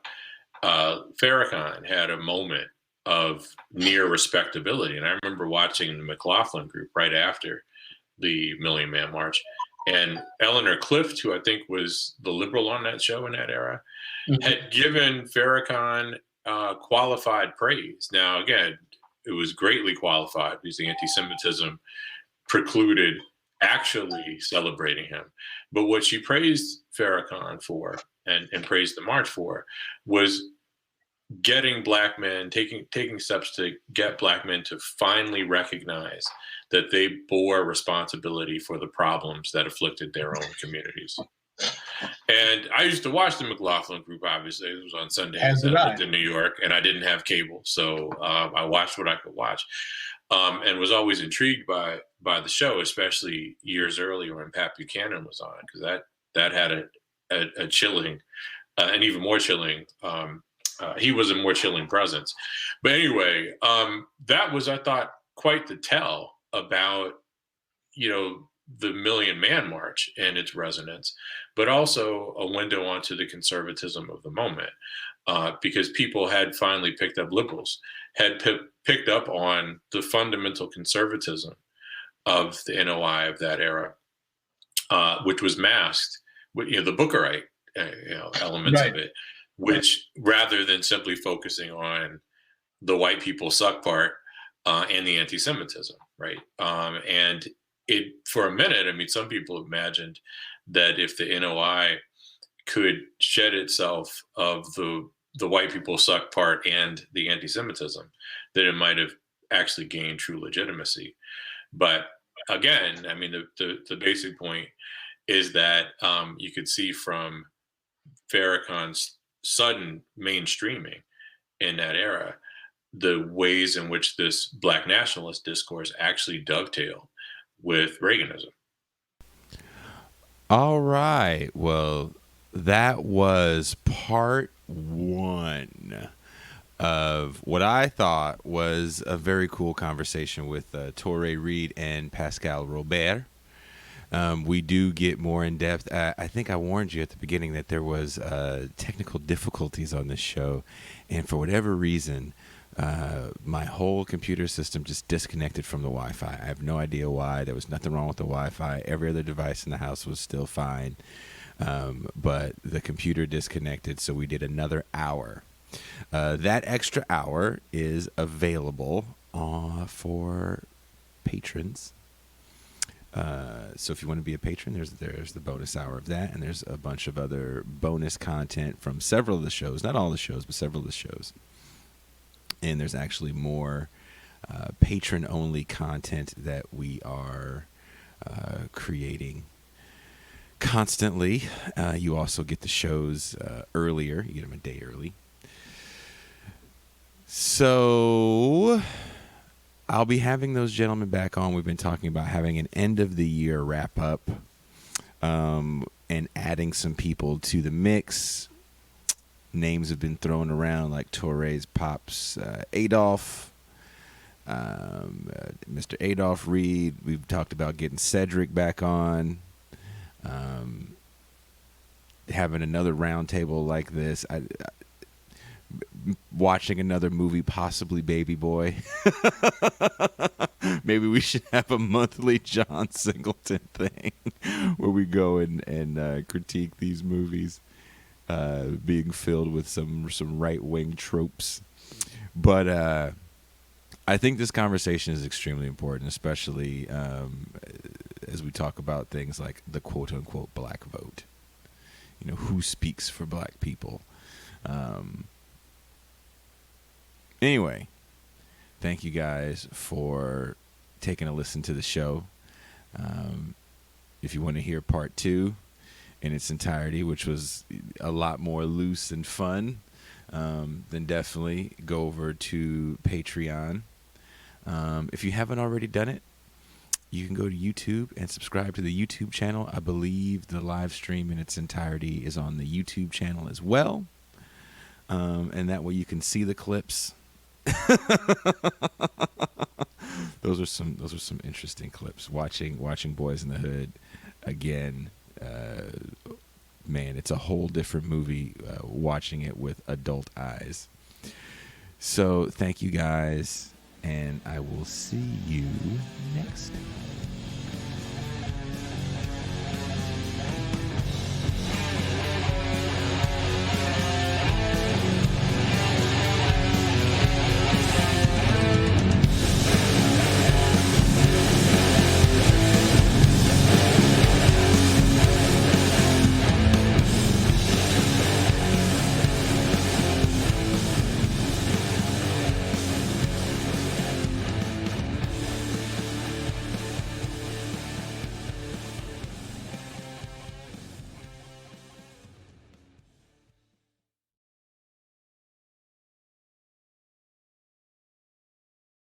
Speaker 3: Farrakhan had a moment of near respectability. And I remember watching the McLaughlin Group right after the Million Man March. And Eleanor Clift, who I think was the liberal on that show in that era, had given Farrakhan qualified praise. Now, again, it was greatly qualified because the anti-Semitism precluded actually celebrating him. But what she praised Farrakhan for and praised the march for was getting Black men, taking steps to get Black men to finally recognize that they bore responsibility for the problems that afflicted their own communities. And I used to watch the McLaughlin Group, obviously. It was on Sundays. I lived in New York, and I didn't have cable, so I watched what I could watch, and was always intrigued by the show, especially years earlier when Pat Buchanan was on, because that had a chilling, and even more chilling. He was a more chilling presence. But anyway, that was, I thought, quite the tell about, you know, the Million Man March and its resonance, but also a window onto the conservatism of the moment, because people had finally picked up, liberals had picked up on the fundamental conservatism of the NOI of that era, which was masked with, you know, the Bookerite elements of it, which, rather than simply focusing on the white people suck part and the anti-Semitism, right? And it, for a minute, I mean, some people imagined that if the NOI could shed itself of the white people suck part and the anti-Semitism, that it might have actually gained true legitimacy. But again, I mean, the basic point is that you could see from Farrakhan's sudden mainstreaming in that era, the ways in which this Black nationalist discourse actually dovetailed with Reaganism.
Speaker 1: All right. Well, that was part one of what I thought was a very cool conversation with Touré Reed and Pascal Robert. We do get more in depth. I think I warned you at the beginning that there was technical difficulties on this show, and for whatever reason, my whole computer system just disconnected from the Wi-Fi. I have no idea why. There was nothing wrong with the Wi-Fi. Every other device in the house was still fine, but the computer disconnected, so we did another hour. That extra hour is available for patrons. So if you want to be a patron, there's the bonus hour of that, and there's a bunch of other bonus content from several of the shows, not all the shows, but several of the shows. And there's actually more patron-only content that we are creating constantly. You also get the shows earlier. You get them a day early. So I'll be having those gentlemen back on. We've been talking about having an end of the year wrap up, and adding some people to the mix. Names have been thrown around like Touré's pops Adolf, Mr. Adolf Reed. We've talked about getting Cedric back on, having another roundtable like this. Watching another movie, possibly Baby Boy. Maybe we should have a monthly John Singleton thing where we go and critique these movies, being filled with some right-wing tropes. But I think this conversation is extremely important, especially as we talk about things like the quote-unquote black vote. You know, who speaks for black people? Anyway, thank you guys for taking a listen to the show. If you want to hear part 2 in its entirety, which was a lot more loose and fun, then definitely go over to Patreon. If you haven't already done it, you can go to YouTube and subscribe to the YouTube channel. I believe the live stream in its entirety is on the YouTube channel as well. And that way you can see the clips. Those are some interesting clips. Watching Boyz n the Hood again, man, it's a whole different movie watching it with adult eyes. So thank you guys, and I will see you next time.